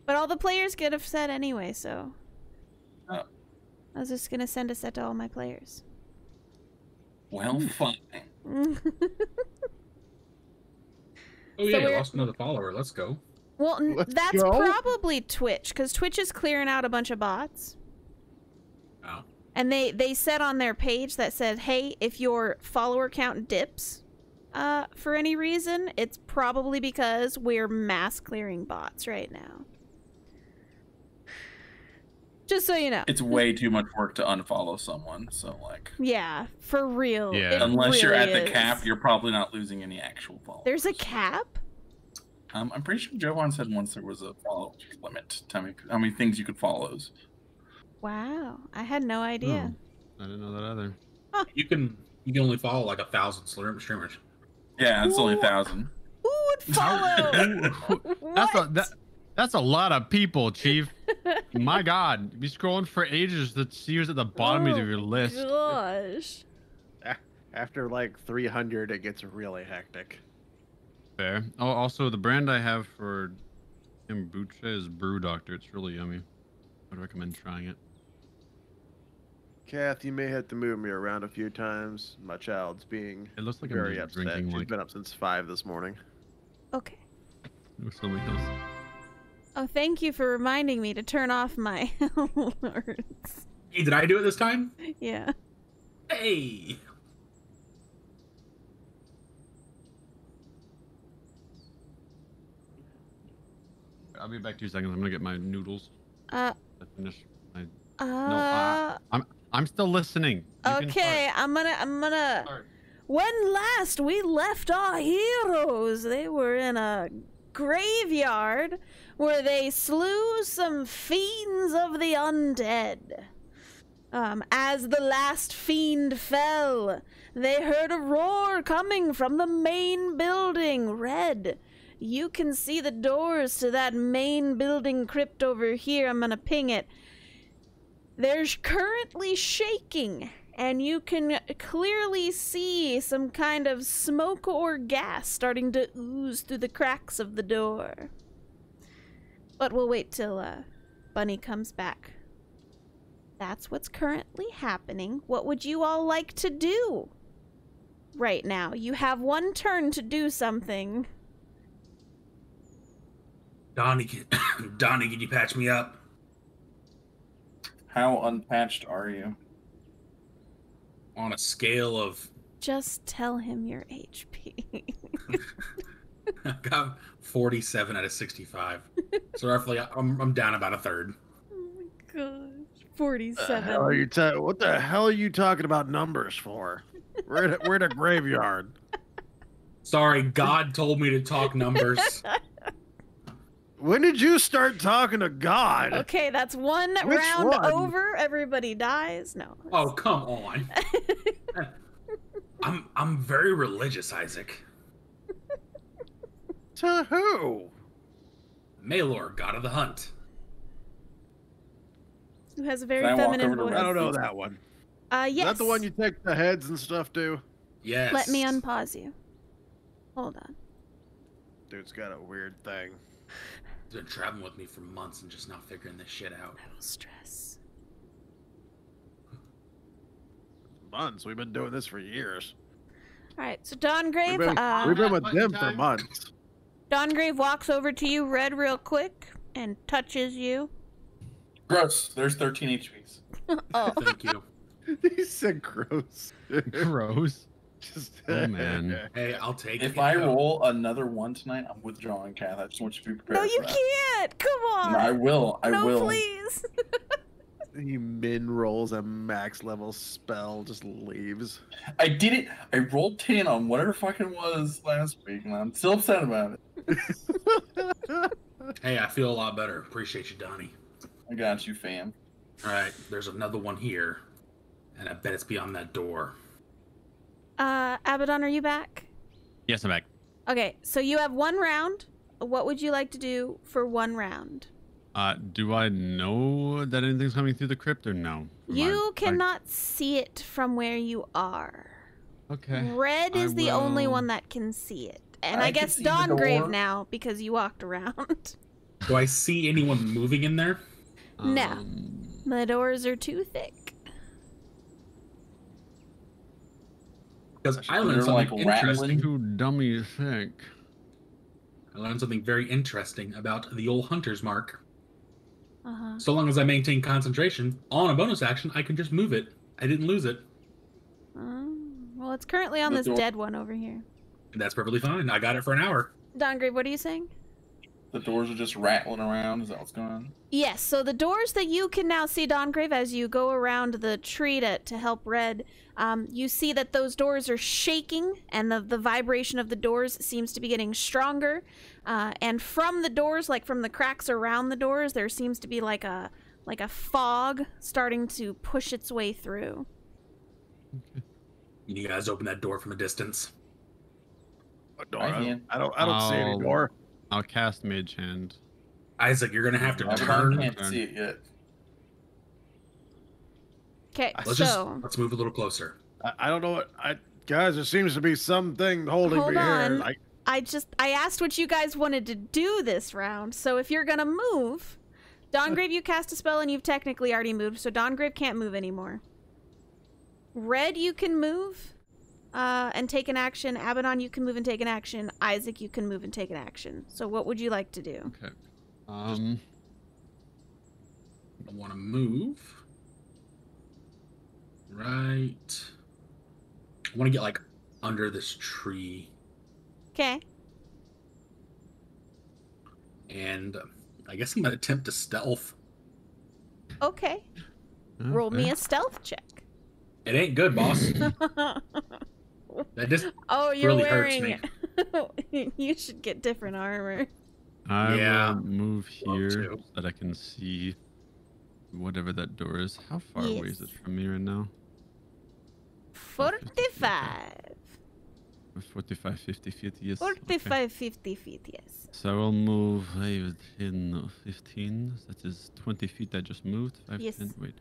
But all the players get a set anyway, so... Oh. I was just gonna send a set to all my players. Well, fine. Oh yeah, I lost another follower. Let's go. Well, Let's that's go. probably Twitch, because Twitch is clearing out a bunch of bots. Oh. And they said on their page that said, hey, if your follower count dips for any reason, it's probably because we're mass clearing bots right now. Just so you know. It's way too much work to unfollow someone, so like... Yeah, for real. Yeah. It Unless you're really at the is. cap, you're probably not losing any actual followers. There's a cap? I'm pretty sure Jovan said once there was a follow limit. Tell me how many things you could follow. Wow, I had no idea. I didn't know that either. You can only follow like 1,000 streamers. Yeah, it's only 1,000. Who would follow? What? That's a lot of people, Chief. My God, be scrolling for ages to see who's at the bottom of your list. Gosh. After like 300, it gets really hectic. Fair. Oh, also the brand I have for kombucha is Brew Doctor. It's really yummy. I'd recommend trying it. Kath, you may have to move me around a few times. My child's being It looks like very I'm just upset. drinking She's like been up since 5 this morning. Okay. something else. Oh, thank you for reminding me to turn off my alerts. Hey, did I do it this time? Yeah. Hey. I'll be back 2 seconds. I'm gonna get my noodles. Uh. To finish my... I'm still listening. You can Okay, start. I'm gonna. Start. When last we left our heroes, they were in a graveyard where they slew some fiends of the undead. As the last fiend fell, they heard a roar coming from the main building. Red, you can see the doors to that main building crypt over here. I'm gonna ping it. They're currently shaking, and you can clearly see some kind of smoke or gas starting to ooze through the cracks of the door. But we'll wait till Bunny comes back. That's what's currently happening. What would you all like to do right now? You have one turn to do something. Donnie, can you patch me up? How unpatched are you? On a scale of... Just tell him your HP. I got 47 out of 65. So roughly, I'm down about a third. Oh my gosh. 47. What the hell are you talking about numbers for? We're in a graveyard. Sorry, God told me to talk numbers. When did you start talking to God? Okay, that's one Which round one? over. Everybody dies. No. Oh, come on. I'm very religious, Isaac. To who? Malor, god of the hunt. Who has a very Can I walk feminine over to voice. I don't know that one. Yes. Is that the one you take the heads and stuff to? Yes. Let me unpause you. Hold on. Dude's got a weird thing. He's been traveling with me for months and just not figuring this shit out. I will stress. Months. We've been doing this for years. Alright, so Dawngrave, We've been with Button them for time. months. Dawngrave walks over to you, Red, real quick, and touches you. Gross. There's 13 HPs. Oh. Thank you. He said gross. Gross. Just, Oh, man. Hey, I'll take it. If I roll another one tonight, I'm withdrawing, Kath. I just want you to be prepared. No, you for that. can't! Come on! No, I will. I no, will. please! He min rolls a max level spell, just leaves. I did it. I rolled 10 on whatever fucking was last week, and I'm still upset about it. Hey, I feel a lot better. Appreciate you, Donnie. I got you, fam. Alright, there's another one here. And I bet it's beyond that door. Abaddon, are you back? Yes, I'm back. Okay, so you have one round. What would you like to do for one round? Do I know that anything's coming through the crypt or no? You cannot see it from where you are. Okay. Red is the only will- one that can see it. And I I can guess see the Dawngrave door. now, because you walked around. Do I see anyone moving in there? No. The doors are too thick. Because I learned They're, like, something rattling. interesting. Who dumb you think? I learned something very interesting about the old hunter's mark. Uh-huh. So long as I maintain concentration on a bonus action, I can just move it. I didn't lose it. Well, it's currently on The this door- dead one over here. And that's perfectly fine. I got it for an hour. Dongrave, what are you saying? The doors are just rattling around. Is that what's going on? Yes, so the doors that you can now see, Dongrave, as you go around the tree to help Red, you see that those doors are shaking, and the vibration of the doors seems to be getting stronger. And from the doors, like from the cracks around the doors, there seems to be like a fog starting to push its way through. You guys open that door from a distance. A door? I can. I don't see any door. I'll cast Mage Hand. Isaac, you're gonna have to I turn. can't see it yet. Okay, Let's let's move a little closer. I don't know what guys. There seems to be something holding Hold me on. here. I asked what you guys wanted to do this round, so if you're gonna move, Dongrave, you cast a spell and you've technically already moved, so Dongrave can't move anymore. Red, you can move and take an action. Abaddon, you can move and take an action. Isaac, you can move and take an action. So what would you like to do? Okay. I want to move. Right. I want to get like under this tree, Okay. and I guess I'm gonna attempt to stealth. Okay. Roll me a stealth check. It ain't good, boss. That just Oh, you're really hurts wearing. You should get different armor. I Yeah. will move here to. so that I can see whatever that door is. How far away is Yes. it from me right now? 45. 45, 50 feet, yes. 45, 50 feet, yes. So I will move 5, 10, 15. That is 20 feet I just moved. 5, Yes. 10, wait.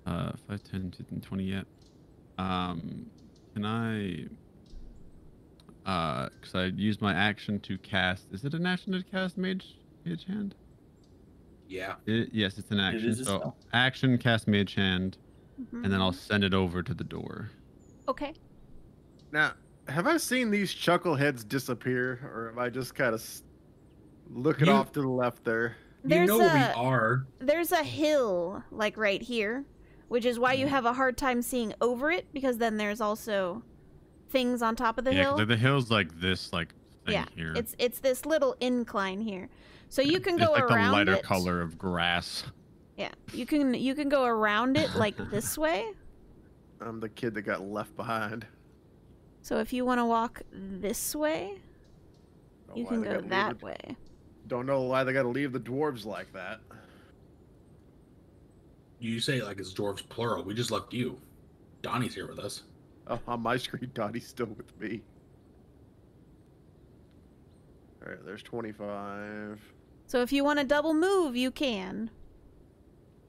5, 10, 15, 20, yeah. Can I... because I used my action to cast... Is it an action to cast Mage Hand? yeah. Yes, it's an action. is a So spell. action, cast Mage Hand, Mhm. and then I'll send it over to the door. Okay. Now, have I seen these chuckleheads disappear, or am I just kind of looking You- off to the left there? You know where we are. There's a hill, like right here, which is why you have a hard time seeing over it, because then there's also things on top of the Yeah, hill. 'cause the hill's like this, like thing Yeah, here. it's this little incline here, so you can It's go like around the lighter it. color of grass. Yeah, you can go around it like this way. I'm the kid that got left behind. So if you want to walk this way, Don't you know why can they go gotta leave that it- way. Don't know why they got to leave the dwarves like that. You say it like it's dwarves plural. We just left you. Donnie's here with us. Oh, on my screen, Donnie's still with me. All right, there's 25. So if you want to double move, you can.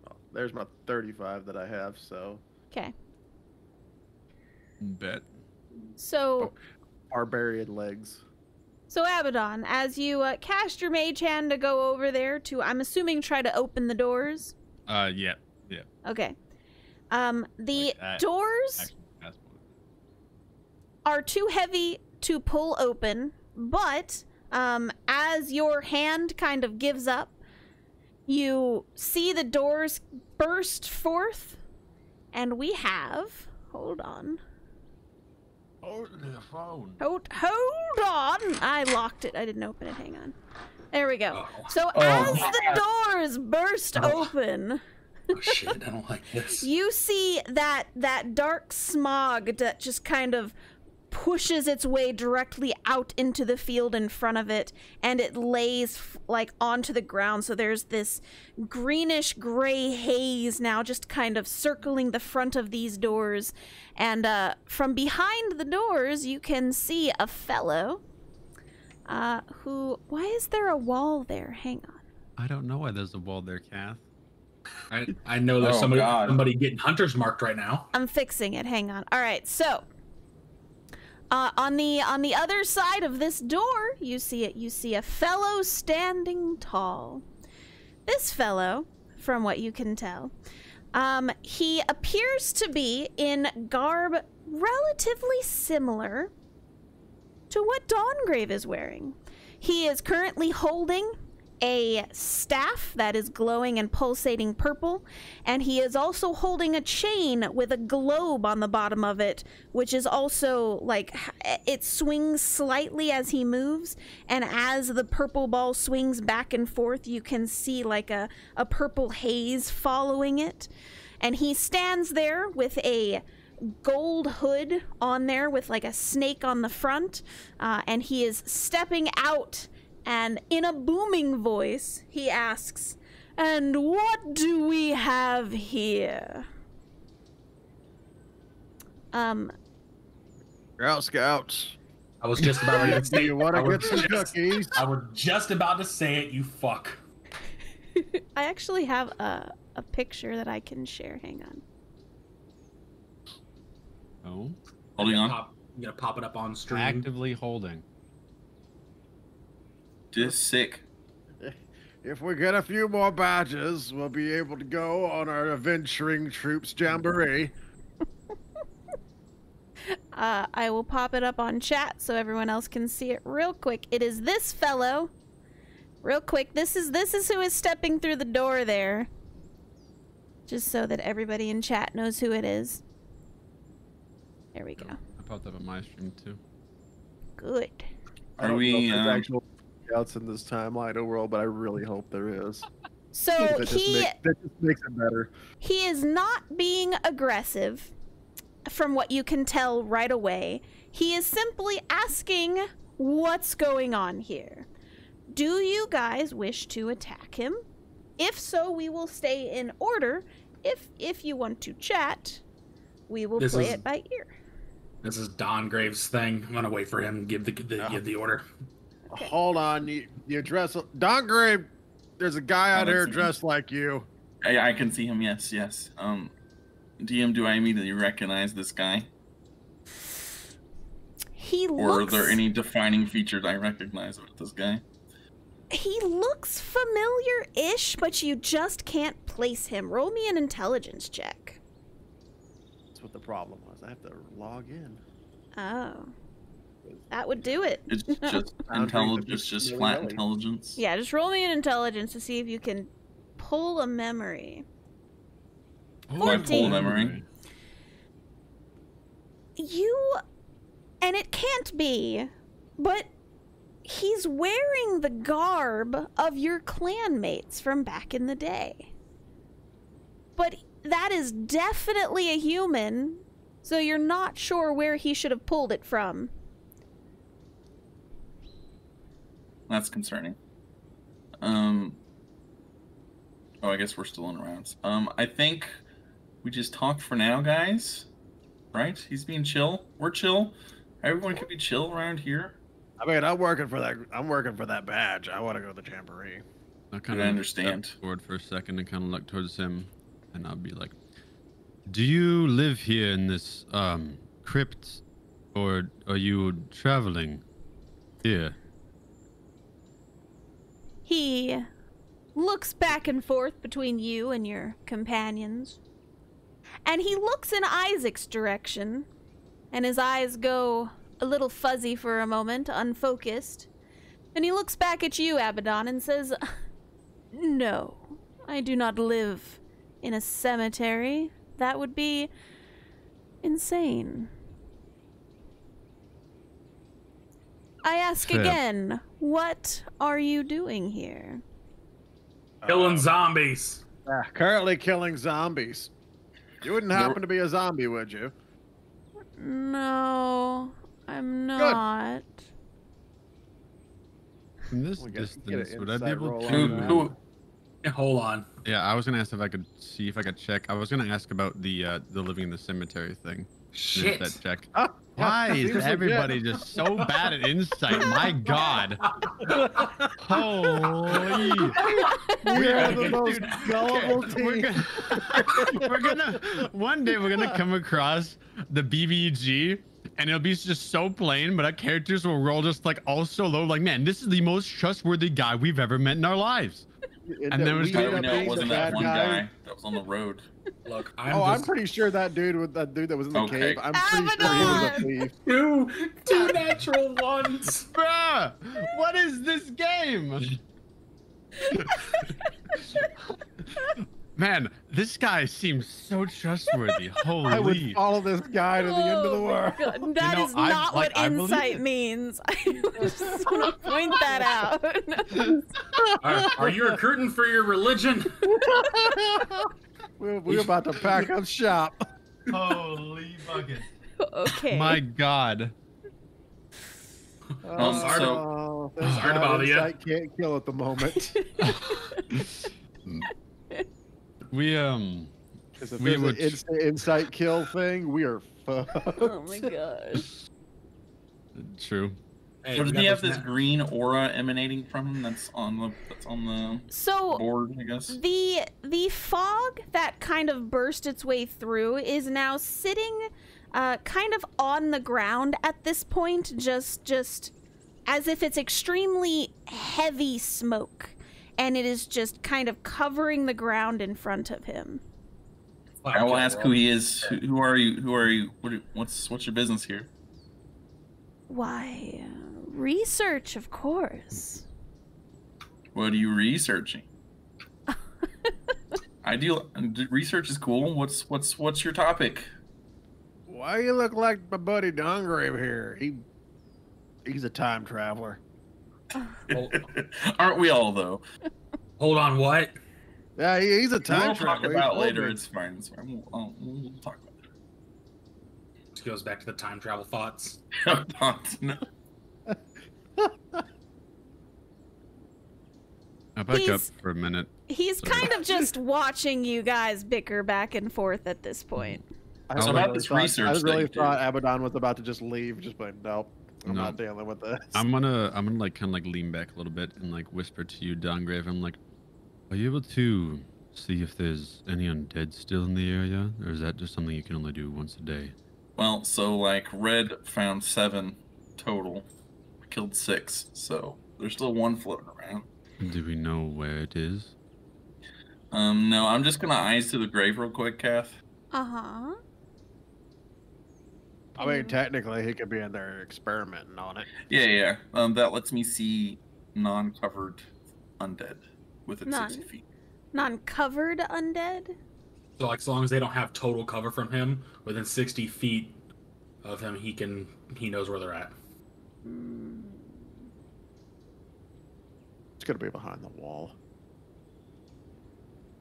Oh, there's my 35 that I have, so Okay. Bet. So barbarian legs. So Abaddon, as you cast your mage hand to go over there to, I'm assuming, try to open the doors. Yeah. Okay. The Like that. doors Action, cast one. are too heavy to pull open, but as your hand kind of gives up, you see the doors burst forth, and we have. Hold on. Oh, the phone. Hold on! I locked it. I didn't open it. Hang on. There we go. Oh. So Oh, as yeah. the doors burst Oh. open, Oh shit! I don't like this. you see that dark smog that just kind of pushes its way directly out into the field in front of it, and it lays like onto the ground. So there's this greenish gray haze now just kind of circling the front of these doors, and from behind the doors you can see a fellow who, why is there a wall there? Hang on. I don't know why there's a wall there, Kath. I know there's Oh, somebody God. somebody getting hunter's marked right now. I'm fixing it. Hang on. All right. So, on the other side of this door, you see it. You see a fellow standing tall. this fellow, from what you can tell, he appears to be in garb relatively similar to what Dawngrave is wearing. He is currently holding a staff that is glowing and pulsating purple, and he is also holding a chain with a globe on the bottom of it, which is also like it swings slightly as he moves, and as the purple ball swings back and forth, you can see like a purple haze following it. And he stands there with a gold hood on there with like a snake on the front, and he is stepping out, and in a booming voice he asks, "And what do we have here?" Girl Scouts. I was just about ready to say You want I to was get some just- cookies? I was just about to say it, you fuck. I actually have a picture that I can share. Hang on. Oh, Holding on. I'm gonna pop it up on stream. actively holding. Just sick. If we get a few more badges, we'll be able to go on our Adventuring Troops Jamboree. I will pop it up on chat so everyone else can see it real quick. It is this fellow. Real quick, this is who is stepping through the door there. Just so that everybody in chat knows who it is. There we go. I popped up on my stream too. Good. I Are don't we, know if there's actual Scouts in this timeline world, but I really hope there is. So That just makes it better. he is not being aggressive from what you can tell right away. He is simply asking what's going on here. Do you guys wish to attack him? If so, we will stay in order. If you want to chat, we will This play is- it by ear. This is Don Graves' thing. I'm gonna wait for him to give the order. Okay. Hold on, you dress. Don Grave, there's a guy out let's here see. dressed like you. I can see him. Yes, yes. DM, do I immediately recognize this guy, He or are looks there any defining features I recognize about this guy? he looks familiar-ish, but you just can't place him. Roll me an intelligence check. That's what the problem was. I have to log in. Oh. That would do it. It's just intelligence. It's just flat intelligence. Yeah, just roll me an intelligence to see if you can pull a memory. Do I pull a 14. memory? You, and it can't be, but he's wearing the garb of your clanmates from back in the day. But that is definitely a human, so you're not sure where he should have pulled it from. That's concerning. Oh, I guess we're still in rounds. I think we just talk for now, guys. Right? He's being chill. We're chill. Everyone can be chill around here. I mean, I'm working for that badge. I want to go to the jamboree. I kind I of understand. step forward for a second and kind of look towards him, and I'll be like, "Do you live here in this crypt, or are you traveling here?" He looks back and forth between you and your companions. And he looks in Isaac's direction, and his eyes go a little fuzzy for a moment, unfocused. And he looks back at you, Abaddon, and says, "No, I do not live in a cemetery. That would be insane." I ask Fair. again, what are you doing here? Killing zombies. Currently killing zombies. You wouldn't happen to be a zombie, would you? No, I'm not. From this We gotta get distance, an would I be inside able roll to? on that. Who? Yeah, hold on. Yeah, I was gonna ask if I could see if I could check. I was gonna ask about the living in the cemetery thing. Shit. That check. Ah, Why seems is legit. everybody just so bad at insight? My God! Holy! We are the Dude, most gullible we're team. we're gonna one day we're gonna come across the BBG, and it'll be just so plain, but our characters will roll just like all so low. Like, man, this is the most trustworthy guy we've ever met in our lives. And there was How do Ended we up know it being wasn't the that bad one guy that was on the road? Look, I'm pretty sure that dude that was in the Okay. cave. I'm pretty sure he was a thief. two natural ones. Bruh, what is this game? Man, this guy seems so trustworthy. I would Holy. follow this guy to the end of the Oh, world. God, that know, is I- not like, what I believe insight it. means. I just want to point that out. Are you recruiting for your religion? We're about to pack up shop. Holy bucket. Okay. My God. sorry Oh, to- sorry to bother ya. I can't kill at the moment. We 'Cause if We there's would- an insight kill thing, we are fucked. Oh my gosh. True. Hey, So we does got he have those this na- green aura emanating from him? That's on the So board, I guess. the fog that kind of burst its way through is now sitting kind of on the ground at this point, just as if it's extremely heavy smoke, and it is just kind of covering the ground in front of him. I will ask who he is. Who are you? Who are you? What's your business here? Why, research, of course. What are you researching? Research is cool. What's your topic? Why you look like my buddy Dongrave here? He's a time traveler. Aren't we all though? Hold on, what? Yeah, he's a time We'll talk traveler. He about told later. me. It's fine. It's fine. We'll talk about This goes back to the time travel thoughts. it. No. I'll back up He's- for a minute. He's kind of just watching you guys bicker back and forth at this point. I So really about this thought- research I that really you do. thought Abaddon was about to just leave. Just like, nope, I'm No. not dealing with this. I'm gonna like kind of like lean back a little bit and like whisper to you, Dongrave. I'm like, are you able to see if there's any undead still in the area, or is that just something you can only do once a day? Well, so like Red found 7 total, killed 6, so there's still 1 floating around. Do we know where it is? No, I'm just gonna eyes to the grave real quick, Kath. Uh-huh. I mean, technically, he could be in there experimenting on it. Yeah. That lets me see non-covered undead within 60 None. feet. Non-covered undead? So like, as long as they don't have total cover from him, within 60 feet of him, he knows where they're at. It's gonna be behind the wall.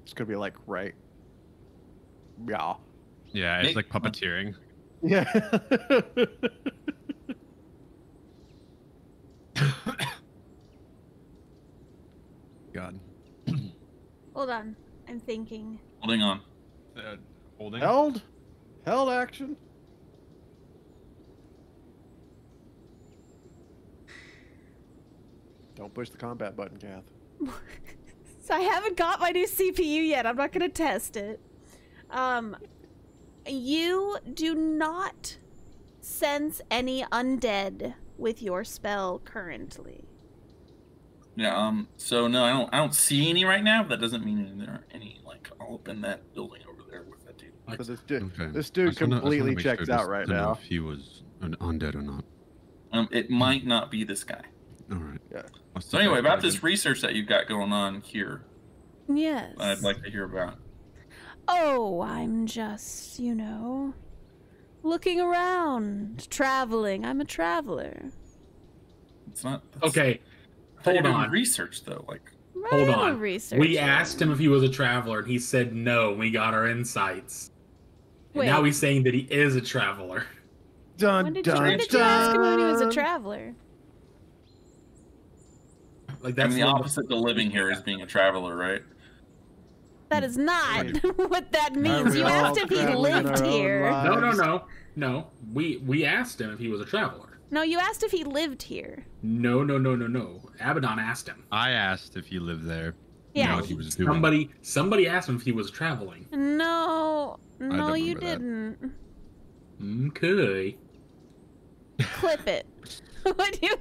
It's gonna be like right. Yeah. Yeah, it's Nick- like puppeteering. Yeah. God. Hold on. I'm thinking. Holding on. Holding. Held action. Don't push the combat button, Kath. So I haven't got my new CPU yet. I'm not going to test it. You do not sense any undead with your spell currently. Yeah. So no, I don't see any right now. But that doesn't mean there aren't any like all up in that building over there with that dude. Like, So this Okay. this I dude just wanna- I just wanna completely make sure checks just out right to know now. if he was an undead or not. It might not be this guy. All right. Yeah. I'll So step anyway, back about out this again. research that you've got going on here, Yes. I'd like to hear about. Oh, I'm just, looking around, traveling. I'm a traveler. It's not. okay, I thought you hold were doing on. research though. Like, Hold I'm a on. researcher. We asked him if he was a traveler, and he said no. We got our insights. And Wait. now he's saying that he is a traveler. Dun When did dun you ask him when he was a dun. traveler? Like I that's mean, the one of opposite to living here is being a traveler, right? That is not what that means. we You all asked if he traveling in lived our own here. lives? No. We asked him if he was a traveler. No, you asked if he lived here. No. Abaddon asked him. I asked if he lived there. Yeah. What he was doing. Somebody asked him if he was traveling. No, don't you remember that. didn't. Okay. Clip it.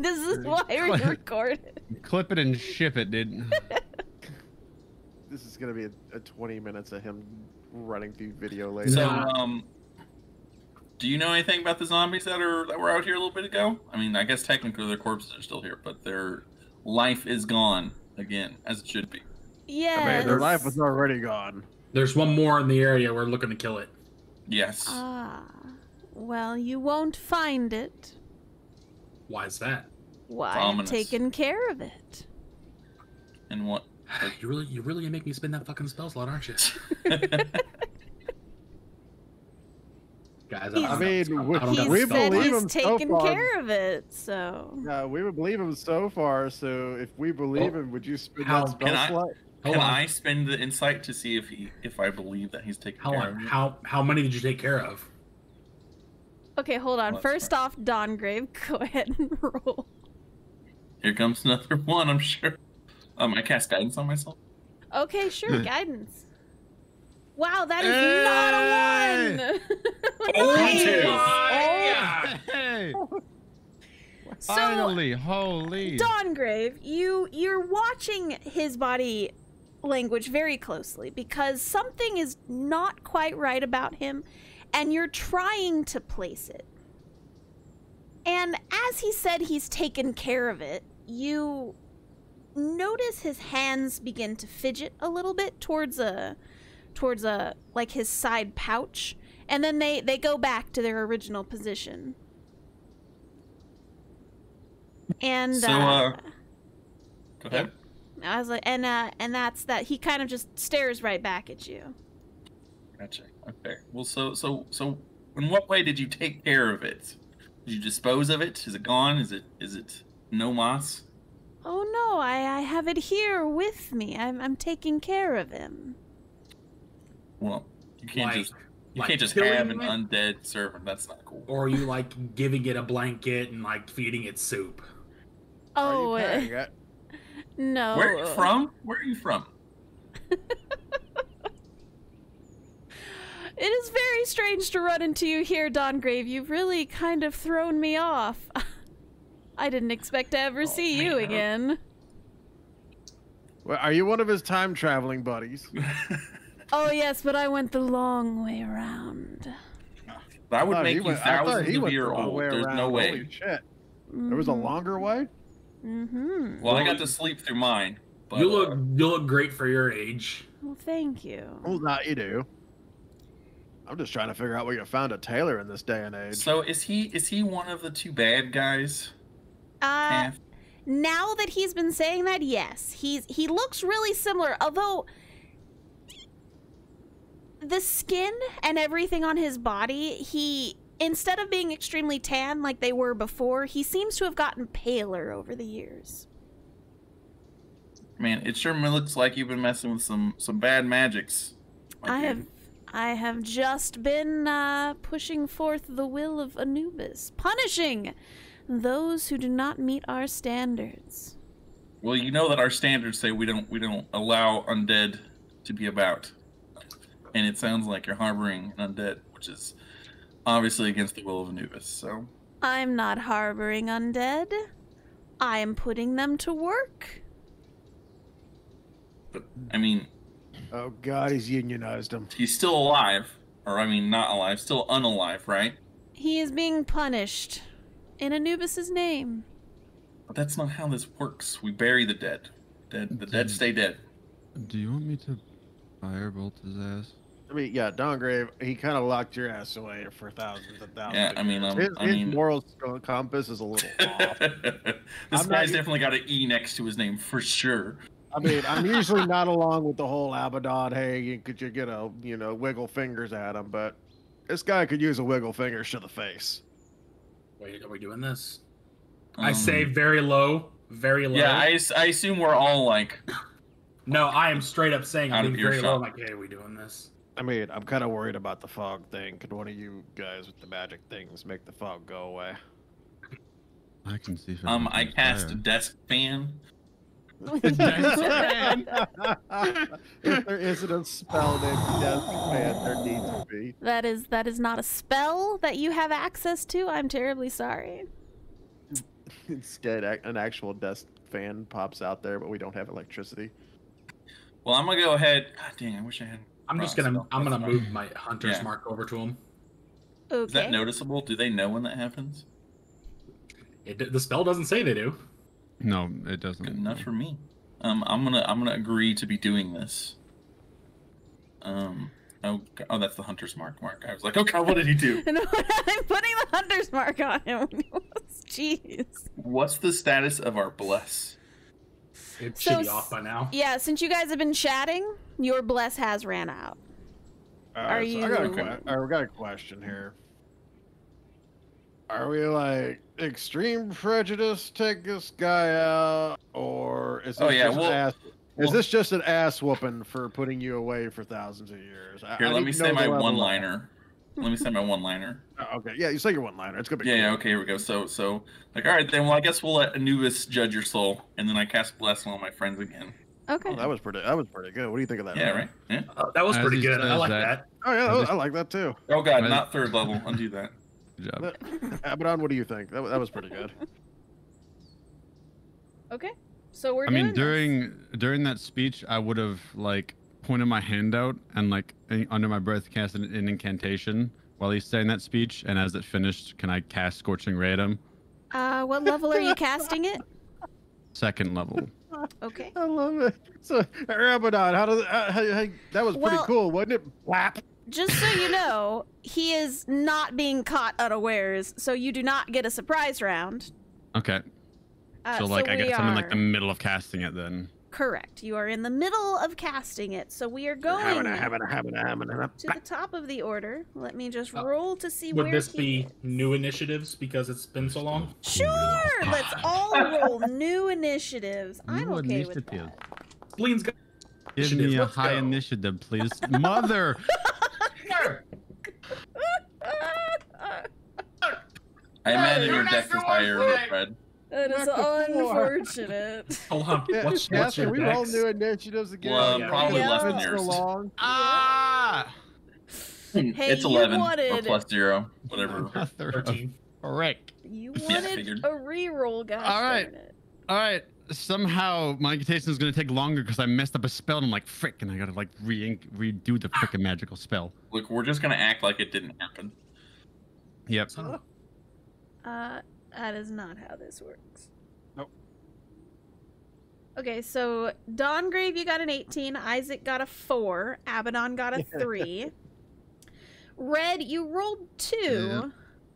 This is why we record it. Clip it and ship it, dude. this is gonna be a 20 minutes of him running through video later. So, do you know anything about the zombies that were out here a little bit ago? I mean, I guess technically their corpses are still here, but their life is gone again, as it should be. Yes. I mean, their life was already gone. There's one more in the area. We're looking to kill it. Yes. Ah. Well, you won't find it. Why is that? Why? I've Ominous. taken care of it. And what? You really gonna make me spend that fucking spell slot, aren't you? Guys, He's- I mean, I don't He got we the spell said believe slot. he's him so taken far. care of it, so. We would believe him so far. So if we believe Oh, him, would you spend how- that spell can I- slot? Hold Can on. I spend the insight to see if I believe that he's taking care of it? How many did you take care of? Okay, hold on. Well, that's First off, Dawngrave, go ahead and roll. Here comes another one, I'm sure. I cast guidance on myself. Okay, sure, guidance. Wow, that is not a one. Only two. Nice. Hey! So, Finally, holy. Dawngrave, you're watching his body language very closely because something is not quite right about him, and you're trying to place it. And as he said he's taken care of it, you notice his hands begin to fidget a little bit towards a like his side pouch, and then they go back to their original position. And So, go ahead. I was like, and that's that. He kind of just stares right back at you. Gotcha. Okay. Well, so, in what way did you take care of it? Did you dispose of it? Is it gone? Is it no moss? Oh no, I have it here with me. I'm taking care of him. Well, you can't Like- just like have killing an it? undead servant. That's not cool. Or are you like giving it a blanket and like feeding it soup? Oh Are you paying it? no. Where are you from? Where are you from? It is very strange to run into you here, Dawngrave. You've really kind of thrown me off. I didn't expect to ever see you man. again. Well, are you one of his time traveling buddies? Oh yes, but I went the long way around. That would thought make he you went- I thought thousands he of went year the long old. way There's around. no way. Holy shit. There was a longer way? Mm-hmm. Well, I got to sleep through mine. But, you look great for your age. Well, thank you. Well, not you do. I'm just trying to figure out where you found a tailor in this day and age. So is he one of the two bad guys? Half? Now that he's been saying that, yes, he looks really similar. Although the skin and everything on his body, he instead of being extremely tan like they were before, he seems to have gotten paler over the years. Man, it sure looks like you've been messing with some bad magics. I have just been pushing forth the will of Anubis, punishing those who do not meet our standards. Well, you know that our standards say we don't allow undead to be about, and it sounds like you're harboring an undead, which is obviously against the will of Anubis. So I'm not harboring undead. I am putting them to work. but I mean, Oh god, he's unionized him. he's still alive, or I mean, not alive, still unalive, right? He is being punished in Anubis's name. But that's not how this works. We bury the dead. The dead stay dead. Do you want me to firebolt his ass? I mean, yeah, Dawngrave, he kind of locked your ass away for thousands and thousands. Yeah, of I mean, years. I his mean- moral compass is a little off. This I'm not guy's u- definitely got an E next to his name for sure. I mean, I'm usually not along with the whole Abaddon, hey, could you get a, wiggle fingers at him, but this guy could use a wiggle fingers to the face. Wait, are we doing this? I Um, say very low, very low. Yeah, I assume we're all like, No, I am straight up saying Out I'm of being very low. earshot. I'm like, hey, are we doing this? I mean, I'm kind of worried about the fog thing. Could one of you guys with the magic things make the fog go away? I can see if I can cast a fire. desk fan. If there isn't a spell named Death Man, there needs to be. That is not a spell that you have access to. I'm terribly sorry. Instead, an actual desk fan pops out there, but we don't have electricity. Well, I'm gonna go ahead. God dang, I wish I had. I'm just brought a gonna spell. I'm That's gonna fine. move my hunter's Yeah. mark over to him. Is that Okay. noticeable? Do they know when that happens? The spell doesn't say they do. No, it doesn't. Good enough for me. I'm gonna agree to be doing this. Oh, that's the hunter's mark. I was like, oh god, what did he do? And I'm putting the hunter's mark on him. Jeez. What's the status of our bless? It So should be off by now. Yeah, since you guys have been chatting, your bless has ran out. Are So I got you- we got a question here. Are we like extreme prejudice take this guy out, or is this Oh, yeah, just well- ass? well- Is this just an ass whooping for putting you away for thousands of years? Here, I let need me to say know the my level of- one-liner. Let me say my one-liner. Okay, yeah, you say your one-liner. It's gonna be Yeah, cool. okay, here we go. So, like, all right, then. Well, I guess we'll let Anubis judge your soul, and then I cast bless on all my friends again. Okay. Oh, that was pretty good. What do you think of that? Yeah, Ryan? right. Yeah. That was As pretty he good. I says like that- that. Oh yeah, I just- I like that too. Oh god, Right. not third level. Undo that. Good job. Abaddon, what do you think? That was pretty good. Okay. So we're I mean, doing this. during that speech, I would have like pointed my hand out and like under my breath cast an incantation while he's saying that speech. And as it finished, can I cast Scorching Ray at him? What level are you casting it? 2nd level. Okay. I love it. So Abaddon, how that was pretty Well- cool, wasn't it? Blap. Just so you know, he is not being caught unawares, so you do not get a surprise round. Okay. So like I we guess I'm in like are- the middle of casting it then. Correct. You are in the middle of casting it, so we are going to the top of the order. Let me just roll to see Would where this he be is. new initiatives because it's been so long? Sure. Let's all roll new initiatives. I'm New okay with initiative. that. Spleen's got Give Initiative, me a let's high go. initiative, please. Mother! I imagine you're your not dex is the one higher, for it. Fred. That is Not the four. unfortunate. Hold on. Yeah, What's Cass, your can we roll dex? new initiatives again? Well, Yeah. probably Yeah. less than It's been yours. so long. Ah! It's you 11 or wanted- plus 0, whatever. Mother of 13. frick. You Yeah, wanted figured. a reroll, gosh All right. darn it. All right. Somehow my incantation is gonna take longer because I messed up a spell. And I'm like, frick, and I gotta like redo the frickin' magical spell. Look, we're just gonna act like it didn't happen. Yep. That is not how this works. Nope. Okay, so Dawngrave, you got an 18. Isaac got a 4. Abaddon got a 3. Red, you rolled 2. Yeah.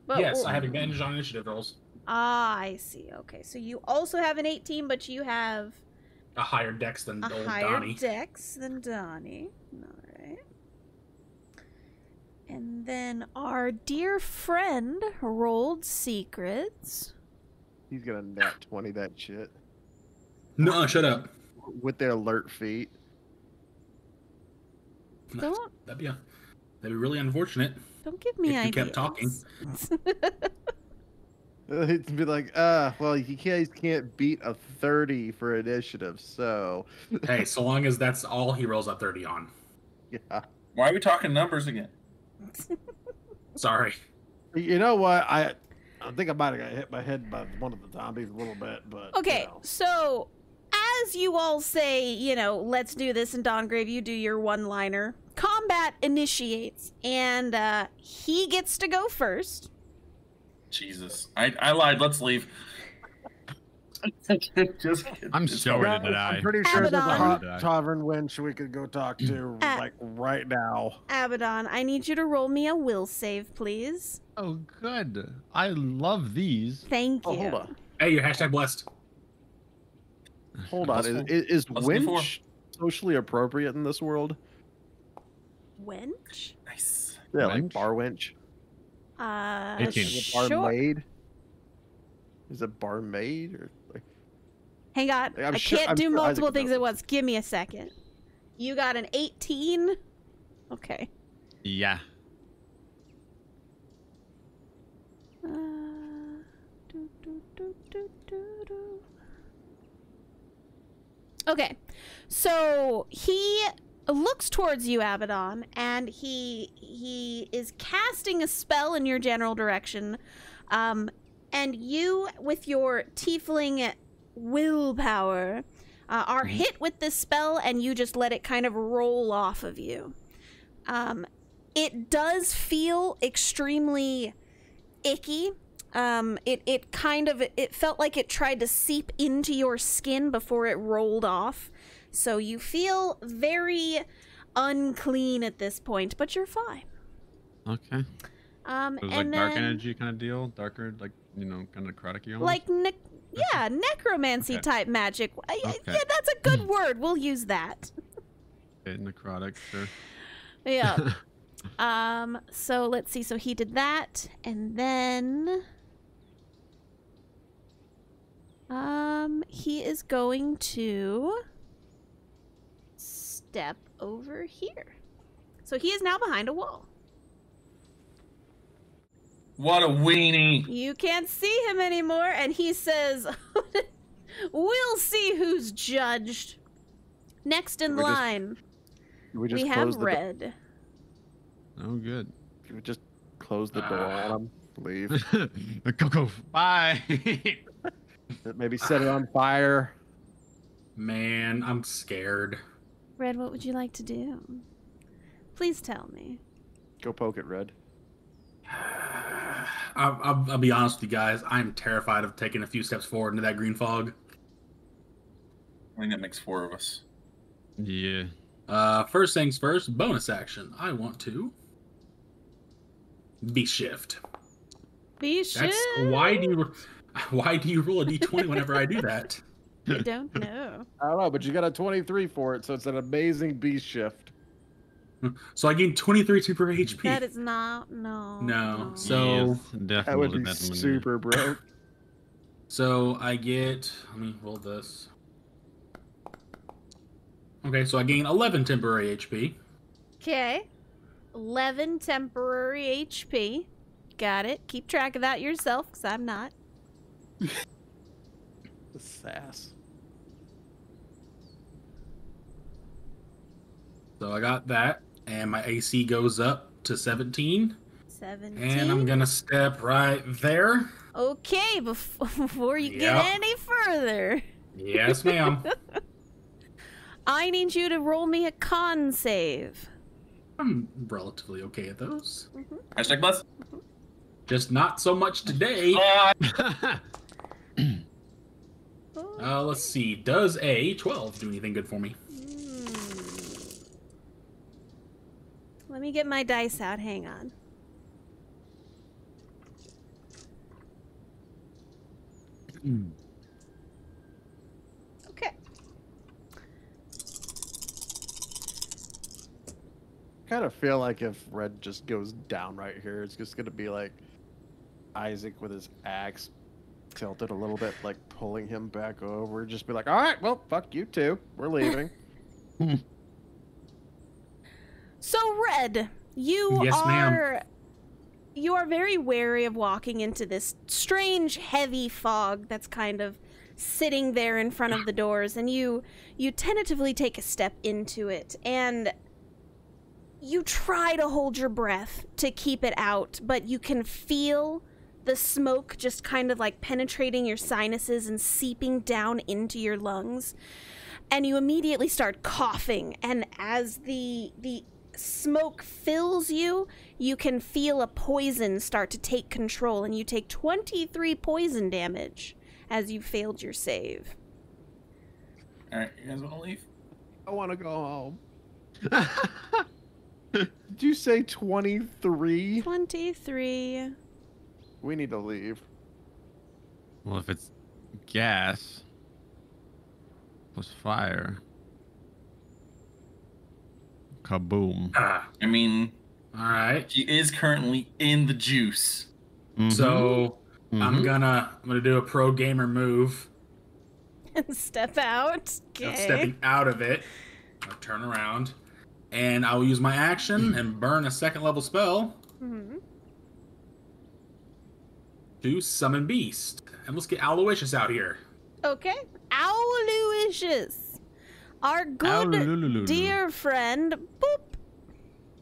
But Yes, I have advantage on initiative rolls. Ah, I see. Okay, so you also have an 18, but you have A higher dex than a old higher Donnie. dex than Donnie. Alright. And then our dear friend rolled secrets. He's gonna nat 20 that shit No, shut up. with their alert feet. Don't That'd be really unfortunate. don't give me If you ideas. kept talking. He'd be like, well, you guys can't beat a 30 for initiative, so Hey, so long as that's all he rolls a 30 on. yeah. Why are we talking numbers again? Sorry. You know what? I think I might have got hit my head by one of the zombies a little bit, but Okay, you know. so as you all say, let's do this, and Dawngrave, you do your one-liner. Combat initiates, and he gets to go first. Jesus. I lied. Let's leave. Just kidding. I'm It's sorry fine. to die. I'm pretty sure there's a Abaddon. hot tavern wench we could go talk to like right now. Abaddon, I need you to roll me a will save, please. Oh, good. I love these. Thank you. Oh, hold on. Hey, you're hashtag blessed. Hold on. Plus Is Plus before. wench socially appropriate in this world? Wench? Nice. Yeah, like Wench? bar wench. 18. Is it bar Sure. maid? Is it barmaid or like? Hang on. I'm I sure- can't I'm do sure Isaac multiple knows things this. at once. Give me a second. You got an 18? Okay. Yeah. Okay, so he looks towards you, Abaddon, and he is casting a spell in your general direction. And you, with your tiefling willpower, are hit with this spell, and you just let it kind of roll off of you. It does feel extremely icky. It felt like it tried to seep into your skin before it rolled off. So you feel very unclean at this point, but you're fine. Okay. And It was like then, dark energy kind of deal, darker, like kind of necrotic-y almost. like necromancy Okay. type magic. Okay. Yeah, that's a good word. We'll use that. Okay, necrotic, sure. Yeah. So let's see. So he did that, and then he is going to step over here. So he is now behind a wall. What a weenie. You can't see him anymore, and he says, "We'll see who's judged." Next in We just line, We just we have close the Red. Oh, good. we just close the door on him. Leave. Go. Bye. Maybe set it on fire. Man, I'm scared. Red, what would you like to do? Please tell me. Go poke it, Red. I'll be honest with you guys. I'm terrified of taking a few steps forward into that green fog. I think that makes 4 of us. Yeah. First things first, bonus action. I want to be shift. Be sure. That's why do you roll a d20 whenever I do that? I don't know. I don't know, but you got a 23 for it, so it's an amazing beast shift. So I gain 23 super HP. That is not no. So Yes, definitely That would be better than super broke. So I get. Let me roll this. Okay, so I gain 11 temporary HP. Okay. 11 temporary HP. Got it. Keep track of that yourself, because I'm not. The sass. So I got that, and my AC goes up to 17. 17. And I'm gonna step right there. Okay, before you Yep. get any further, Yes, ma'am. I need you to roll me a con save. I'm relatively okay at those. Hashtag bless. Just not so much today. Let's see. Does a 12 do anything good for me? Let me get my dice out. Hang on. Okay. Kind of feel like if Red just goes down right here, it's just gonna be like Isaac with his axe tilted a little bit, like pulling him back over. Just be like, all right, well, fuck you too. We're leaving. So, Red, you Yes, ma'am. are you are very wary of walking into this strange, heavy fog that's kind of sitting there in front of the doors, and you tentatively take a step into it, and you try to hold your breath to keep it out, but you can feel the smoke just kind of like penetrating your sinuses and seeping down into your lungs, and you immediately start coughing, and as the smoke fills you, you can feel a poison start to take control, and you take 23 poison damage as you failed your save. Alright, you guys want to leave? I want to go home. Did you say 23? 23. We need to leave. Well, if it's gas plus fire, kaboom. Ah, I mean, all right. he is currently in the juice. So I'm Mhm. gonna do a pro gamer move. Step out. of Okay. Stepping out of it. I'll turn around, and I will use my action and burn a second level spell Mhm. to summon Beast. And let's get Aloysius out here. Okay. Aloysius. Our good Owlululu. dear friend. Boop.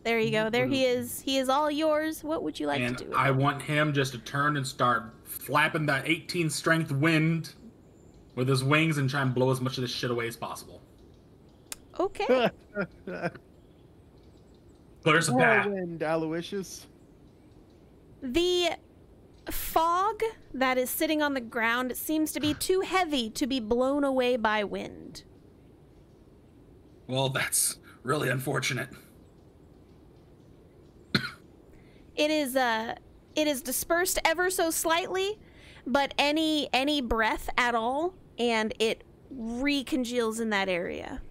There you go. There he is. He is all yours. What would you like And to do with I him? want him just to turn and start flapping that 18 strength wind with his wings and try and blow as much of this shit away as possible. Okay. Clears a path. Whirlwind, Aloysius. The fog that is sitting on the ground seems to be too heavy to be blown away by wind. Well, that's really unfortunate. It is dispersed ever so slightly, but any breath at all, and it recongeals in that area.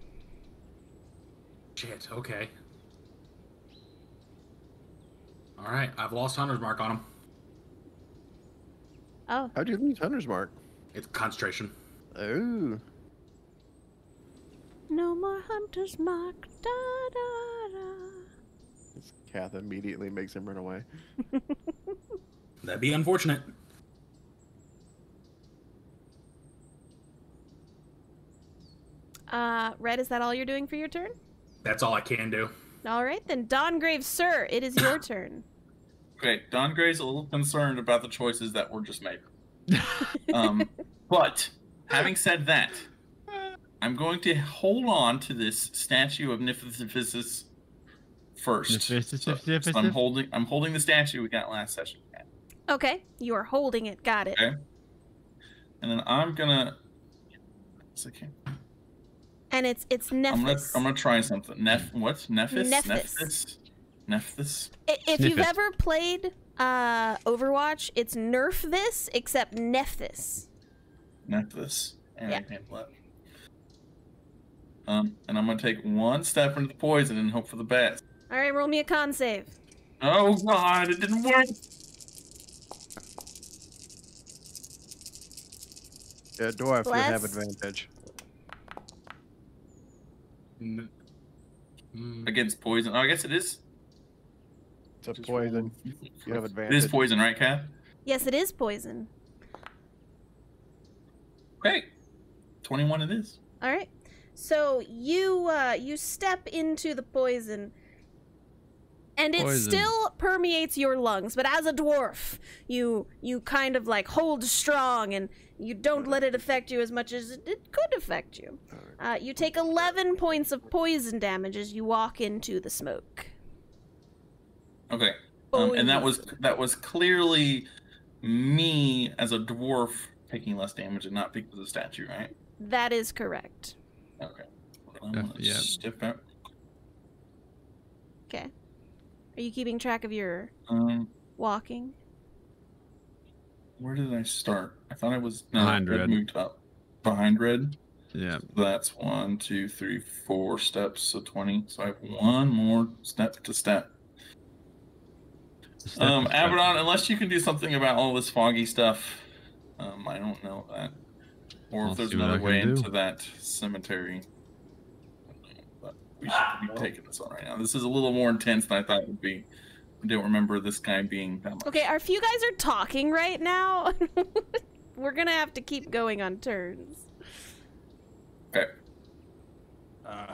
Shit, okay. Alright, I've lost Hunter's Mark on him. Oh, How'd you lose Hunter's Mark? It's concentration. Oh. no more hunter's mark. Da, da, da. This Kath immediately makes him run away. That'd be unfortunate. Red, is that all you're doing for your turn? That's all I can do. All right, then, Dawngrave, sir, it is your turn. Okay, Don Gray's a little concerned about the choices that were just made. But having said that, I'm going to hold on to this statue of Nifthis first. So I'm holding the statue we got last session. Okay, you are holding it. Got it. Okay. And then I'm gonna. Okay. And it's I'm Nephthys. gonna try something. What? Nephthys? Nephthys. Nephthys? If you've Sniff it. ever played Overwatch, it's Nerf this, except Nephthys. Nephthys. And Yeah. Pamphlet. And I'm gonna take one step into the poison and hope for the best. All right, roll me a con save. Oh god, it didn't work! Yeah, dwarf, you have Bless. advantage. Against poison. Oh, I guess it is. It's a Just poison. roll. You have It advantage. is poison, right, Kat? Yes, it is poison. Okay. 21 it is. All right. So you step into the poison, and it Poison. still permeates your lungs. But as a dwarf, you kind of like hold strong, and you don't let it affect you as much as it could affect you. You take 11 points of poison damage as you walk into the smoke. Okay. Oh, And that yes. was clearly me as a dwarf taking less damage and not because of the statue, right? That is correct. Okay. I'm gonna Yeah. step out. Okay. Are you keeping track of your walking? Where did I start? I thought I was Behind red red. moved up. Behind red. Yeah. That's 1, 2, 3, 4 steps, so 20. So I have one more step to step. Abaddon, unless you can do something about all this foggy stuff, I don't know that. Or I'll if there's see what another I way can do. into that cemetery. But we should be taking this on right now. This is a little more intense than I thought it would be. I don't remember this guy being that much. Okay, if you guys are talking right now, we're gonna have to keep going on turns. Okay. All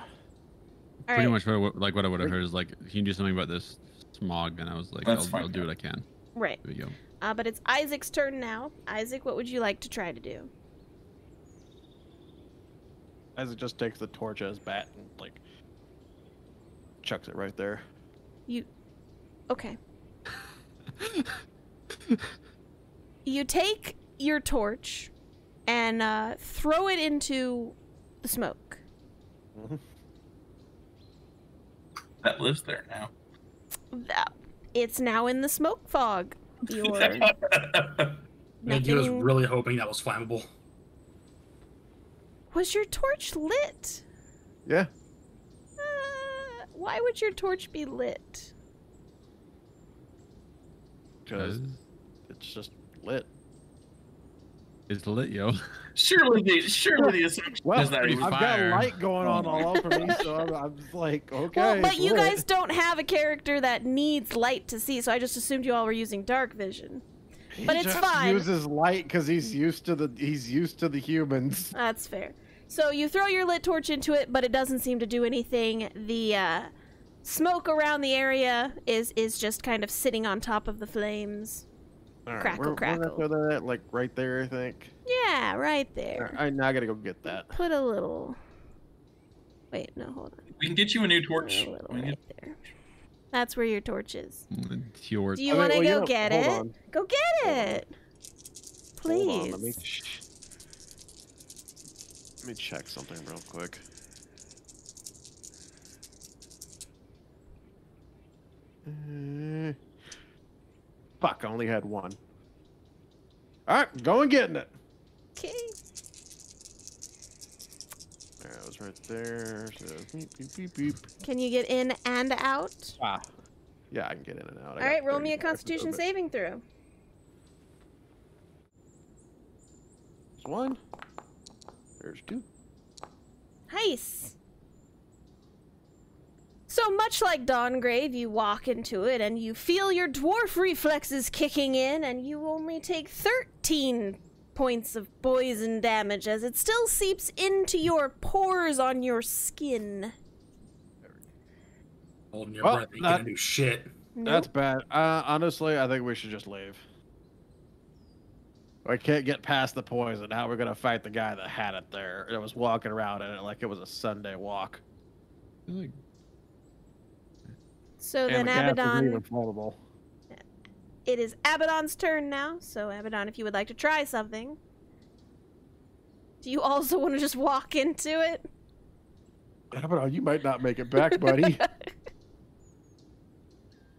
Pretty right. much what I would have heard is like, can you do something about this smog? And I was like, That's I'll fine, do yeah. what I can. Right. Here we go. But it's Isaac's turn now. Isaac, what would you like to try to do? Isaac just takes the torch as bat and like chucks it right there. Okay. You take your torch and throw it into the smoke. That lives there now. It's now in the smoke fog. You're I was making... really hoping that was flammable. Was your torch lit? Yeah. Why would your torch be lit? Because it's just lit. It's lit, yo. surely the assumption Well, is that it I've was got fire. light going on all over me, so I'm just like, okay. Well, but it's you lit. guys don't have a character that needs light to see, so I just assumed you all were using dark vision. He but it's just fine. uses light because he's used to the humans. That's fair. So you throw your lit torch into it, but it doesn't seem to do anything. The smoke around the area is just kind of sitting on top of the flames. All right, Crackle, we're gonna crackle. throw that like right there, I think. Yeah, right All there. right, now I gotta go get that. Put a little. Wait, no, hold on. We can get you a new Put torch. a little We can right there. That's where your torch is. Fjord. Do you I mean, want to well, you go know, get hold it? on. Go get Hold on. it. Hold on, let Please. me check something real quick. Fuck, I only had one. All right, going getting it. Okay. All right, I was right there. So beep, beep, beep, beep. Can you get in and out? Ah, yeah, I can get in and out. All right, roll me a Constitution saving throw. There's one. There's two. Nice. So much like Dawngrave, you walk into it and you feel your dwarf reflexes kicking in, and you only take 13 points of poison damage as it still seeps into your pores on your skin. Holding your Well, breath, you can't do shit. That's Nope. bad. Honestly, I think we should just leave. I can't get past the poison. How we're gonna fight the guy that had it there? It was walking around in it like it was a Sunday walk. I feel like So And then the gas is Abaddon, even vulnerable. it is Abaddon's turn now. So Abaddon, if you would like to try something. Do you also want to just walk into it? Abaddon, you might not make it back, buddy.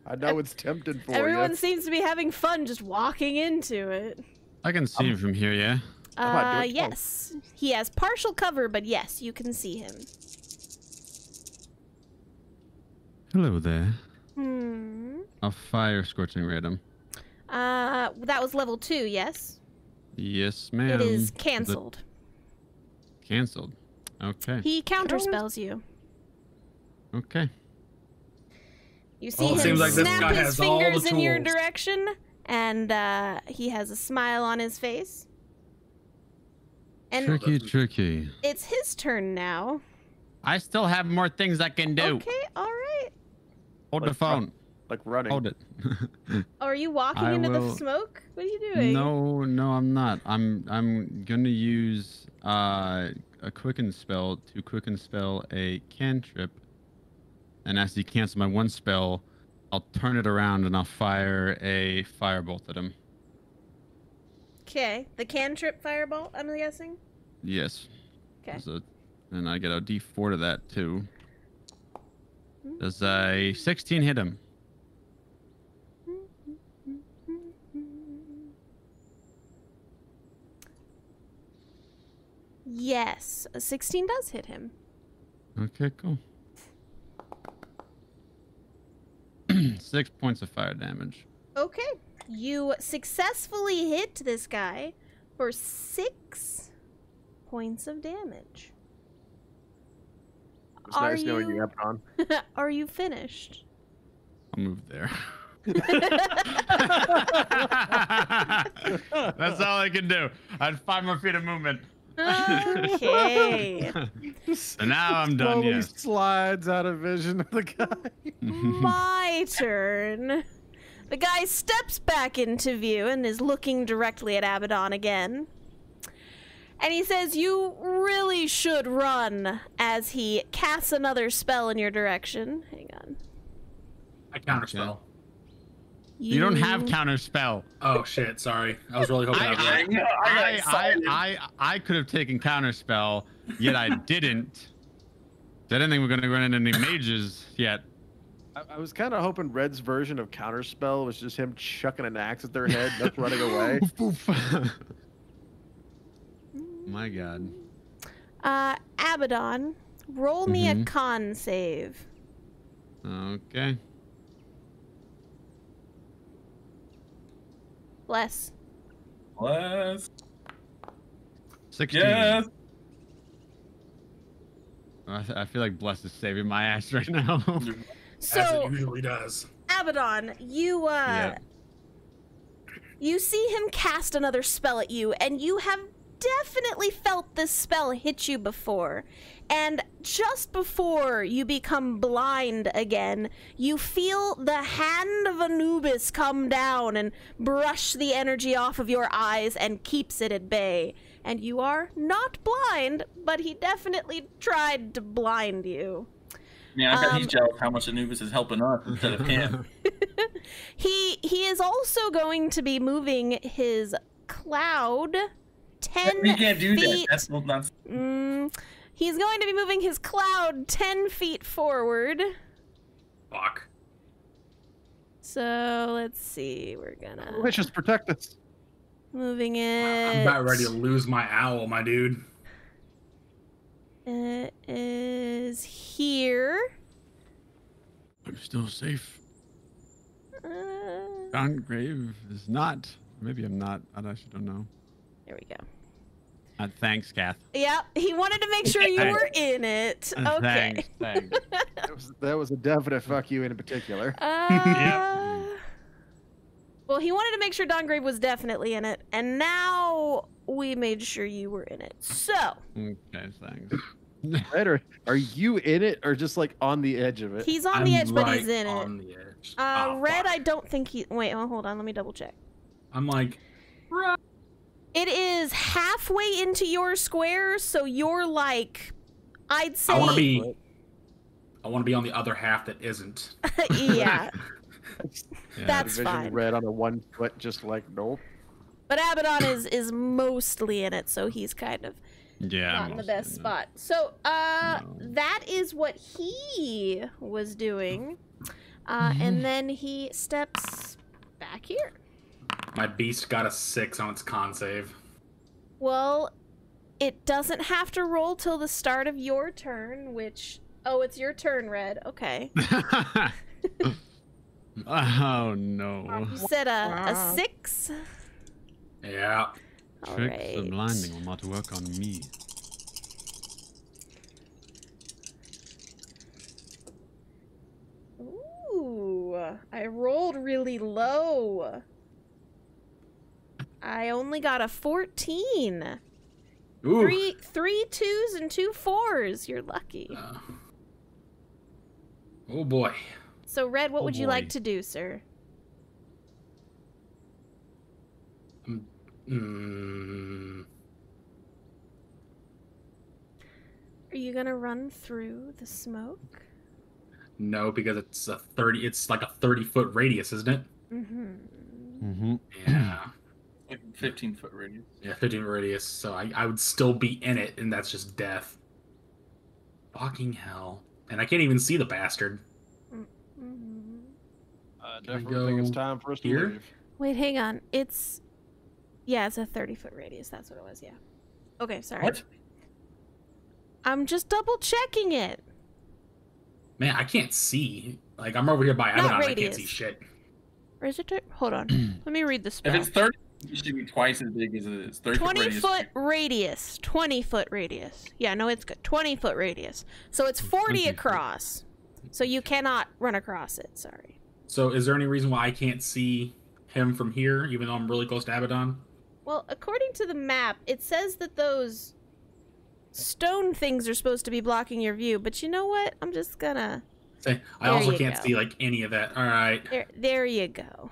I know it's tempting for Everyone you. seems to be having fun just walking into it. I can see him from here, yeah. about doing Yes. He has partial cover, but yes, you can see him. Hello there. Hmm. I'll fire Scorching Ray at him. That was level 2, yes? Yes, ma'am. It is cancelled. Cancelled. Okay. He counterspells you. Okay. You see Well, it him seems like this snap guy his has all the fingers in your tools. direction, and he has a smile on his face. And Tricky. it's his turn now. I still have more things I can do. Okay, alright. Hold the Like, phone. Like running. Hold it. Are you walking I into the will- smoke? What are you doing? No, I'm not. I'm gonna use a quicken spell to quicken spell a cantrip, and as he cancels my one spell, I'll turn it around and I'll fire a firebolt at him. Okay, the cantrip firebolt, I'm guessing? Yes. Okay. And I get a D4 to that too. Does a 16 hit him? Yes, a 16 does hit him. Okay, cool. 6 points of fire damage. Okay, you successfully hit this guy for 6 points of damage. It's Are nice knowing you, you- Abaddon. Are you finished? I'll move there. That's all I can do. I had 5 more feet of movement. Okay. And now I'm done, Slowly yes. slides out of vision of the guy. My turn. The guy steps back into view and is looking directly at Abaddon again. And he says, "You really should run," as he casts another spell in your direction. Hang on. I counterspell. You don't have counterspell. Oh shit, sorry. I was really hoping I would. I could have taken counterspell, yet I didn't. I didn't think we were gonna run into any mages yet. I was kind of hoping Red's version of counterspell was just him chucking an axe at their head, that's running away. My God. Abaddon, roll me a Mhm. con save. Okay. Bless. Bless. 16. Yes. I feel like Bless is saving my ass right now. As So, it usually does. Abaddon, you Yeah. you see him cast another spell at you, and you have definitely felt this spell hit you before. And just before you become blind again, you feel the hand of Anubis come down and brush the energy off of your eyes and keeps it at bay. And you are not blind, but he definitely tried to blind you. Yeah, I bet he's jealous how much Anubis is helping us instead of him. He is also going to be moving his cloud 10 We can't do feet. that. That's not. He's going to be moving his cloud 10 feet forward. Fuck. So let's see. We're gonna Let's just protect us. moving it. I'm about ready to lose my owl, my dude. It is here. I'm still safe. Uh, Gongrave is not. Maybe I'm not. I actually don't know. there we go. Thanks, Kath. Yep, he wanted to make sure you were in it. Okay. Thanks. That was a definite fuck you in particular. Well, he wanted to make sure Dongrave was definitely in it, and now we made sure you were in it. So, Okay, thanks. Red, are you in it or just like on the edge of it? he's on the edge, but he's right in on it. the edge. Red, Fuck. I don't think he. Wait, hold on. Let me double check. I'm like, It is halfway into your square, so you're like, I'd say. I want to be on the other half that isn't. Yeah, Yeah. That's Division fine. Red on a 1 foot, just like nope. but Abaddon is mostly in it, so he's kind of Yeah. not I'm in the also best in spot. So, No. that is what he was doing, and then he steps back here. My beast got a 6 on its con save. Well, it doesn't have to roll till the start of your turn, which... Oh, it's your turn, Red. Okay. Oh no. You said a 6? Yeah. Tricks of Alright. blinding will not work on me. Ooh, I rolled really low. I only got a 14. Ooh. Three 2s and 2 4s. You're lucky. Oh boy. So, Red, what Oh, would you boy. like to do, sir? Mm, Are you gonna run through the smoke? no, because it's a 30. It's like a 30-foot radius, isn't it? Mm-hmm. Mm-hmm. Yeah. Like 15-foot radius. Yeah, 15 radius. So I would still be in it, and that's just death. Fucking hell. And I can't even see the bastard. Mm-hmm. I Can I definitely think it's go time for us to here? leave. Wait, hang on. It's a 30-foot radius. That's what it was. Yeah. Okay, sorry. What? I'm just double checking it. Man, I can't see. Like, I'm over here by Abaddon, I can't radius. see shit. Or is it? Hold on. Let me read the If spell. it's 30, it should be twice as big as it is. 30 foot 20 radius. foot radius. 20 foot radius. Yeah, no, it's good. 20 foot radius. So it's 40 20 feet. across. So you cannot run across it. Sorry. So is there any reason why I can't see him from here, even though I'm really close to Abaddon? Well, according to the map, it says that those stone things are supposed to be blocking your view. But you know what? I'm just gonna... Say, I There also you can't go. see, like, any of that. All right. There you go.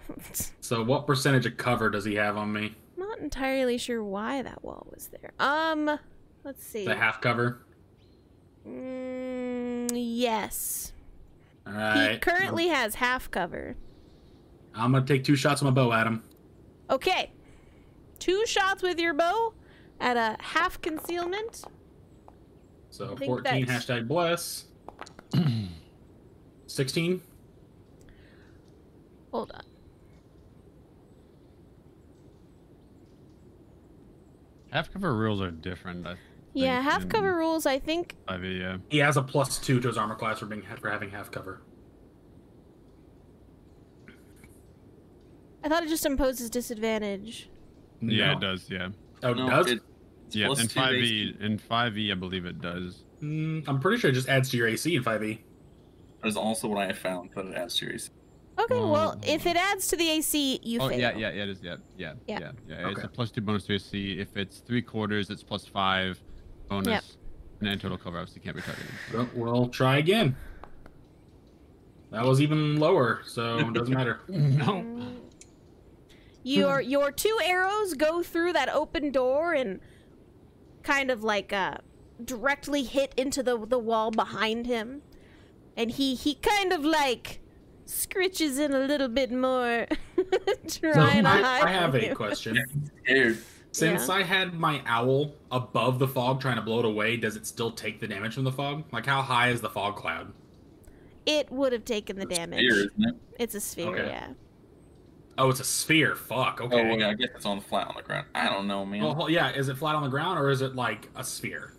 So what percentage of cover does he have on me? Not entirely sure why that wall was there. Let's see. The half cover? Yes. All He right. currently has half cover. I'm going to take 2 shots with my bow at him. Okay. 2 shots with your bow at a half concealment. So I think 14, that's- hashtag bless. 16? Hold on. Half cover rules are different. I Yeah, think, half in cover rules, I think. 5e, yeah. He has a +2 to his armor class for having half cover. I thought it just imposes disadvantage. Yeah, No. it does. Yeah. Oh, it No, does? it's Yeah. plus In 2 5e, AC. in 5e, I believe it does. I'm pretty sure it just adds to your AC in 5e. That is also what I have found, that it adds to your AC. Okay, well, Well, if it adds to the AC, you Oh fail. yeah, it is. Yeah. Yeah. It's Okay. a +2 bonus to AC. If it's 3/4, it's +5 bonus. Yep. And then total cover obviously can't be targeted. So we'll try again. That was even lower, so it doesn't matter. No. Your 2 arrows go through that open door and kind of like directly hit into the wall behind him, and he kind of like scritches in a little bit more, trying to hide. I have from a you. question. Scared. Since Yeah. I had my owl above the fog trying to blow it away, does it still take the damage from the fog? Like, how high is the fog cloud? It would have taken the damage. Sphere, isn't it? It's a sphere, Okay. yeah. Oh, it's a sphere. Fuck. Oh, Okay. well, yeah, I guess it's on flat on the ground. I don't know, man. Well, yeah. Is it flat on the ground or is it like a sphere?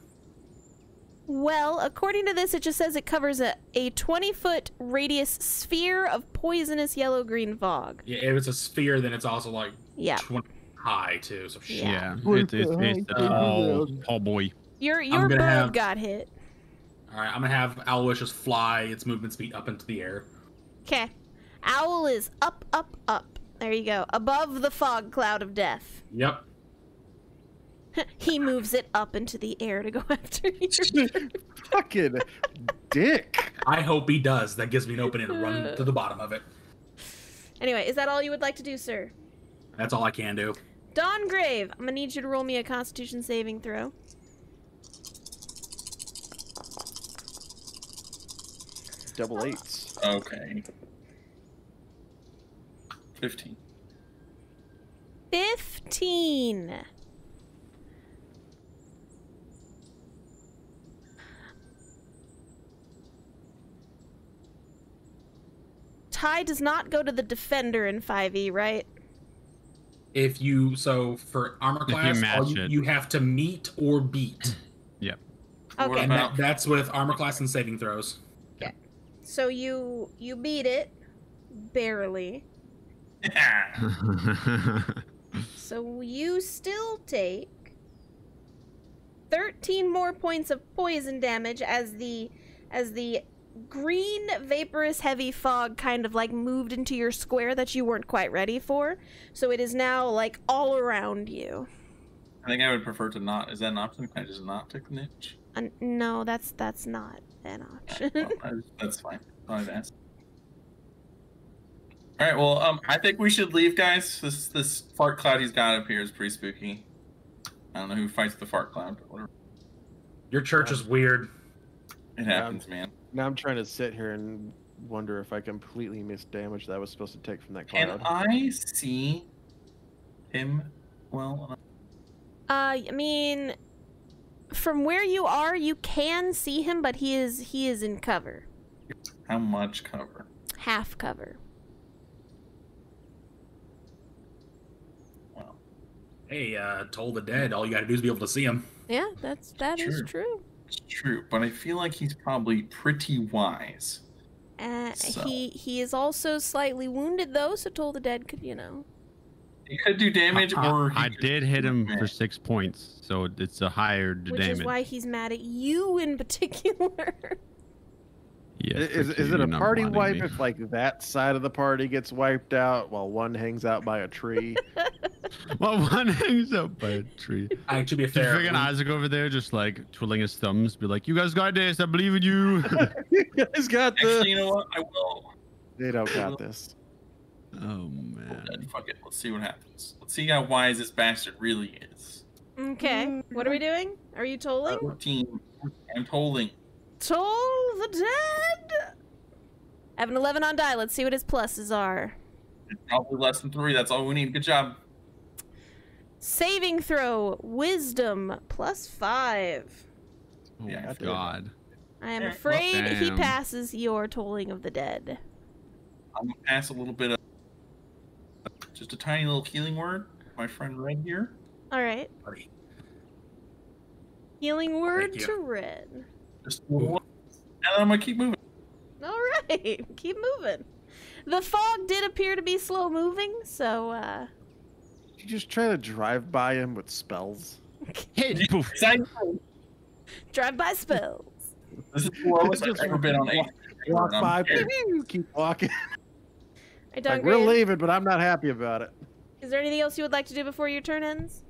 Well, according to this, it just says it covers a 20-foot radius sphere of poisonous yellow-green fog. Yeah. If it's a sphere, then it's also like Yeah. 20 high too. So shit. Yeah. Yeah. It's a tall boy. Your gonna bird have- got hit. All right. I'm gonna have Aloysius fly its movement speed up into the air. Okay. Owl is up, up, up. There you go. Above the fog cloud of death. Yep. He moves it up into the air to go after you. Fucking dick. I hope he does. That gives me an opening to run to the bottom of it. Anyway, is that all you would like to do, sir? That's all I can do. Dawn Grave, I'm gonna need you to roll me a Constitution saving throw. Double 8s. Okay. 15. 15. Tie does not go to the defender in 5e, right? If you for armor you class, match it. you have to meet or beat. Yep. What Okay. And about- that's with armor class and saving throws. So you beat it barely. So you still take 13 more points of poison damage as the green vaporous heavy fog kind of like moved into your square that you weren't quite ready for. So it is now like all around you. I think I would prefer to not. Is that an option? Can I just not take the niche? No, that's not an option. Well, that's fine. I've asked. All right. Well, I think we should leave, guys. This fart cloud he's got up here is pretty spooky. I don't know who fights the fart cloud, but whatever. Your church is weird. It happens, man. Now I'm trying to sit here and wonder if I completely missed damage that I was supposed to take from that Can cloud. I see him well? I mean, from where you are, you can see him, but he is in cover. How much cover? Half cover. Well, Hey, Toll the Dead. All you got to do is be able to see him. Yeah, that is True. true. it's true, but I feel like he's probably pretty wise. So. He is also slightly wounded though, so Toll the Dead could, He could do damage, or he I could- did hit him for Man. 6 points, so it's a higher which damage. is why he's mad at you in particular. Yeah, Is frick it you, a you're not party blinding wipe me. if like that side of the party gets wiped out while one hangs out by a tree? Well, one hangs up by a tree. To be Just fair, freaking Isaac over there, just like twiddling his thumbs, be like, "You guys got this. I believe in you." You guys got Actually, this. you know what? I will. They don't got this. Oh man. Fuck it. Let's see what happens. Let's see how wise this bastard really is. Okay, what are we doing? Are you tolling? 14. I'm tolling. Toll the Dead! I have an 11 on die. Let's see what his pluses are. It's probably less than 3. That's all we need. Good job. Saving throw, wisdom, +5. Oh Yeah, my I god. I am Well, afraid he damn. passes your tolling of the dead. I'm gonna pass a little bit of just a tiny little healing word. My friend Red here. Alright. Buddy. Healing word Thank you. to Red. Just a little one. And I'm gonna keep moving. Alright, keep moving. The fog did appear to be slow moving, so, You just try to drive by him with spells. Hey, poof. drive-by spells. This is the lowest I've ever been on 8. Walk I'm by, scared. keep walking. Right, Like, we're Dungrave, leaving, but I'm not happy about it. is there anything else you would like to do before your turn ends?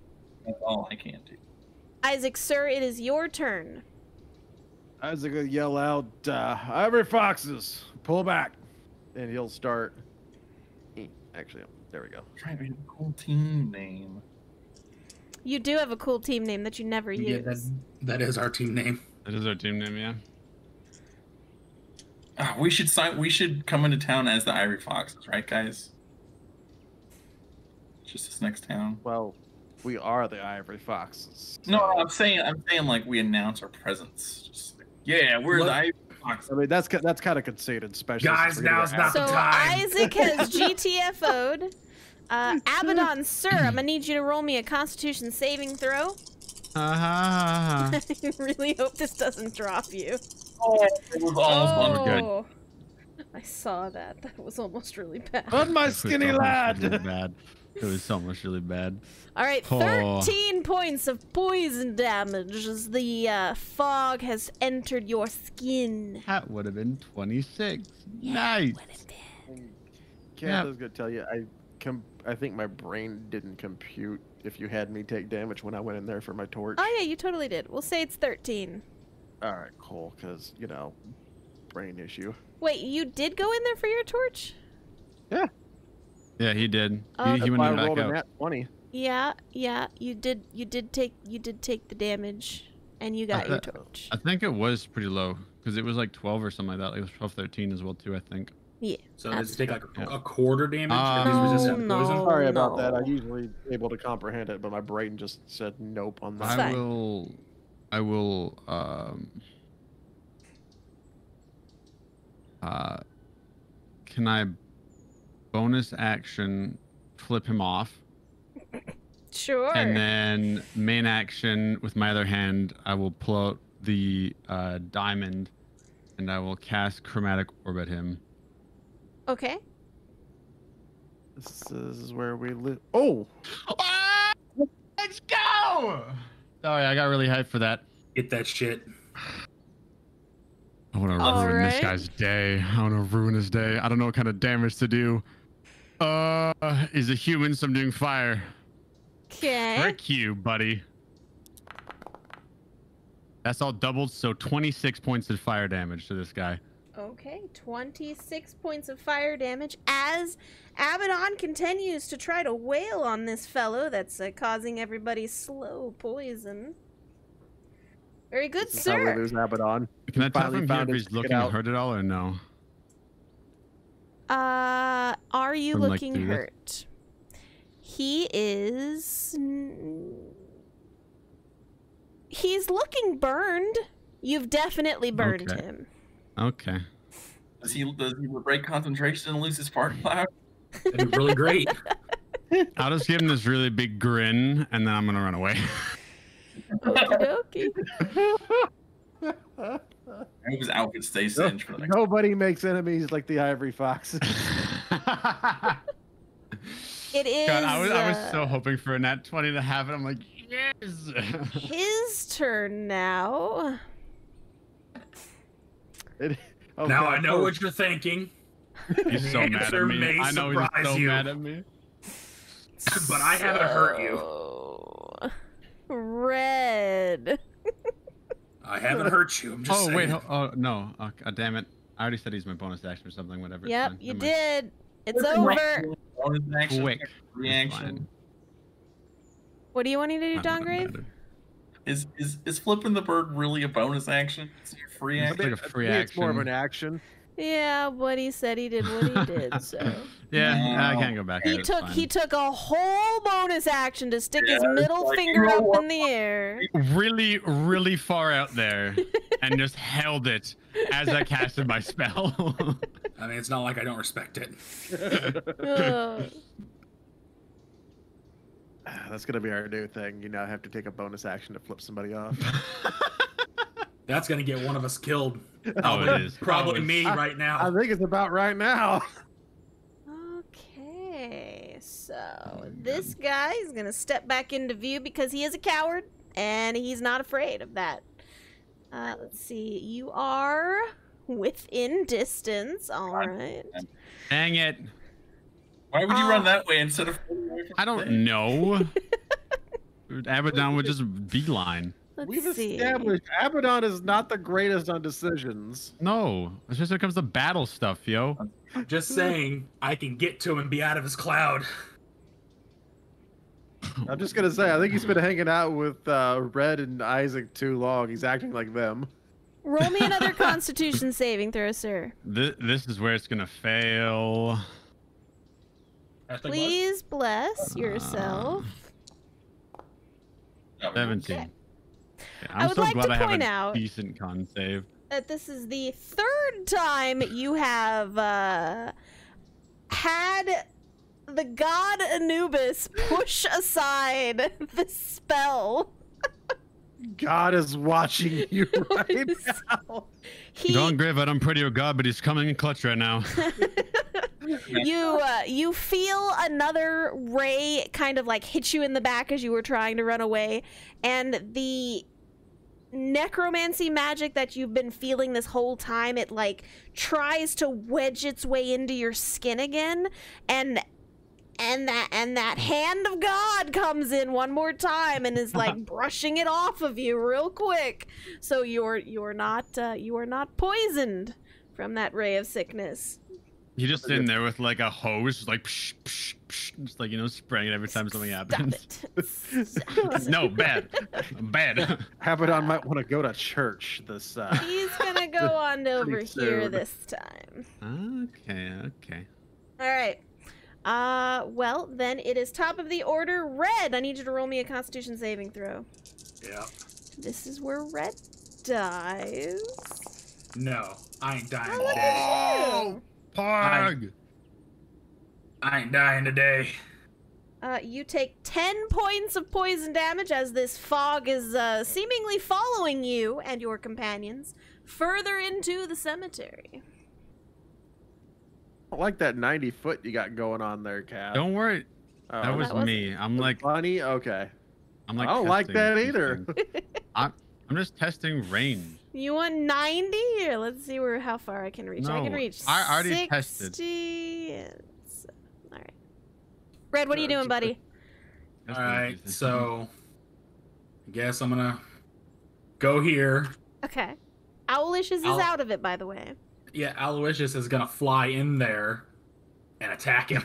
That's all I can do. Isaac, sir, it is your turn. Isaac will yell out, Ivory Foxes, pull back. And he'll start. Actually, there we go. Trying to have a cool team name. You do have a cool team name that you never Yeah, use. that is our team name. That is our team name, yeah. We should sign. We should come into town as the Ivory Foxes, right, guys? Just this next town. Well, we are the Ivory Foxes. No, so- I'm saying like we announce our presence. Just like, yeah, we're Look- the Ivory Foxes. I mean, that's kind of conceited, especially. Guys, since we're gonna now's get not the So time. Isaac has GTFO'd. Abaddon, sir, I'm gonna need you to roll me a Constitution saving throw. I really hope this doesn't drop you. Oh, it was almost under. Oh, I saw that. That was almost really bad. On my It was skinny almost lad. Really bad. It was almost really bad. All right, Oh. 13 points of poison damage as the fog has entered your skin. That would have been 26. Nice. Kath, I was gonna tell you, I think my brain didn't compute if you had me take damage when I went in there for my torch. Oh yeah, you totally did. We'll say it's 13. All right, cool, because brain issue. Wait, you did go in there for your torch? Yeah, he did. Oh. He That's went why in I back rolled a out. nat 20. Yeah, you did take the damage, and you got your torch. I think it was pretty low because it was like 12 or something like that. It was 12, 13 as well too. I think. Yeah. So does it take like Yeah. a quarter damage? Uh, if he's resistant no, to poison? Sorry about that. no. I'm usually able to comprehend it, but my brain just said nope on that. Fine. I will. Can I bonus action flip him off, Sure. and then main action with my other hand, I will pull out the diamond, and I will cast chromatic orb at him. Okay. This is where we live. Oh! Ah! Let's go! Sorry, I got really hyped for that. Get that shit. I want to All ruin this right. guy's day. I want to ruin his day. I don't know what kind of damage to do. Is a human, so I'm doing fire. Okay. Frick you, buddy. That's all doubled, so 26 points of fire damage to this guy. Okay, 26 points of fire damage as Abaddon continues to try to wail on this fellow that's causing everybody slow poison. Very good, This is how we sir. lose Abaddon. Can I tell Finally from here found if his he's ticket looking out. hurt at all or no? Are you From, like, looking through this? hurt? He is. He's looking burned. You've definitely burned Okay. him. Okay. Does he break concentration and lose his fart cloud? That'd be really great. I'll just give him this really big grin, and then I'm gonna run away. Okie dokie. I hope his outfit stays singed for the next. Nobody makes enemies like the Ivory Foxes. It is God, I was so hoping for a nat 20 to have it. I'm like, yes. his turn now. Oh, Now God, I know oh, what you're thinking, He's so mad at answer me. may I know he's surprise so you. mad at me. but I haven't hurt you. So, Red. I haven't hurt you. I'm just Oh saying. wait, oh no, oh, God damn it! I already said he's my bonus action or something. Whatever. it's Yep, fine. you Never mind. did. It's over. Bonus action, Quick. reaction. Fine. What do you want to do, Not gonna Dongrave? matter. Is flipping the bird really a bonus action? Is it a free It's action? like a free It's more of action. an action. Yeah, but he said he did what he did, so. Yeah, I No. can't go back. He It's took fine. he took a whole bonus action to stick his Yeah, it's middle like, finger you know up what? in the air. really, really far out there, and just held it as I casted my spell. I mean, it's not like I don't respect it. Oh. That's gonna be our new thing. You now have to take a bonus action to flip somebody off. That's gonna get one of us killed. Oh, it is. Probably Oh, me I- right I now. think it's about right now. Okay, so this guy is gonna step back into view because he is a coward and he's not afraid of that. Let's see, you are within distance. All right. Dang it! Why would you run that way instead of? I don't know. Abaddon would just beeline. Let's We've see. established Abaddon is not the greatest on decisions. No, it's just when it comes to battle stuff, yo. I'm just saying, I can get to him and be out of his cloud. I'm just gonna say, I think he's been hanging out with Red and Isaac too long. He's acting like them. Roll me another Constitution saving throw, sir. This is where it's gonna fail. Please bless yourself. 17. Okay. Yeah, I I'm would so like glad to I have point a out- decent con save. That this is the third time you have had the god Anubis push aside the spell. God is watching you right now. Don't grave it, I'm pretty your god, but he's coming in clutch right now. You feel another ray kind of like hit you in the back as you were trying to run away, and the necromancy magic that you've been feeling this whole time, it like tries to wedge its way into your skin again, and that hand of God comes in one more time and is like brushing it off of you real quick. So you are not poisoned from that ray of sickness. You're just in there with like a hose, just like psh, psh, psh, just like, you know, spraying it every time something happens. Stop it. No, bad. Bad. Abaddon might want to go to church this. He's gonna go on over here soon. this time. Okay. All right. Well, then it is top of the order. Red, I need you to roll me a Constitution saving throw. Yeah. This is where Red dies. No, I ain't dying Oh, look today. at you. Pog! I ain't dying today. You take 10 points of poison damage as this fog is seemingly following you and your companions further into the cemetery. I like that 90-foot you got going on there, Cat. Don't worry. Oh, That was that wasn't- me. I'm like funny. Okay. I'm like I don't like testing that these either. things. I'm just testing range. You want 90? Here, let's see how far I can reach. I can No, reach I already 60. tested. All right. Red, what are you doing, buddy? That's All what I'm right, using. so I guess I'm gonna go here. Okay. Owlicious is out of it, by the way. Yeah, Aloysius is gonna fly in there and attack him.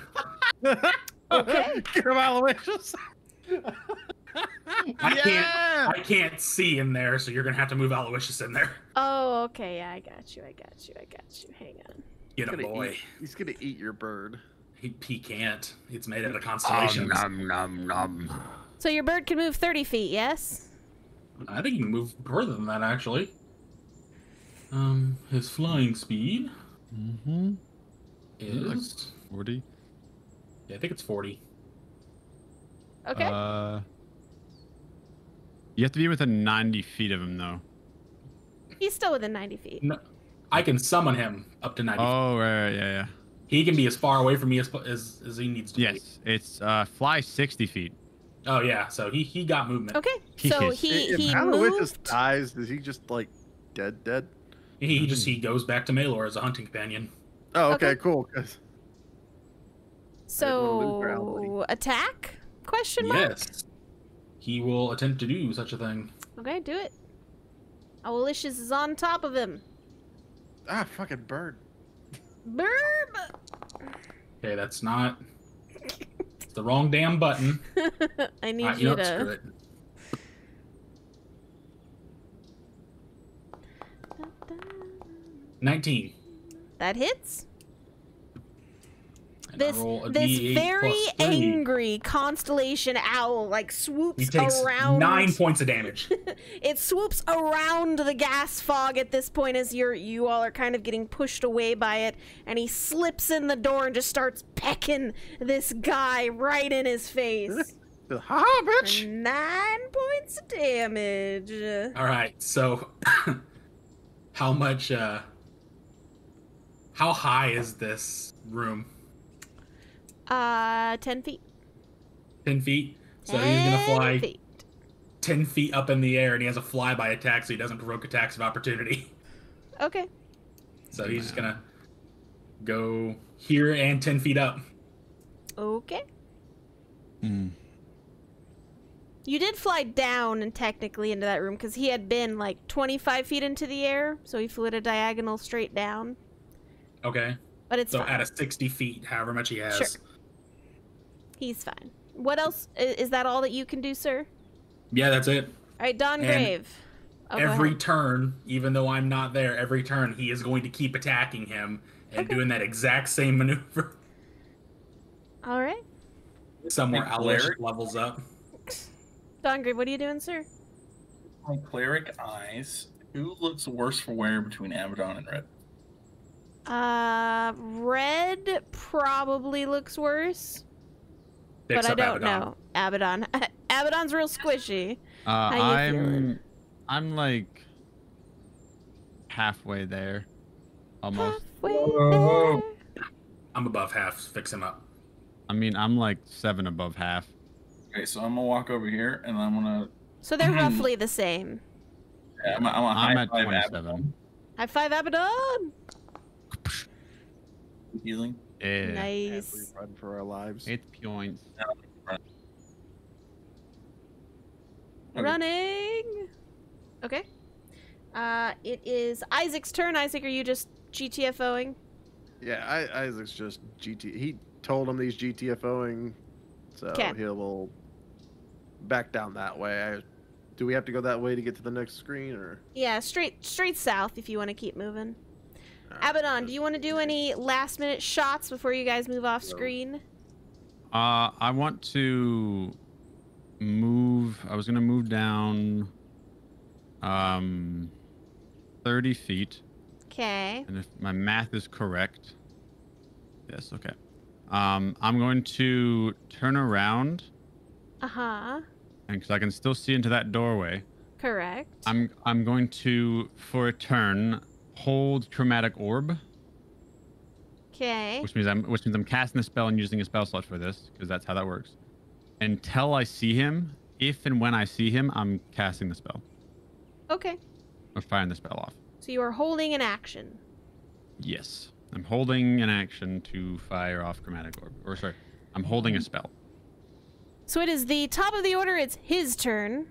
Okay. Get him, Aloysius. I can't see in there, so you're gonna have to move Aloysius in there. Oh, okay. Yeah, I got you. Hang on. Get him, boy. He's gonna eat your bird. He can't. It's made out of constellations. Nom, nom, nom. So your bird can move 30 feet, yes? I think he can move further than that, actually. His flying speed Mm-hmm. is... 40. Yeah, I think it's 40. Okay. You have to be within 90 feet of him, though. He's still within 90 feet. No, I can summon him up to 90 feet. Oh, right, yeah. He can be as far away from me as he needs to be. Yes, it's fly 60 feet. Oh, yeah, so he got movement. Okay. So Yes. he If Aloysius moved. dies, is he just like dead? He goes back to Malor as a hunting companion. Oh, Okay. okay, cool. 'Cause So attack? Question mark? Yes. He will attempt to do such a thing. Okay, do it. Owlicious is on top of him. fucking bird. Burb! Okay, that's not... It's the wrong damn button. I need Alright, you know what, screw to. it. 19. That hits. And I This roll a this D8 very plus 3. angry constellation owl like He swoops takes around. 9 points of damage. It swoops around the gas fog at this point as you all are kind of getting pushed away by it, and he slips in the door and just starts pecking this guy right in his face. Ha, bitch! 9 points of damage. Alright, so... how much, how high is this room? 10 feet. 10 feet? So 10 he's gonna fly feet. 10 feet up in the air, and he has a flyby attack, so he doesn't provoke attacks of opportunity. Okay. So he's just gonna go here and 10 feet up. Okay. Hmm. You did fly down and technically into that room because he had been like 25 feet into the air, so he flew at a diagonal straight down. Okay. But it's So fine. out of 60 feet, however much he has. Sure. He's fine. What else? Is that all that you can do, sir? Yeah, that's it. All right, Don And Grave. Oh, go Every ahead. turn, even though I'm not there, every turn he is going to keep attacking him and Okay. doing that exact same maneuver. All right. Somewhere Hey, Owlish Cleric? levels up. Don Grave, what are you doing, sir? On cleric eyes, who looks worse for wear between Abaddon and Red? Red probably looks worse, Picks but I up don't Abaddon. know. Abaddon. Abaddon's real squishy. you I'm feeling? I'm like halfway there, almost. Halfway Whoa. there. I'm above half. Fix him up. I mean, I'm like 7 above half. Okay, so I'm gonna walk over here and I'm gonna. So they're roughly the same. I'm a I'm high at five 27. Abaddon. High five, Abaddon. Healing. Yeah. As we Nice. run for our lives. 8 points. Okay. Running. Okay. It is Isaac's turn. Isaac, are you just GTFOing? Yeah, Isaac's just GT. He told him he's GTFOing, so 'Kay. he will back down that way. Do we have to go that way to get to the next screen, or? Yeah, straight south if you want to keep moving. Alright, Abaddon, do you want to do any last minute shots before you guys move off No. screen? I want to move. I was gonna move down 30 feet, Okay. and if my math is correct, yes, okay. I'm going to turn around, Uh-huh. and because I can still see into that doorway, Correct. I'm going to, for a turn, hold chromatic orb, Okay. which means I'm casting the spell and using a spell slot for this, because that's how that works. Until I see him, if and when I see him, I'm casting the spell Okay. or firing the spell off. So you are holding an action. Yes, I'm holding an action to fire off chromatic orb, or sorry, I'm holding a spell. So it is the top of the order. It's his turn.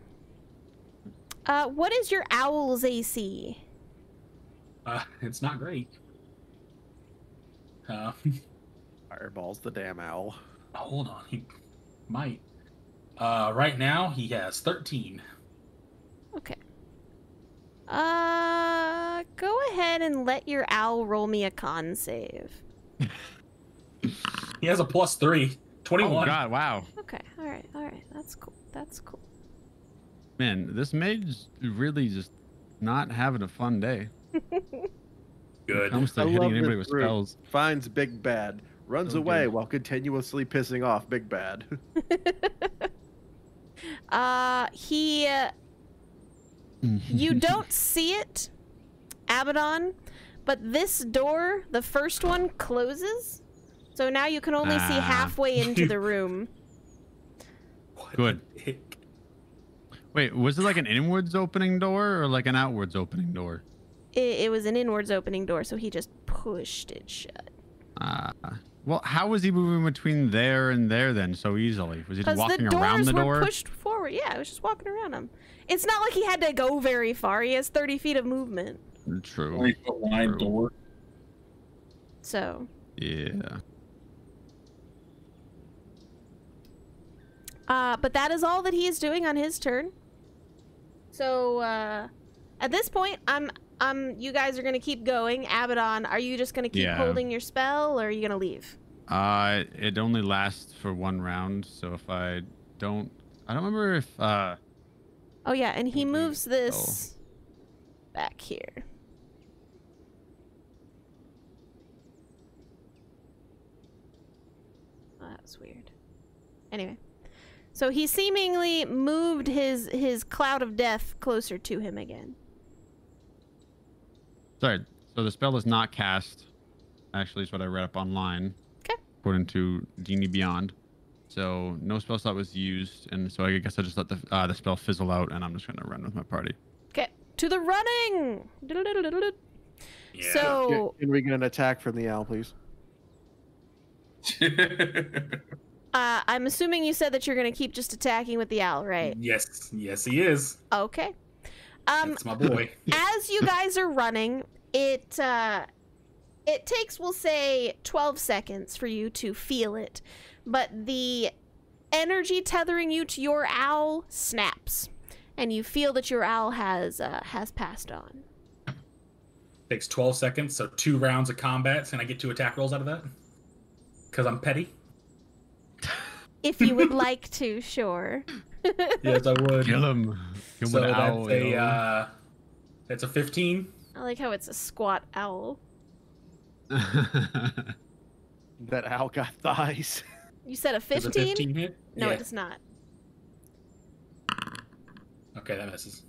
What is your owl's AC? It's not great. Fireball's the damn owl. Hold on, he might. Right now he has 13. Okay. Go ahead and let your owl roll me a con save. He has a +3, 21. Oh God! Wow, Okay. All right. That's cool. man, this mage really just not having a fun day. When Good. it comes to I hitting love anybody this with group. spells. Finds Big Bad, runs Oh, away good. while continuously pissing off Big Bad. You don't see it, Abaddon, but this door, the first one, closes. So now you can only see Ah. halfway into the room. What Good. the heck? Wait, was it like an inwards opening door or like an outwards opening door? It was an inwards opening door, so he just pushed it shut. Well, how was he moving between there and there then so easily? Was he just Because the walking around doors the were door? pushed forward. Yeah, it was just walking around them. It's not like he had to go very far. He has 30 feet of movement. True. 20-foot wide True. door. So, Yeah. but that is all that he is doing on his turn. So, at this point, you guys are gonna keep going. Abaddon, are you just gonna keep Yeah. holding your spell, or are you gonna leave? It only lasts for 1 round, so if I don't remember if Oh yeah, and he Mhm. moves this back here. Oh, that was weird. Anyway, so he seemingly moved his cloud of death closer to him again. sorry, so the spell is not cast. Actually, is what I read up online. Okay. According to Genie Beyond. So no spell slot was used, and so I guess I just let the spell fizzle out, and I'm just gonna run with my party. Okay, to the running. Yeah. So Can we get an attack from the owl, please? I'm assuming you said that you're gonna keep just attacking with the owl, right? Yes, he is. Okay. That's my boy. As you guys are running, it takes, we'll say, 12 seconds for you to feel it, but the energy tethering you to your owl snaps, and you feel that your owl has passed on. Takes 12 seconds, so 2 rounds of combat. Can I get 2 attack rolls out of that? Because I'm petty. If you would like to, sure. Yes, I would. Kill him. Kill So an owl, that's a 15. I like how it's a squat owl. That owl got thighs. You said a Does a 15? 15 hit? No, Yeah. it does not. Okay, that misses.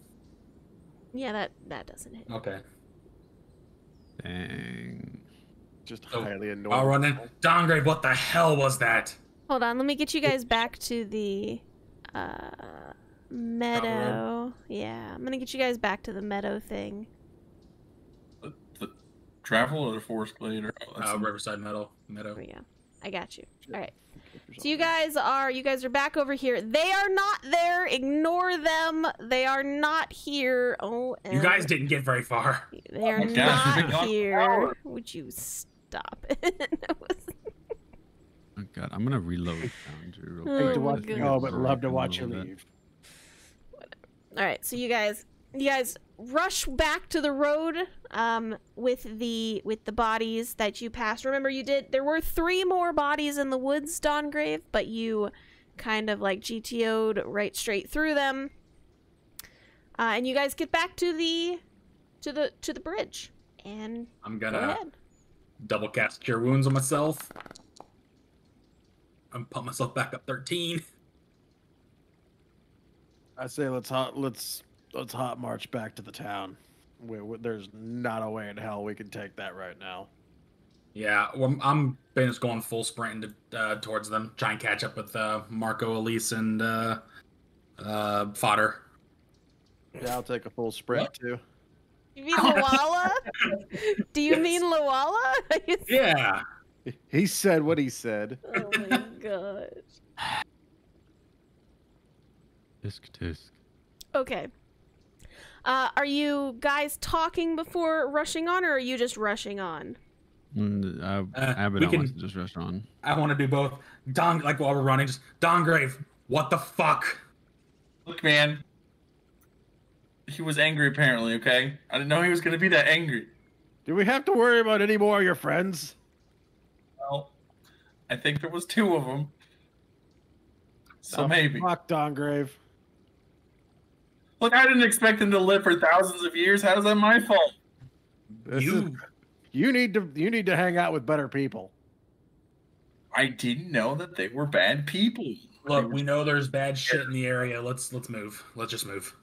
Yeah, that doesn't hit. Okay. Dang. Just Oh, highly annoying. I'll run in. Dongrave, what the hell was that? Hold on, let me get you guys back to the meadow. Yeah, I'm gonna get you guys back to the meadow thing. The travel or the forest glade or Riverside Meadow. There we go. I got you. All right. So you guys are back over here. They are not there. Ignore them. They are not here. Oh, You guys didn't get very far. They are my gosh, not we here. got Would you stop it? Oh god, I'm gonna reload down to real Oh Hate quick. to my watch you God. go, but love to watch you A little bit. leave. All right. So you guys rush back to the road with the bodies that you passed. Remember, there were 3 more bodies in the woods, Dongrave, but you kind of like GTO'd right straight through them. And you guys get back to the bridge. And I'm go gonna ahead. double cast Cure Wounds on myself. I'm pump myself back up 13. I say let's hot march back to the town. There's not a way in hell we can take that right now. Yeah, well, I'm just going full sprint towards them. Try and catch up with Marco, Elise, and Fodder. Yeah, I'll take a full sprint What? too. You mean Luala? Do you Yes. mean Luala? Yeah. He said what he said. Oh my gosh. Tisk tisk. Okay. Are you guys talking before rushing on, or are you just rushing on? Abaddon we wants can- to just rush on. I want to do both. Like while we're running, just Dongrave, what the fuck? Look, man. He was angry apparently, okay? I didn't know he was gonna be that angry. Do we have to worry about any more of your friends? Well, I think there was 2 of them. So Oh, maybe. Fuck Dongrave. Look, I didn't expect him to live for thousands of years. How's that my fault? You need to hang out with better people. I didn't know that they were bad people. Look, we know there's bad shit in the area. Let's move. Let's just move.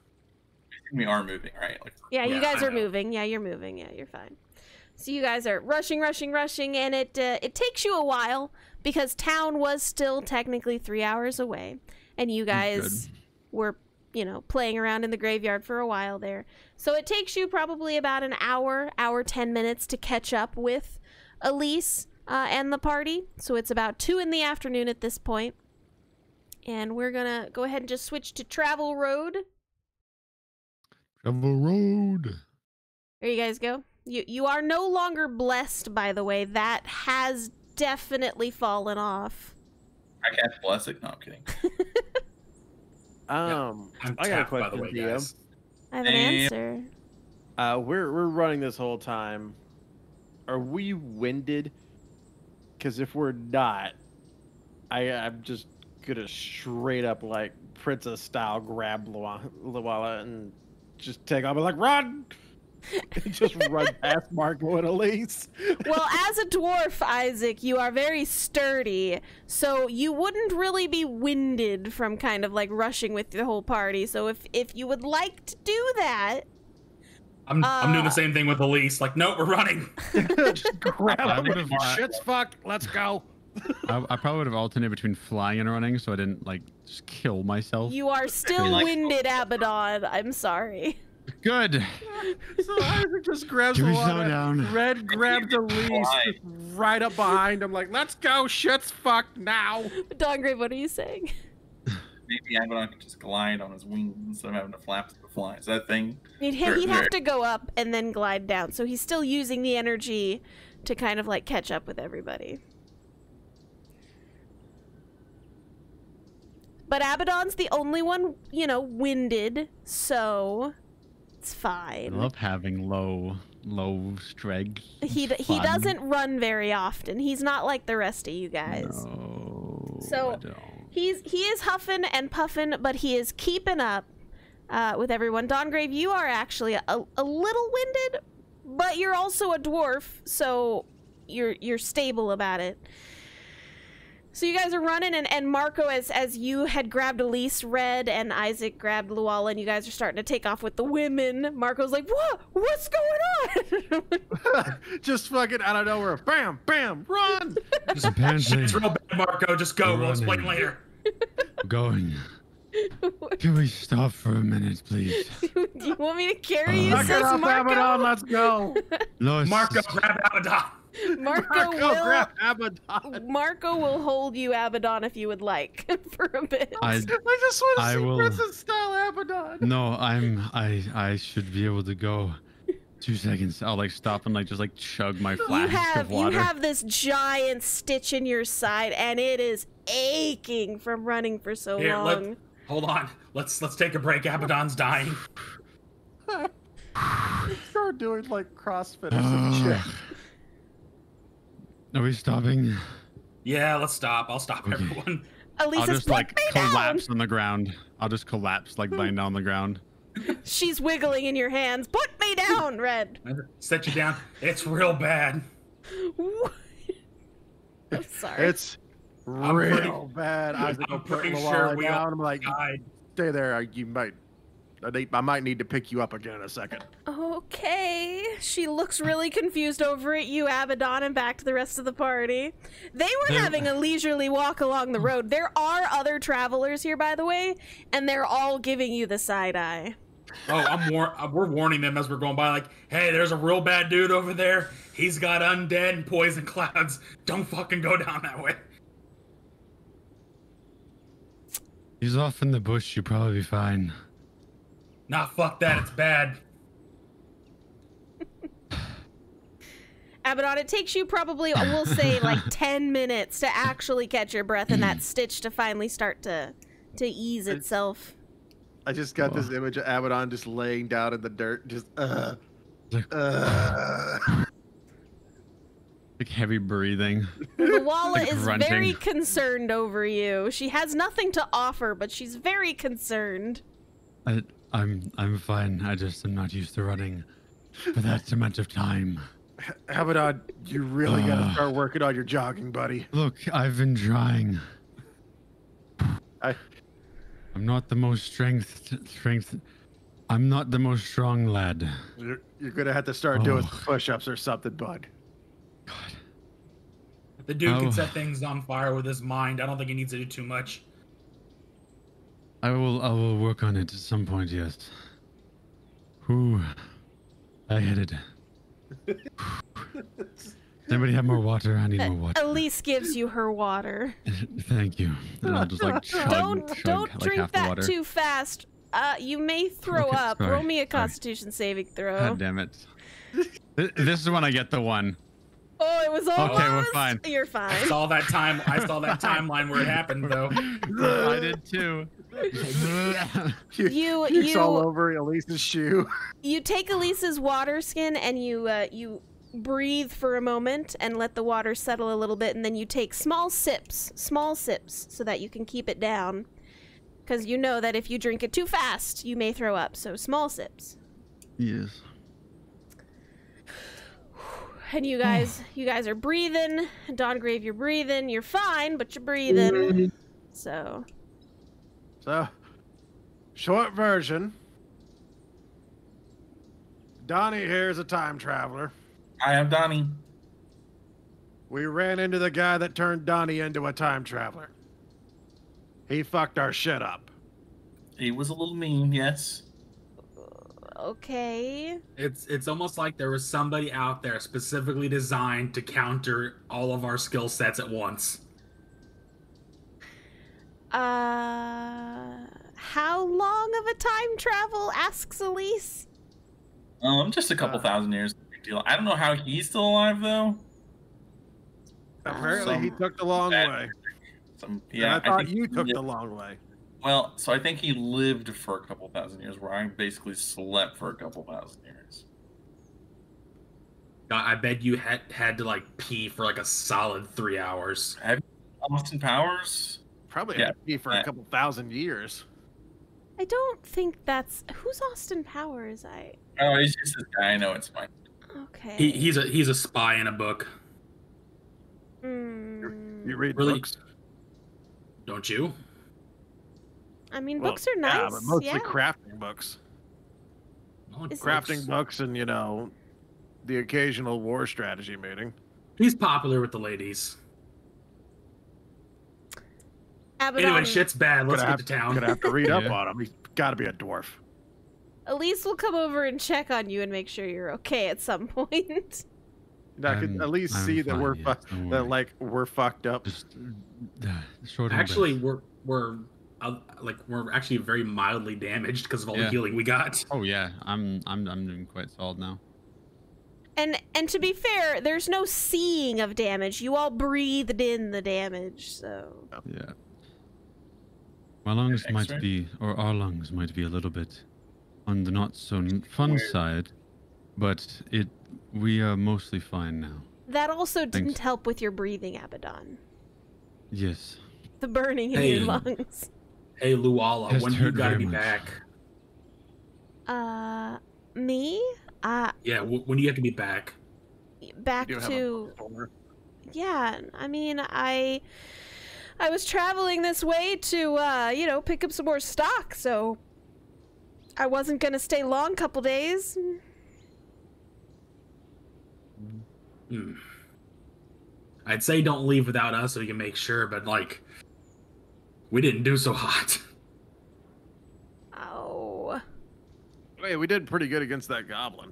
We are moving, right? Like, Yeah, you Yeah, guys I are know. moving. Yeah, you're moving. Yeah, you're fine. So you guys are rushing, and it takes you a while because town was still technically 3 hours away, and you guys were, playing around in the graveyard for a while there. So it takes you probably about an hour 10 minutes to catch up with Elise and the party. So it's about 2 in the afternoon at this point, and we're gonna go ahead and just switch to Travel Road. Travel road. There you guys go. You are no longer blessed, by the way. That has definitely fallen off. I cast Blessing. No, I'm kidding. I'm I got a tapped, by the question, way, DM. guys. I have an answer. We're running this whole time. Are we winded? Because if we're not, I'm just gonna straight up like princess style grab Luala and just take off. I'm like, run! And just run past Marco and Elise. Well, as a dwarf, Isaac, you are very sturdy, so you wouldn't really be winded from kind of like rushing with the whole party. So if you would like to do that, I'm doing the same thing with Elise. Like, no, we're running. Just grab I him. would've- Shit's fucked. Let's go. I probably would have alternated between flying and running, so I didn't like just kill myself. you are still Like- winded, Abaddon. I'm sorry. Good. So Isaac just grabs Should we Luana. slow down? Red grabs Elise, Fly. just right up behind him, like, let's go, shit's fucked now. Dongrave, what are you saying? Maybe Abaddon could just glide on his wings instead of having to flap to the fly. Is that a thing? He'd have to go up and then glide down, so he's still using the energy to kind of like catch up with everybody. But Abaddon's the only one, you know, winded, so it's I fine. love having low strength. He doesn't run very often. He's not like the rest of you guys. No, So, I don't. He is huffing and puffing, but he is keeping up with everyone. Dongrave, you are actually a little winded, but you're also a dwarf, so you're stable about it. So you guys are running, and Marco, as you had grabbed Elise, Red, and Isaac grabbed Luala, and you guys are starting to take off with the women. Marco's like, "What? What's going on?" Just fucking out of nowhere, bam, bam, run. Shit's real bad, Marco. Just go. We'll explain later. I'm going. Can we stop for a minute, please? Do you want me to carry you, Knock it says off, Marco? Abaddon, let's go. No, Marco, grab Abaddon. Marco grab Abaddon. Marco will hold you, Abaddon, if you would like, for a bit. I I just want I to see will- Princess style Abaddon. no, I should be able to go. 2 seconds. I'll like stop and like just like chug my flask of You water. have this giant stitch in your side, and it is aching from running for so Here, long. hold on. Let's take a break. Abaddon's dying. Start doing like CrossFit or some shit. Are we stopping? Yeah, let's stop. I'll stop Okay. everyone. I'll Elisa's just like put me down. collapse on the ground. I'll just collapse like lying down on the ground. She's wiggling in your hands. Put me down, Red. Set you down. It's real bad. I'm sorry. It's I'm real bad. Isaac, I'm I'm putting pretty the sure wall we down. all I'm like, died. stay there. You might. I might need to pick you up again in a second. Okay. She looks really confused over at you, Abaddon, and back to the rest of the party. They were They're- having a leisurely walk along the road. There are other travelers here, by the way, and they're all giving you the side eye. Oh, we're warning them as we're going by, like, hey, there's a real bad dude over there. He's got undead and poison clouds. Don't fucking go down that way. He's off in the bush. You'll probably be fine. Nah, fuck that. It's bad. Abaddon, it takes you probably, we'll say, like 10 minutes to actually catch your breath and that stitch to finally start to ease itself. I just got this image of Abaddon just laying down in the dirt, just Like heavy breathing. Luala Like is grunting. very concerned over you. She has nothing to offer, but she's very concerned. I'm fine. I just am not used to running for that amount of time. Abaddon, you really gotta start working on your jogging, buddy. Look, I've been trying. I- I'm not the most strength. I'm not the most strong lad. You're gonna have to start doing Oh. some push-ups or something, bud. God. The dude Oh. can set things on fire with his mind. I don't think he needs to do too much. I will work on it at some point, yes. Whew. I hit it. Does anybody have more water? I need more water. Elise gives you her water. Thank you. And I'll just like chug, Don't like drink half the that water. too fast. You may throw Okay, up. sorry, Roll me a sorry. Constitution saving throw. God damn it. This is when I get the one. Oh, it was almost. Okay, we're fine. You're I fine. saw that timeline where it happened, though. I did too. You Pukes all you over Elise's shoe. you take Elisa's water skin and you breathe for a moment and let the water settle a little bit, and then you take small sips, so that you can keep it down. Because you know that if you drink it too fast, you may throw up. So small sips. Yes. And you guys are breathing. Dongrave, you're breathing. You're fine, but you're breathing. So So, short version. Donnie here is a time traveler. I am Donnie. We ran into the guy that turned Donnie into a time traveler. He fucked our shit up. He was a little mean, yes. Okay. It's almost like there was somebody out there specifically designed to counter all of our skill sets at once. How long of a time travel? Asks Elise. Just a couple thousand years. Big deal. I don't know how he's still alive though. Apparently, he Some took the long bad- way. Yeah, And I thought think you he took the lived- long way. Well, so I think he lived for a couple thousand years, where I basically slept for a couple thousand years. I bet you had to like pee for like a solid 3 hours. Austin Powers. Probably Yeah. had to be for a couple thousand years. I don't think that's who's Austin Powers. Oh, he's just this guy. I know it's fine. Okay. He's a spy in a book, You read Really? books? don't you? I mean, Well, books are nice. Yeah, but mostly yeah. crafting books. No one Is- Crafting books and, the occasional war strategy meeting. He's popular with the ladies. Abaddon, Anyway, shit's bad. Let's Gonna get to town. Gonna have to read up Yeah. on him. He's got to be a dwarf. Elise will come over and check on you and make sure you're okay at some point. I could at least I'm see that fine, we're yes, don't that worry. we're fucked up. Just short. Actually, we're actually very mildly damaged because of all the Yeah. healing we got. Oh yeah, I'm doing quite solid now. And to be fair, there's no seeing of damage. You all breathed in the damage, so Yeah. My lungs X-ray? might be, or our lungs might be a little bit on the not so fun Weird. side, but we are mostly fine now. that also didn't Thanks. help with your breathing, Abaddon. Yes. The burning in Hey. your lungs. Hey, Luala, Has when you hurt gotta very be much. back? Me? Yeah, when you have to be back. Back You do have a to bookstore. yeah. I mean, I was traveling this way to pick up some more stock, so I wasn't gonna stay long. Couple days. Hmm. I'd say don't leave without us so you can make sure, but like, we didn't do so hot. Oh, Hey, we did pretty good against that goblin.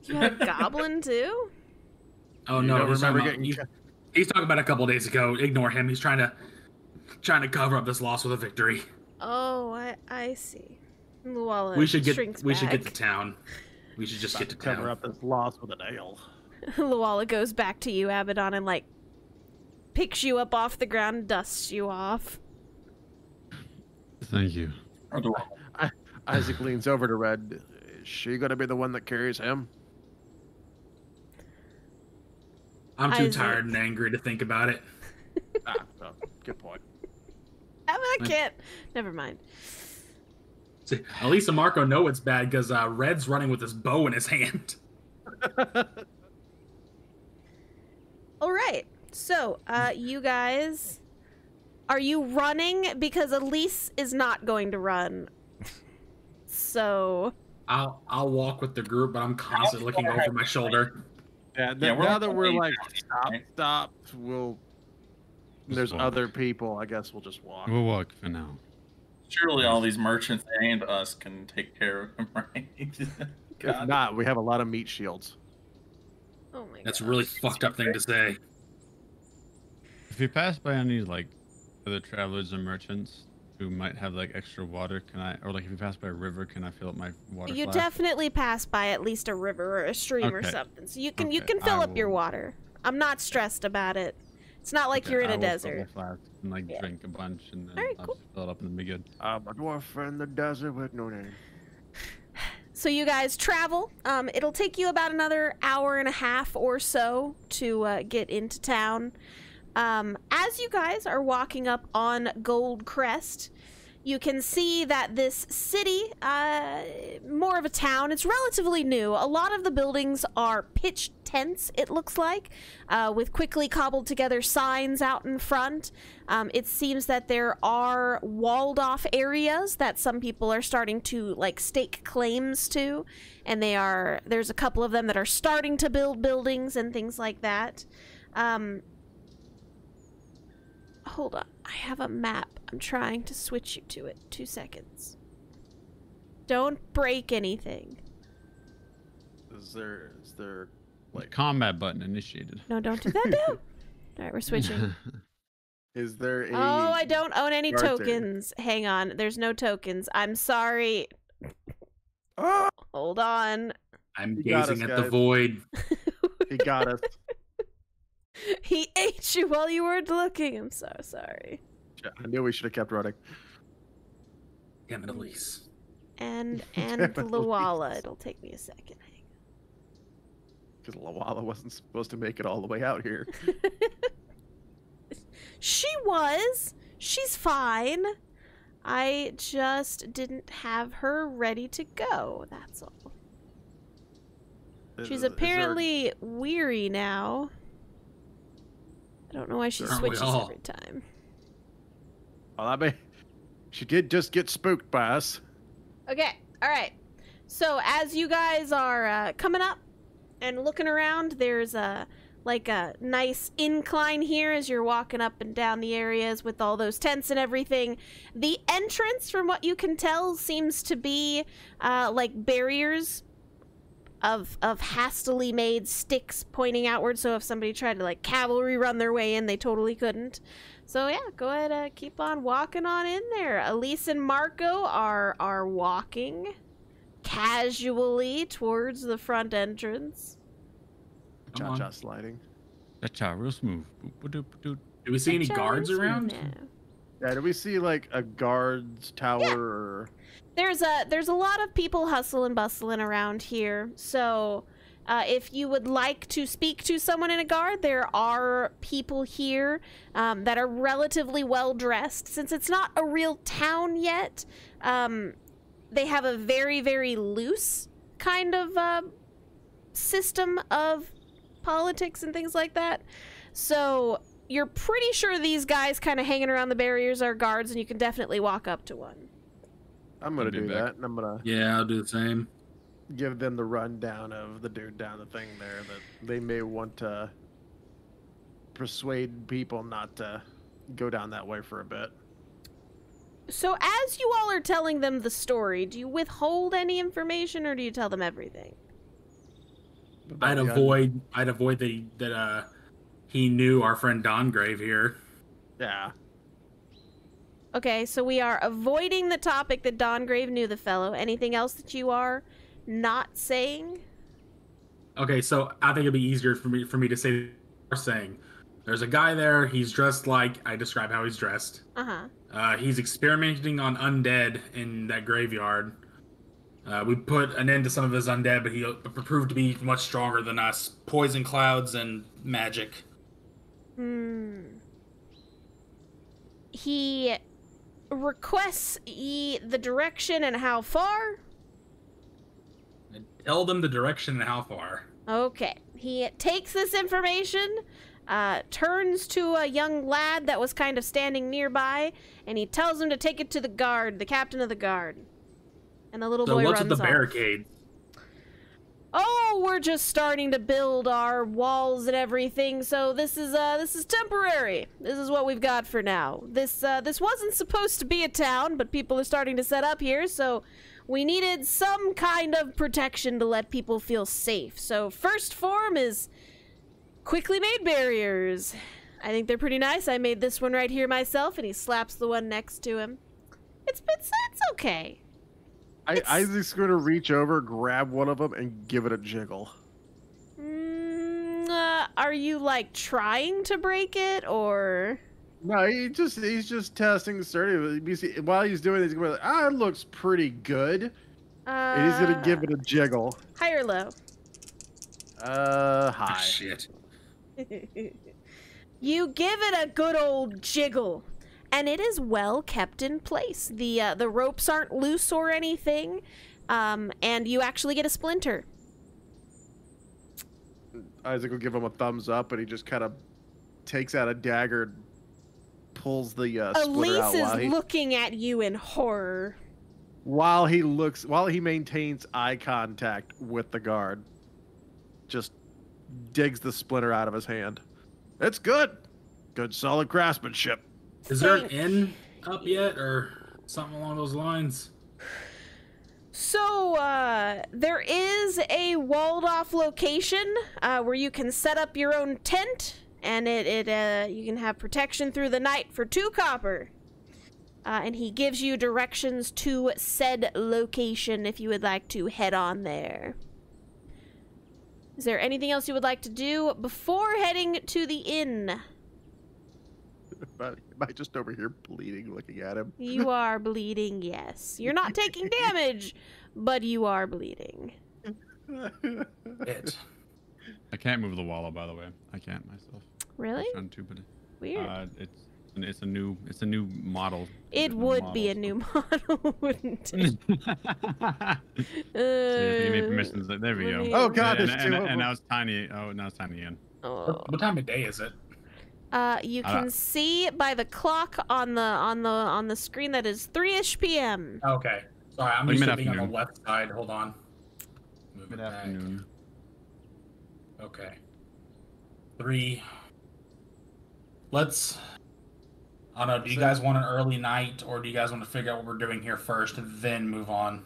you had a goblin too? Oh You no, don't he's talking, remember about, getting he's talking about a couple days ago. Ignore him. He's trying to cover up this loss with a victory. Oh, I see. Luala we should get shrinks to back. town. We should just get to cover town. up this loss with an ale. Luala goes back to you, Abaddon, and like picks you up off the ground and dusts you off. Thank you. Adorable. Isaac leans over to Red. Is she gonna be the one that carries him? I'm too Isaac. tired and angry to think about it. Oh, good point. I can't. Never mind. See, Elisa and Marco know it's bad because Red's running with his bow in his hand. All right. So, you guys, are you running? Because Elise is not going to run. So, I'll walk with the group, but I'm constantly looking over my shoulder. Yeah, Yeah, we're now like that we're like right? stopped, we'll. Just There's walk. other people. I guess we'll just walk. We'll walk for now. Surely all these merchants and us can take care of him, right? If not, we have a lot of meat shields. oh my That's a god. really fucked up thing to say. If we pass by any like other travelers or merchants who might have like extra water, can I, or like if we pass by a river, can I fill up my water You flask? definitely pass by at least a river or a stream or Okay. something, so you can Okay, fill I up your will- water. I'm not stressed about it. It's not like Okay, you're in I a will fill desert. the flask and like Yeah. drink a bunch and then Alright, I'll cool. just fill it up and then be good. I'm a dwarf in the desert with no name. So you guys travel. It'll take you about another hour and a half or so to get into town. As you guys are walking up on Gold Crest, you can see that this city, more of a town, it's relatively new. A lot of the buildings are pitched tents, it looks like, with quickly cobbled together signs out in front. It seems that there are walled off areas that some people are starting to like stake claims to, and there's a couple of them that are starting to build buildings and things like that. Hold on, I have a map. I'm trying to switch you to it. 2 seconds. Don't break anything. Is there Like combat button initiated. No, don't do that now. All right, we're switching. is there a Oh, I don't own any guard there? tokens. Hang on, there's no tokens. I'm sorry. Ah! Hold on. I'm You got gazing us, at the guys. void. He got us. He ate you while you weren't looking. I'm so sorry. I knew we should have kept running. Damn it, Elise. And Damn it, Luala. Louise. It'll take me a second. Hang Because Lawala wasn't supposed to make it all the way out here. on. She was. She's fine. I just didn't have her ready to go. That's all. She's Is there- apparently weary now. I don't know why she Aren't we switches all? every time. Well, I mean, she did just get spooked by us. Okay, all right. So as you guys are coming up and looking around, there's a nice incline here as you're walking up and down the areas with all those tents and everything. The entrance, from what you can tell, seems to be like barriers of hastily made sticks pointing outward. So if somebody tried to like cavalry run their way in, they totally couldn't. So yeah, go ahead, keep on walking on in there. Elise and Marco are walking casually towards the front entrance. Come Cha-cha on. sliding. That's real smooth. Boop-a-doop-a-doop. Do we see any guards Charles, around? no. Yeah, do we see like a guard's tower or There's a lot of people hustle and bustling around here. So if you would like to speak to someone in a guard, there are people here that are relatively well dressed. Since it's not a real town yet, they have a very, very loose kind of system of politics and things like that. So you're pretty sure these guys kind of hanging around the barriers are guards, and you can definitely walk up to one. I'm gonna I'll be do back. that, and I'm gonna Yeah, I'll do the same. give them the rundown of the dude down the thing there that they may want to persuade people not to go down that way for a bit. So as you all are telling them the story, do you withhold any information or do you tell them everything? I'd Yeah. avoid that he knew our friend Dongrave here. Yeah. Okay, so we are avoiding the topic that Dongrave knew the fellow. Anything else that you are not saying? Okay, so I think it'd be easier for me to say saying there's a guy there, he's dressed like I describe how he's dressed. Uh-huh. He's experimenting on undead in that graveyard. We put an end to some of his undead, but he proved to be much stronger than us. Poison clouds and magic. He requests the direction and how far? Tell them the direction and how far. Okay. He takes this information, turns to a young lad that was kind of standing nearby, and he tells him to take it to the guard, the captain of the guard. And the little So boy what's runs with the off. barricade? Oh, we're just starting to build our walls and everything, so this is temporary. This is what we've got for now. This wasn't supposed to be a town, but people are starting to set up here, so we needed some kind of protection to let people feel safe. So first form is quickly made barriers. I think they're pretty nice. I made this one right here myself, and he slaps the one next to him. It's okay. Isaac's gonna reach over, grab one of them, and give it a jiggle. Are you like trying to break it, or? No, he's just testing the sturdy. While he's doing it, he's gonna be like, it looks pretty good. And he's gonna give it a jiggle. High or low? Ah, High. shit. You give it a good old jiggle, and it is well kept in place. The ropes aren't loose or anything, and you actually get a splinter. Isaac will give him a thumbs up, and he just kind of takes out a dagger, and pulls the splinter Elise out is looking at you in horror. while he maintains eye contact with the guard. Just digs the splinter out of his hand. It's good. Good solid craftsmanship. Is there an inn up yet, or something along those lines? So, there is a walled-off location where you can set up your own tent, and you can have protection through the night for 2 copper. And he gives you directions to said location if you would like to head on there. Is there anything else you would like to do before heading to the inn? Am I just over here bleeding looking at him? You are bleeding, yes. You're not taking damage, but you are bleeding. It. I can't move the wallow, by the way. I can't myself. Really? I'm trying to, but Weird. it's a new model. It would be a new model, wouldn't it? Give me permissions. There we go. Oh, God, and, there's and, two of and them. now it's tiny. Oh, now it's tiny again. Oh. What time of day is it? You can see by the clock on the screen that is 3-ish p.m. Okay. Sorry, I'm Like used to being on the mid-afternoon. left side. Hold on. Move it Good back. afternoon. Okay. 3. Let's. I don't know. Do you guys want an early night, or do you guys want to figure out what we're doing here first, and then move on?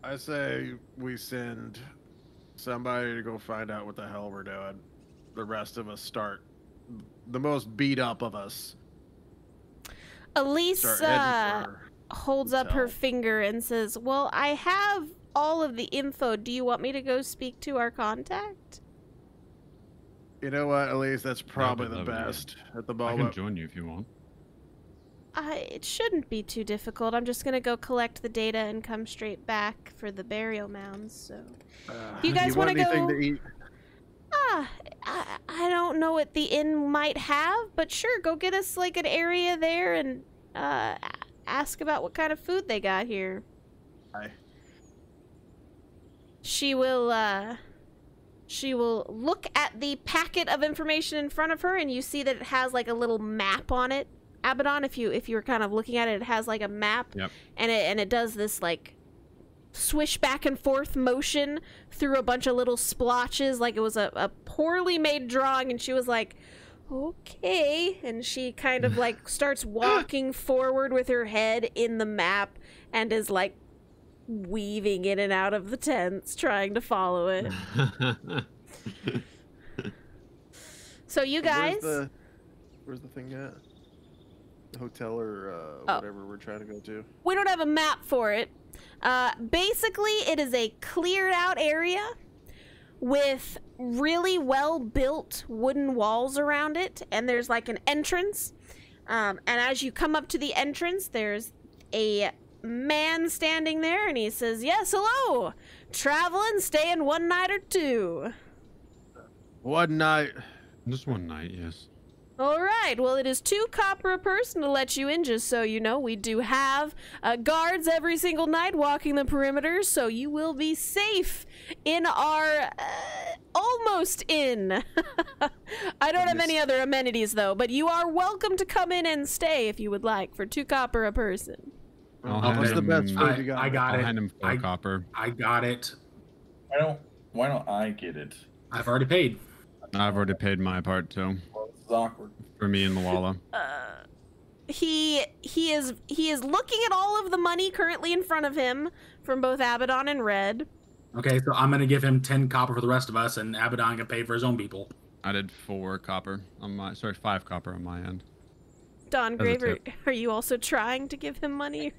I say we send somebody to go find out what the hell we're doing. The rest of us start. The most beat up of us Elise start heading for holds up her hotel. finger and says, "Well, I have all of the info. Do you want me to go speak to our contact?" You know what, Elise? That's probably the love it, yeah. best at the I can moment. join you if you want. It shouldn't be too difficult. I'm just gonna go collect the data and come straight back for the burial mounds. So, you guys want wanna anything go- to eat? I don't know what the inn might have, but sure, go get us like an area there and ask about what kind of food they got here. Aye. She will look at the packet of information in front of her, and you see that it has like a little map on it. Abaddon, if you were kind of looking at it, it has like a map, Yep. and it does this like swish back and forth motion through a bunch of little splotches, like it was a poorly made drawing. And she was like, "Okay," and she kind of like starts walking forward with her head in the map and is like weaving in and out of the tents trying to follow it. So you guys, Where's the thing at? The hotel or Oh. whatever we're trying to go to. we don't have a map for it. Basically, it is a cleared out area with really well built wooden walls around it, and there's like an entrance. And as you come up to the entrance, there's a man standing there, and he says, "Yes, hello, traveling, staying one night or two." One night. Just one night, yes. All right, well, it is 2 copper a person to let you in, just so you know. We do have guards every single night walking the perimeters, so you will be safe in our almost inn. I don't have any other amenities, though, but you are welcome to come in and stay if you would like for 2 copper a person. I'll What's hand the best him- food you got? I got I'll it. hand him 4 copper. I got it. Why don't I get it? I've already paid. I've already paid my part too. Well, this is awkward. For me and the Walla. He is looking at all of the money currently in front of him from both Abaddon and Red. Okay, so I'm gonna give him 10 copper for the rest of us, and Abaddon can pay for his own people. I did 4 copper on my. Sorry, 5 copper on my end. Don As a Graver, tip. are you also trying to give him money?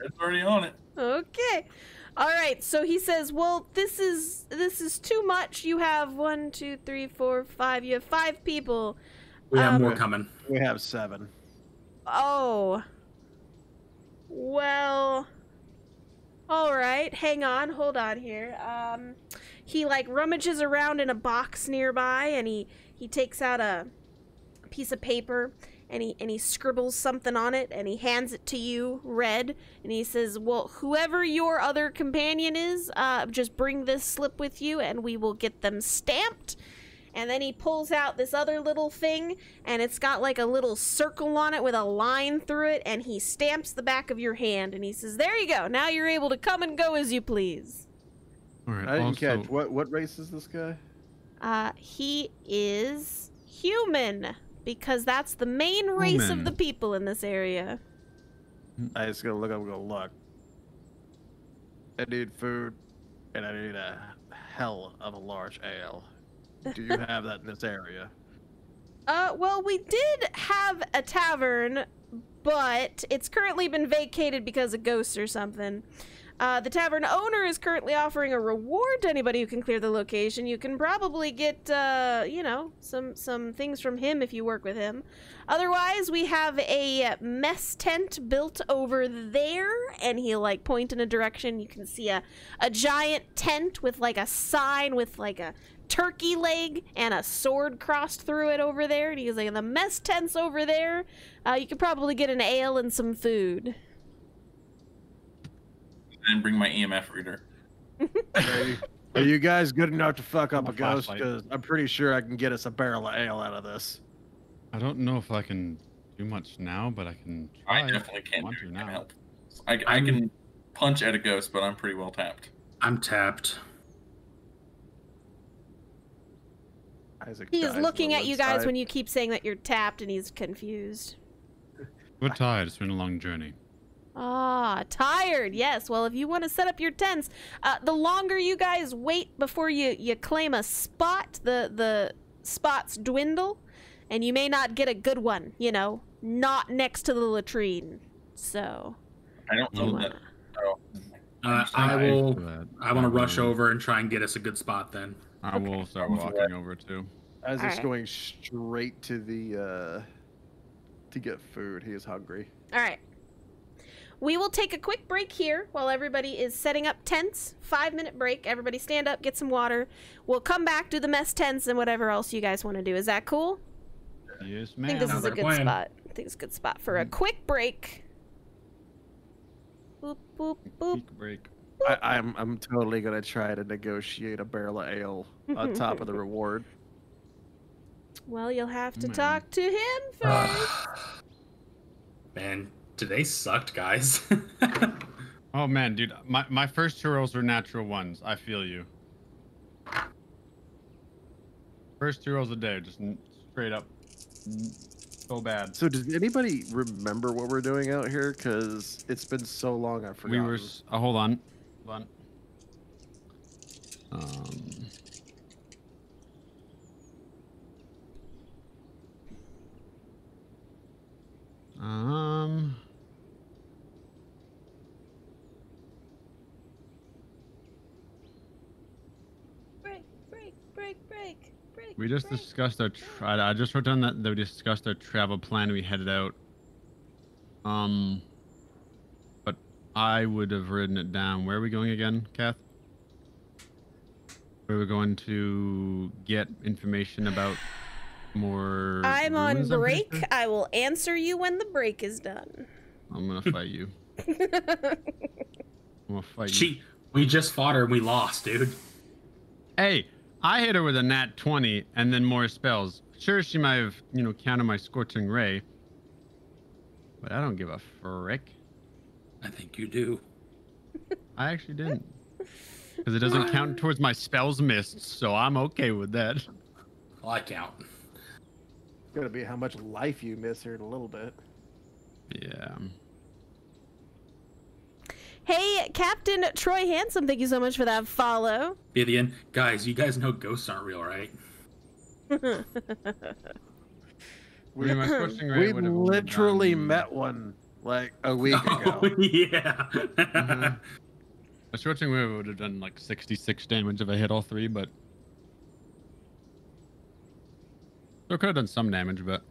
It's already on it. Okay. All right. So he says, "Well, this is too much. You have 1, 2, 3, 4, 5. You have 5 people." We have Um, more coming. We have 7. Oh. Well. All right. Hang on. Hold on here. He like rummages around in a box nearby, and he takes out a piece of paper, and he scribbles something on it, and he hands it to you, Red, and he says, "Well, whoever your other companion is, just bring this slip with you, and we will get them stamped." And then he pulls out this other little thing, and it's got like a little circle on it with a line through it, and he stamps the back of your hand, and he says, "There you go. Now you're able to come and go as you please." All right. I didn't also, catch. What race is this guy? He is human, because that's the main race of Human. the people in this area. I just gotta look up and go, look. I need food, and I need a hell of a large ale. Do you have that in this area? Well, we did have a tavern, but it's currently been vacated because of ghosts or something. The tavern owner is currently offering a reward to anybody who can clear the location. You can probably get, you know, some things from him if you work with him. Otherwise, we have a mess tent built over there, and he'll, like, point in a direction. You can see a giant tent with, like, a sign with, like, a turkey leg and a sword crossed through it over there. And he's like, the mess tent's over there. You could probably get an ale and some food. And bring my EMF reader. Are you guys good enough to fuck up My a ghost? flashlight. Because I'm pretty sure I can get us a barrel of ale out of this. I don't know if I can do much now, but I can I try. definitely can't want do to can now. help. I can punch at a ghost, but I'm pretty well tapped. I'm tapped. Isaac He is dies looking low at you guys inside. when you keep saying that you're tapped, and he's confused. We're tired. It's been a long journey. Ah, tired. Yes. Well, if you want to set up your tents, the longer you guys wait before you claim a spot, the spots dwindle, and you may not get a good one. You know, not next to the latrine. So. I don't know that. Oh, I will. But I want to rush will- over and try and get us a good spot then. I will start Okay. walking over too. Isaac's Alright. going straight to the to get food. He is hungry. All right. We will take a quick break here while everybody is setting up tents. 5-minute break. Everybody stand up, get some water. We'll come back, do the mess tents, and whatever else you guys want to do. Is that cool? Yes, I think ma'am. this Sounds is a like a good plan. spot. I think it's a good spot for a quick break. Boop, boop, boop. Peak break. I'm totally gonna try to negotiate a barrel of ale on top of the reward. Well, you'll have to Man. talk to him first. Man, today sucked, guys. Oh man, dude, my first 2 rolls were natural ones. I feel you. First 2 rolls a day, just straight up, so bad. So does anybody remember what we're doing out here? Because it's been so long, I forgot. We were. Hold on. Hold on. Um. Break, break, break, break, break. We just break. discussed our. I just wrote down that we discussed our travel plan. We headed out. But I would have written it down. Where are we going again, Kath? We were going to get information about more. I'm on ruins, I'm pretty break. sure? I will answer you when the break is done. I'm gonna fight you. I'm gonna fight you. We just fought her and we lost, dude. Hey, I hit her with a nat 20 and then more spells. Sure, she might have, counted my scorching ray, but I don't give a frick. I think you do. I actually didn't, because it doesn't count towards my spells missed, so I'm okay with that. Well, I count. It's gonna be how much life you miss here in a little bit. Yeah. Hey, Captain Troy Handsome, thank you so much for that follow. Vivian, guys, you guys know ghosts aren't real, right? I mean, my scorching ray We would have literally done- met one like a week Oh, ago. yeah. My scorching ray would have done like 66 damage if I hit all 3, but still could have done some damage, but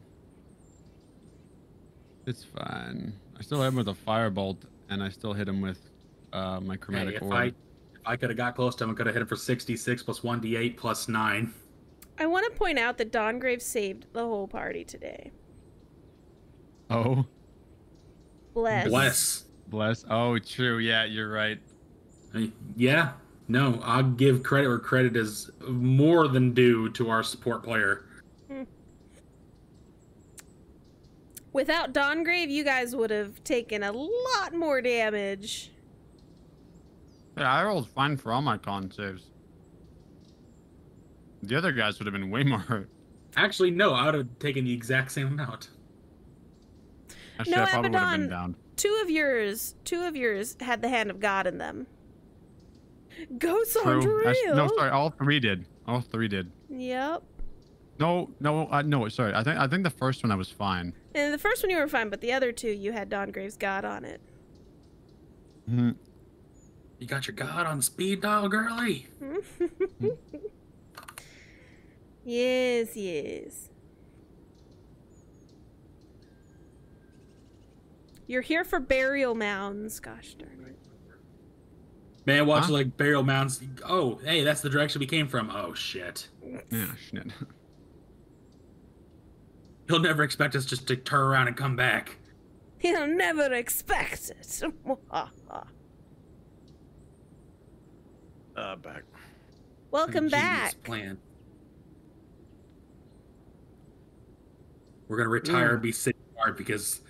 it's fine. I still hit him with a firebolt, and I still hit him with my Hey, chromatic if orb. I could have got close to him, I could have hit him for 66 plus 1d8 plus 9. I want to point out that Dawngrave saved the whole party today. Oh, Bless. bless. Oh, true. Yeah, you're right. Yeah. No, I'll give credit where credit is more than due to our support player. Without Dawngrave, you guys would have taken a lot more damage. Yeah, I rolled fine for all my con saves. The other guys would have been way more hurt. Actually, no, I would have taken the exact same amount. Actually, No, I probably would have been Abaddon. down. Two of yours had the hand of God in them. Ghosts True. aren't real. No, sorry. All three did. All three did. Yep. No, sorry. I think the first one I was fine. And the first one you were fine, but the other two you had Dawngrave's God on it. Mm-hmm. You got your god on speed dial, girly. Yes, yes. You're here for burial mounds. Gosh darn it. Man, watch Huh? like burial mounds. Oh, hey, that's the direction we came from. Oh shit. Yeah, shit. He'll never expect us just to turn around and come back. He'll never expect it. Back. Welcome Genius back. Plan. We're gonna retire and be city guard because,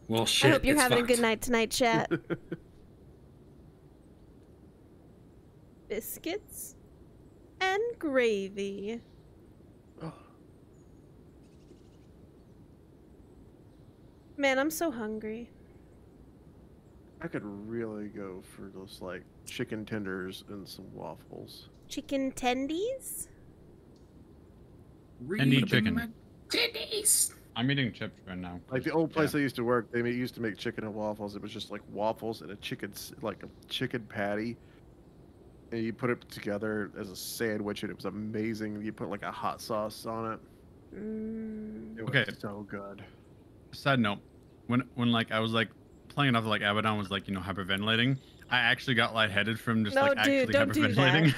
well, shit. I hope you're it's having a fucked. good night tonight, chat. Biscuits and gravy. Man, I'm so hungry. I could really go for those like chicken tenders and some waffles. Chicken tendies? And eat Read chicken. my titties. I'm eating chips right now. Like the old place I used to work, they used to make chicken and waffles. It was just like waffles and a chicken, like a chicken patty, and you put it together as a sandwich, and it was amazing. You put like a hot sauce on it. It was Okay. so good. Side note, when like I was like playing off like Abaddon was like hyperventilating, I actually got lightheaded from just No, like actually dude, don't do hyperventilating.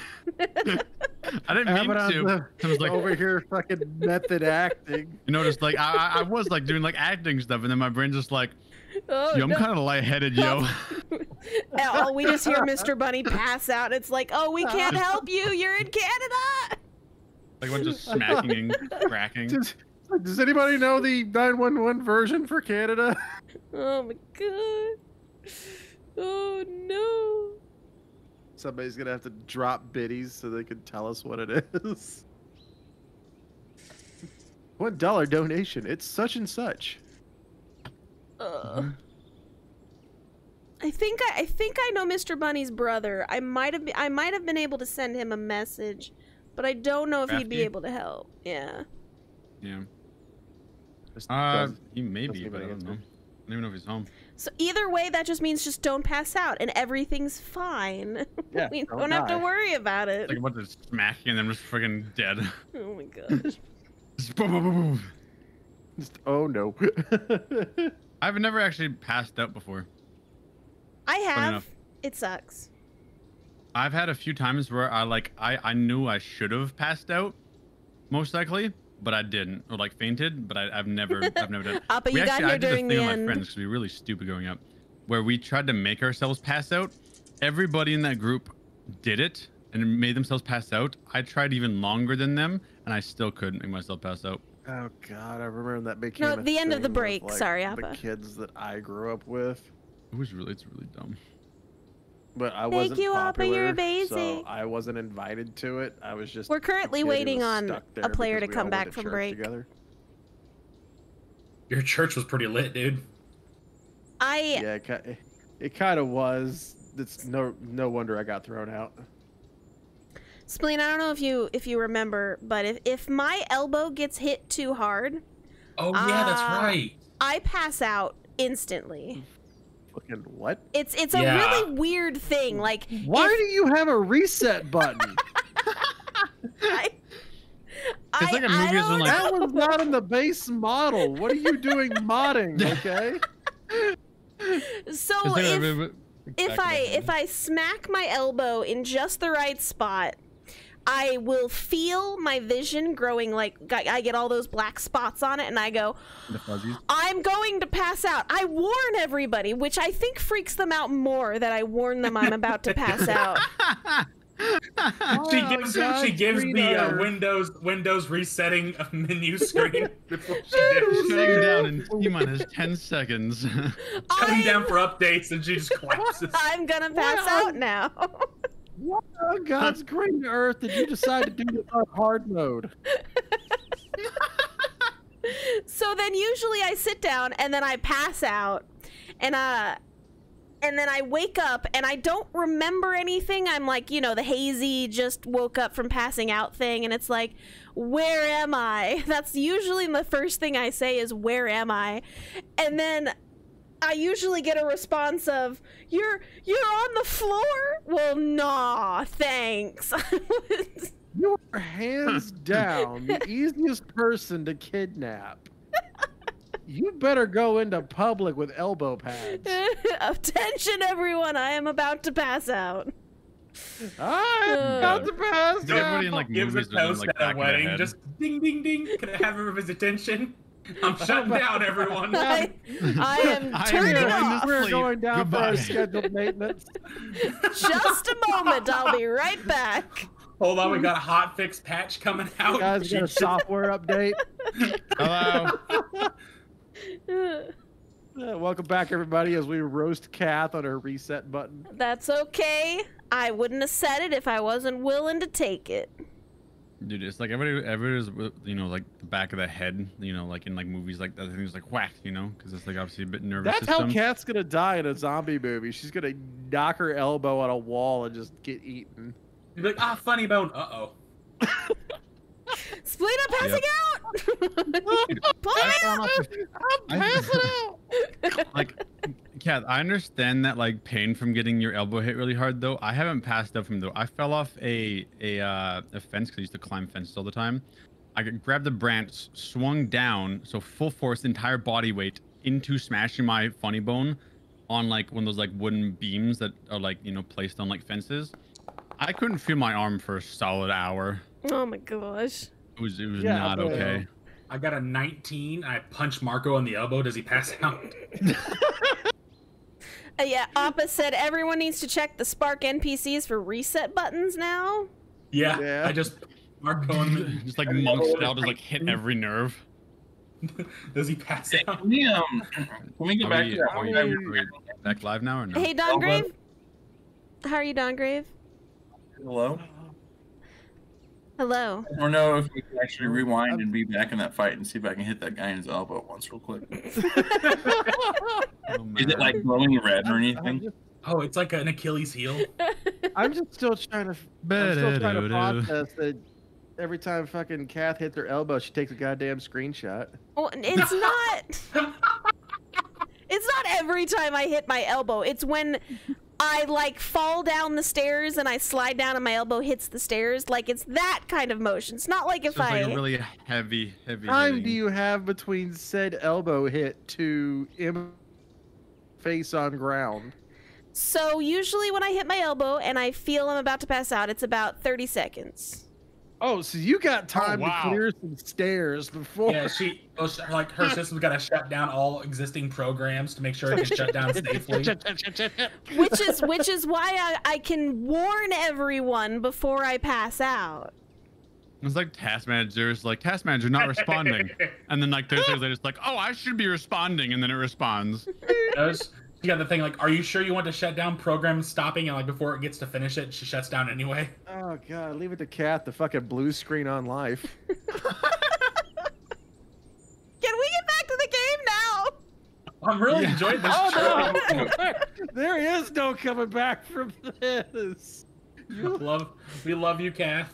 I didn't mean to. I was like, over here fucking method acting. just like I was like doing like acting stuff, and then my brain just like, Oh, yo, I'm no. kind of lightheaded, yo. Oh, we just hear Mr. Bunny pass out. It's like, oh, we can't help you. You're in Canada. Like we're just smacking and cracking. Does anybody know the 911 version for Canada? Oh my god. Oh no. Somebody's gonna have to drop biddies so they can tell us what it is. $1 donation. It's such and such. I think I know Mr. Bunny's brother. I might have been able to send him a message, but I don't know if he'd be Crafty? able to help. Yeah. Yeah. Just doesn't- He may be, doesn't but I even don't know. answer. I don't even know if he's home. So either way, that just means just don't pass out and everything's fine. Yeah, We don't don't have to die. worry about it. It's like about to smacking and then just friggin' dead. Oh my gosh. Just boom, boom, boom, boom. Just, oh no. I've never actually passed out before. I have. enough. It sucks. I've had a few times where I knew I should have passed out, most likely, but I didn't, or like fainted. But I've never done it. Appa, We you got actually- here I did this during thing the with end. my friends because we were really stupid growing up, where we tried to make ourselves pass out. Everybody in that group did it and made themselves pass out. I tried even longer than them, and I still couldn't make myself pass out. Oh god, I remember that became No, a the end of the thing with, break. like, Sorry, the Appa. kids that I grew up with. It's really dumb. But I Thank wasn't you, Appa, popular, you're amazing. so I wasn't invited to it. I was just. We're a currently kid who waiting was on stuck a there player because to we come all back went to from church break. Together. Your church was pretty lit, dude. Yeah, it kind of was. It's no wonder I got thrown out. Spleen, I don't know if you remember, but if my elbow gets hit too hard, Oh yeah, that's right. I pass out instantly. Fucking what? It's a Yeah. really weird thing. Like Why if do you have a reset button? It's like a movie is when, like- That was not in the base model. What are you doing modding? Okay. So It's if I smack my elbow in just the right spot, I will feel my vision growing. Like I get all those black spots on it, and I go, the fuzzies. I'm going to pass out. I warn everybody, which I think freaks them out more that I warn them I'm about to pass out. She Oh, gives God, she gives green the earth. Windows resetting menu screen before she Shutting dips. down in T-minus 10 seconds. Cutting down for updates, and she just collapses. I'm gonna pass out now. What on God's green earth did you decide to do this on hard mode? So then usually I sit down and then I pass out, and and then I wake up and I don't remember anything. I'm like, you know, the hazy just woke up from passing out thing, and it's like, where am I? That's usually the first thing I say is, where am I? And then I usually get a response of, you're on the floor? Well, nah, thanks. You are hands down the easiest person to kidnap. You better go into public with elbow pads. Attention, everyone! I am about to pass out. I'm about to pass Everybody in out. like Gives a movies with them, toast like at back a of the wedding. head. Just ding, ding, ding. Can I have his attention? I'm shutting down, everyone. I am I am turning going to off. We're sleep. going down for our Goodbye. scheduled maintenance. Just a moment. I'll be right back. Hold on, we got a hot fix patch coming out. You guys got a software update. Hello. Welcome back, everybody, as we roast Kath on her reset button. That's okay. I wouldn't have said it if I wasn't willing to take it. Dude, it's like everybody's, you know, like the back of the head, you know, like in like movies like that, thing's like whack, you know, because it's like obviously a bit nervous That's system. how Kath's gonna die in a zombie movie. She's gonna knock her elbow on a wall and just get eaten. You're like, ah, funny bone. Uh-oh. Split up, passing out. Pull I me found out. out I'm passing out. like, Kat, I understand that like pain from getting your elbow hit really hard though. I haven't passed out from though. I fell off a fence because I used to climb fences all the time. I grabbed a branch, swung down, so full force, entire body weight into smashing my funny bone on like one of those like wooden beams that are like, you know, placed on like fences. I couldn't feel my arm for a solid hour. Oh my gosh. It was Yeah, not but- okay. I got a 19. I punch Marco in the elbow. Does he pass out? Yeah, Appa said everyone needs to check the Spark NPCs for reset buttons now. Yeah. Yeah. I just Marco in the Just like monk style, just like hit every nerve. Does he pass out? Can we get back to that? Are one? we back live now or no? Hey, Dongrave. How are you, Dongrave? Hello? Hello. I don't know if we can actually rewind and be back in that fight and see if I can hit that guy in his elbow once real quick. Oh, Is it man. like glowing red or I'm anything? just, Oh, it's like an Achilles heel. I'm just still trying to process that every time fucking Kath hits her elbow, she takes a goddamn screenshot. Well, it's not. It's not every time I hit my elbow. It's when I like fall down the stairs and I slide down and my elbow hits the stairs. Like it's that kind of motion. It's not like if So it's I. like a really heavy Time hitting. do you have between said elbow hit to face on ground? So usually when I hit my elbow and I feel I'm about to pass out, it's about 30 seconds. Oh, so you got time wow. to clear some stairs before. Yeah, like her system's got to shut down all existing programs to make sure it can shut down safely. Which is why I can warn everyone before I pass out. It's like task managers, like task manager not responding, and then like 30 seconds later, it's like, oh, I should be responding, and then it responds. You got the thing like, are you sure you want to shut down program stopping, and like before it gets to finish it, she shuts down anyway? Oh god, leave it to Kath, the fucking blue screen on life. Can we get back to the game now? I'm really Yeah. enjoying this. Oh trip. no! There is no coming back from this. We love you, Kath.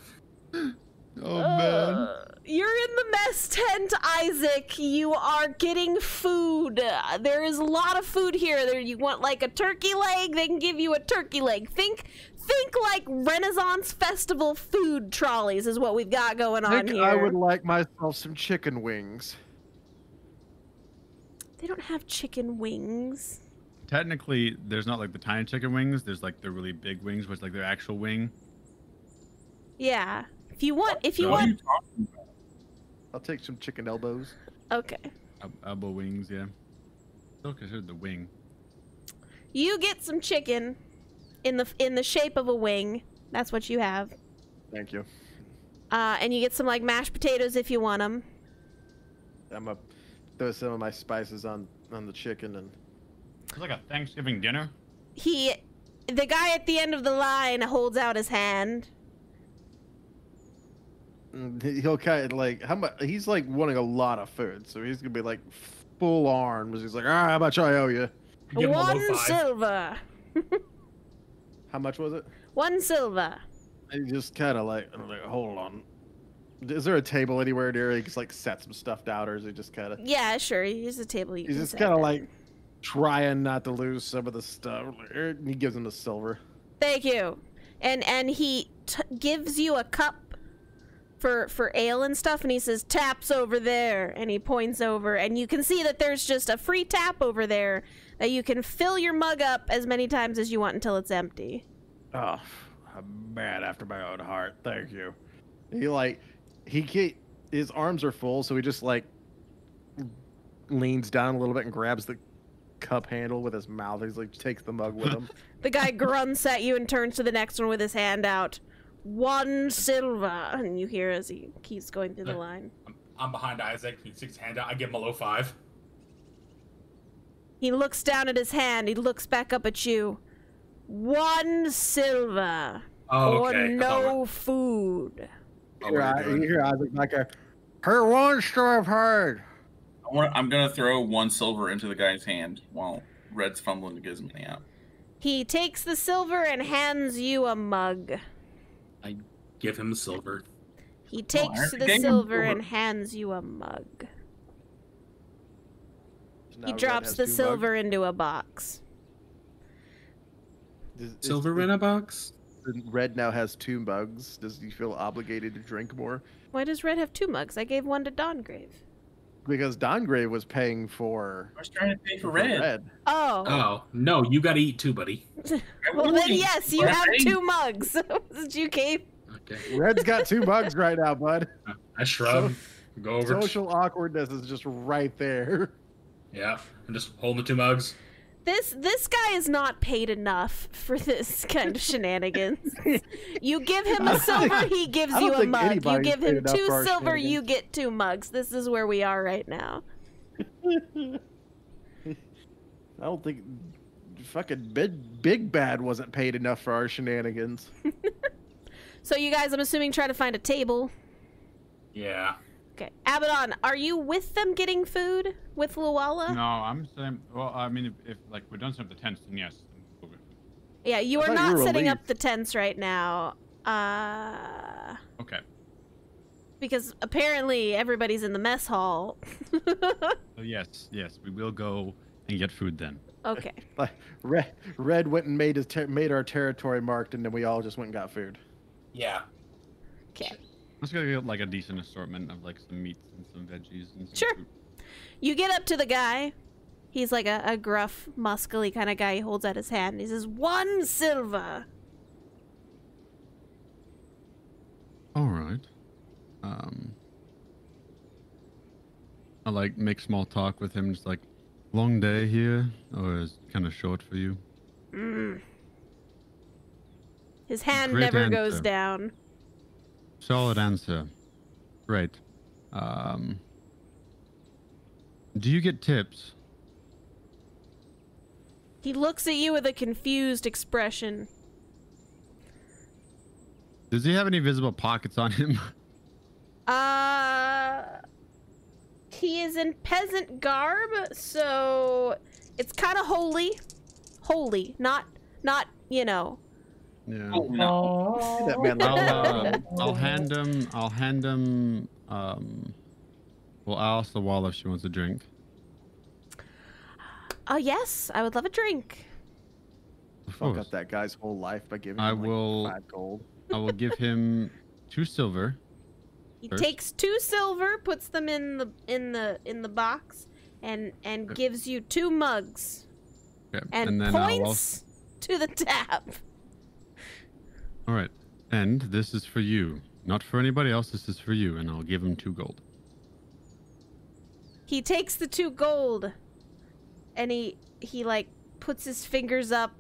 Oh man. You're in the mess tent, Isaac. You are getting food. There is a lot of food here. There, you want like a turkey leg? They can give you a turkey leg. Think like Renaissance Festival food trolleys is what we've got going I on think here. I would like myself some chicken wings. They don't have chicken wings. Technically, there's not like the tiny chicken wings. There's like the really big wings, which like their actual wing. Yeah. If you want, What are you want, talking about? I'll take some chicken elbows. okay. Elbow wings, yeah. Still considered the wing. You get some chicken in the shape of a wing. That's what you have. Thank you. And you get some like mashed potatoes if you want them. I'm gonna throw some of my spices on the chicken and. It's like a Thanksgiving dinner. The guy at the end of the line holds out his hand. He'll kind of like how much he's like wanting a lot of food, so he's gonna be like full arms. He's like, all right, how much I owe you? Give him a low 1 5. silver. How much was it? 1 silver. I just kind of like, I'm like, hold on. Is there a table anywhere near? He just like set some stuff down, or is he just kind of? Yeah, sure. Here's a table you He's can just set kind of down. like trying not to lose some of the stuff. And he gives him the silver. Thank you. And he gives you a cup for ale and stuff, and he says, "Taps over there," and he points over, and you can see that there's just a free tap over there that you can fill your mug up as many times as you want until it's empty. Oh, I'm mad after my own heart. Thank you. His arms are full, so he just like leans down a little bit and grabs the cup handle with his mouth. He's like takes the mug with him. The guy grunts at you and turns to the next one with his hand out. 1 silver, and you hear as he keeps going through the line. I'm behind Isaac. He sticks his hand out. I give him a low 5. He looks down at his hand. He looks back up at you. 1 silver. Oh, Or okay. no food. Oh, what are we You doing? hear Isaac like a, her one story I've heard. I'm gonna throw 1 silver into the guy's hand while Red's fumbling to get his money out. He takes the silver and hands you a mug. I give him silver. He takes already the gave him silver silver. and hands you a mug. Now He Red drops has the 2 mugs. silver into a box. Silver in a box? Red now has 2 mugs. Does he feel obligated to drink more? Why does Red have 2 mugs? I gave one to Dawngrave. Because Dongrave was paying for I was trying to pay for Red. Oh. Oh, no, you gotta eat too, buddy. Well, then yes, you have Right? 2 mugs. That you gave. Okay. Red's got 2 mugs right now, bud. I shrug. Go over. Social awkwardness is just right there. Yeah. I'm just holding the 2 mugs. This guy is not paid enough for this kind of shenanigans. You give him a silver, he gives I you don't a think mug. You anybody's give paid him enough 2 for our silver, you shenanigans. get 2 mugs. This is where we are right now. I don't think fucking Big Bad wasn't paid enough for our shenanigans. So you guys, I'm assuming, try to find a table. Yeah. Okay. Abaddon, are you with them getting food with Luala? No, I'm saying. Well, I mean, if like we're done setting up the tents, then yes. then we'll go. Yeah, you I are thought you not were setting up relieved. the tents right now. Okay. Because apparently everybody's in the mess hall. So yes, we will go and get food then. Okay. Like Red went and made our territory marked, and then we all just went and got food. Yeah. Okay. Let's go get like a decent assortment of like some meats and some veggies and some Sure. fruit. You get up to the guy. He's like a gruff, muscly kind of guy. He holds out his hand. He says, 1 silver. All right. I like make small talk with him, just like, long day here, or is kind of short for you? His hand Great never goes answer. down. Solid answer. Great. Do you get tips? He looks at you with a confused expression. Does he have any visible pockets on him? He is in peasant garb, so it's kind of holy. Holy, not, you know. Yeah. Oh no! That man I'll hand him. Well, I'll ask the wall if she wants a drink. Yes, I would love a drink. Of fuck course. up that guy's whole life by giving I him like will- 5 gold. I will give him 2 silver. He First. takes 2 silver, puts them in the box, and gives you 2 mugs, Okay. and then points to the tap. All right. And this is for you, not for anybody else. This is for you, and I'll give him 2 gold. He takes the 2 gold, and he like puts his fingers up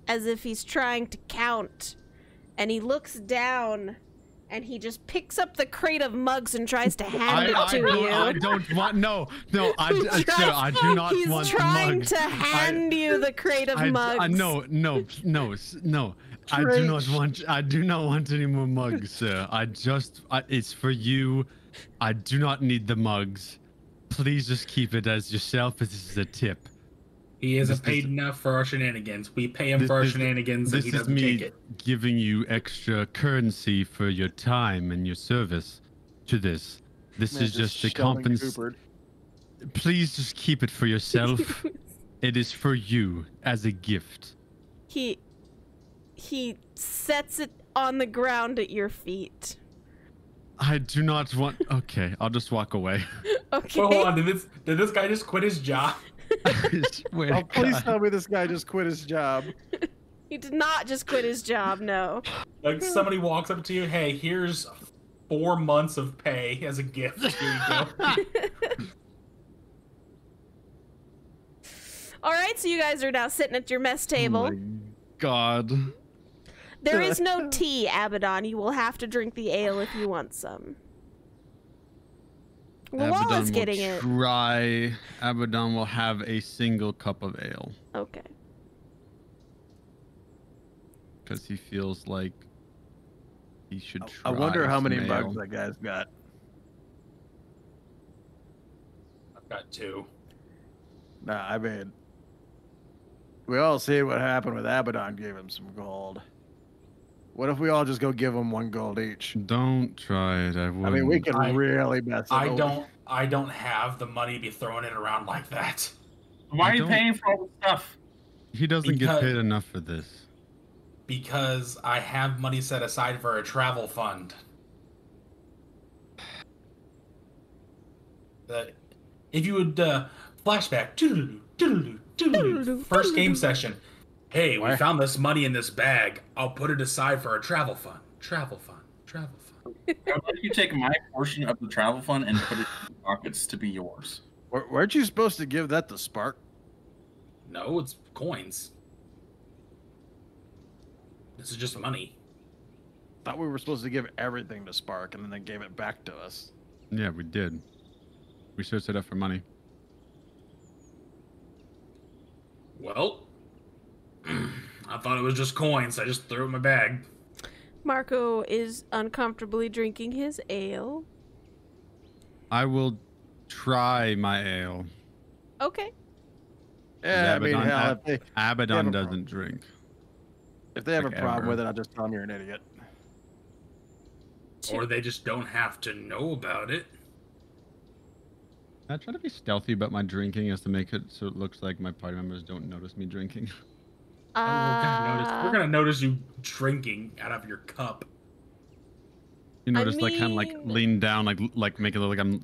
as if he's trying to count, and he looks down, and he just picks up the crate of mugs and tries to hand it to you. I don't want. No. I do not He's want trying mugs. to hand you the crate of mugs. No. I do not want any more mugs, sir. It's for you. I do not need the mugs. Please just keep it as yourself. This is a tip. He isn't This paid is- enough for our shenanigans. We pay him for our shenanigans, and This he is doesn't me take it. giving you extra currency for your time and your service to this. This Man, is just a Sheldon compensation. Coopered. Please just keep it for yourself. It is for you as a gift. He sets it on the ground at your feet. I do not want. Okay, I'll just walk away. Okay. Well, hold on. Did this guy just quit his job? I swear to Oh, please God. tell me this guy just quit his job. He did not just quit his job, no. Like somebody walks up to you, hey, here's 4 months of pay as a gift. Here you go. All right, so you guys are now sitting at your mess table. Oh my God. There is no tea, Abaddon. You will have to drink the ale if you want some. Walla's Abaddon getting will it. try. Abaddon will have a single cup of ale Okay. because he feels like he should try. I wonder how some many ale. bugs that guy's got. I've got 2. Nah, I mean, we all see what happened with Abaddon gave him some gold. What if we all just go give him 1 gold each? Don't try it. I I mean, we wouldn't. can I- really mess it up. I don't have the money to be throwing it around like that. Why are you don't- paying for all the stuff? He doesn't get because- paid enough for this. Because I have money set aside for a travel fund. If you would flashback, first game session. Hey, we What? found this money in this bag. I'll put it aside for a travel fund. Travel fund. Travel fund. Why don't you take my portion of the travel fund and put it in your pockets to be yours? Weren't you supposed to give that to Spark? No, it's coins. This is just money. Thought we were supposed to give everything to Spark, and then they gave it back to us. Yeah, we did. We searched it up for money. Well, I thought it was just coins. I just threw it in my bag. Marco is uncomfortably drinking his ale. I will try my ale. Okay. Yeah, I mean, Abaddon- hell, if Abaddon a doesn't drink. they have Like a problem ever. with it, I'll just tell them you're an idiot. Or they just don't have to know about it. I try to be stealthy about my drinking as to make it so it looks like my party members don't notice me drinking. We're gonna notice you drinking out of your cup. You I notice, like, kind of like mean- lean down, like make it look like I'm,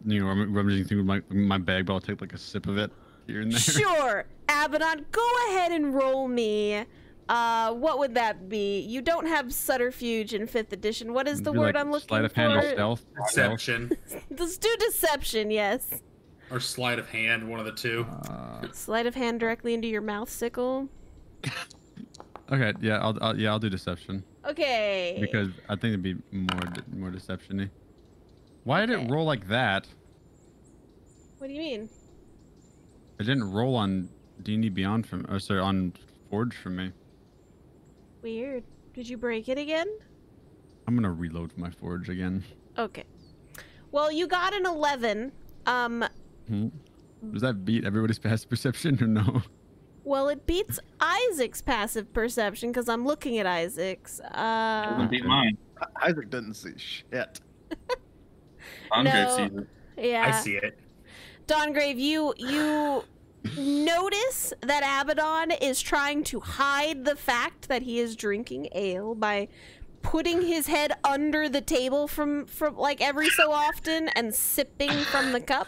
rummaging through my bag, but I'll take like a sip of it here and there. Sure. Abaddon, go ahead and roll me. What would that be? You don't have Subterfuge in 5th edition. What is the Do, word like, I'm looking sleight of for? hand or stealth. Deception Let's do Deception, yes. or sleight of hand, one of the two. Sleight of hand directly into your mouth, Sickle. Okay, yeah, I'll do deception Okay. because I think it'd be more deception-y. Why did Okay. it roll like that? What do you mean? It didn't roll on D&D Beyond from, or sorry, on Forge for me. Weird. Did you break it again? I'm gonna reload my Forge again. Okay. Well, you got an 11. Does that beat everybody's passive perception or no? Well, it beats Isaac's passive perception because I'm looking at Isaac's. Doesn't beat mine. Isaac didn't see shit. I'm No. good season. Yeah. I see it. Dongrave, you notice that Abaddon is trying to hide the fact that he is drinking ale by putting his head under the table from like every so often and sipping from the cup.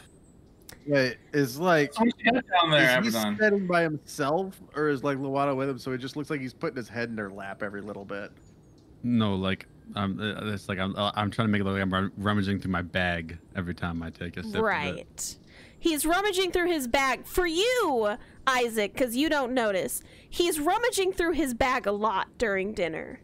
Wait, is like Someone's head down there, is he Abaddon. sitting by himself, or is like Luana with him? So it just looks like he's putting his head in her lap every little bit. No, like it's like I'm trying to make it look like I'm rummaging through my bag every time I take a sip of it. Right. He's rummaging through his bag for you, Isaac, because you don't notice. He's rummaging through his bag a lot during dinner.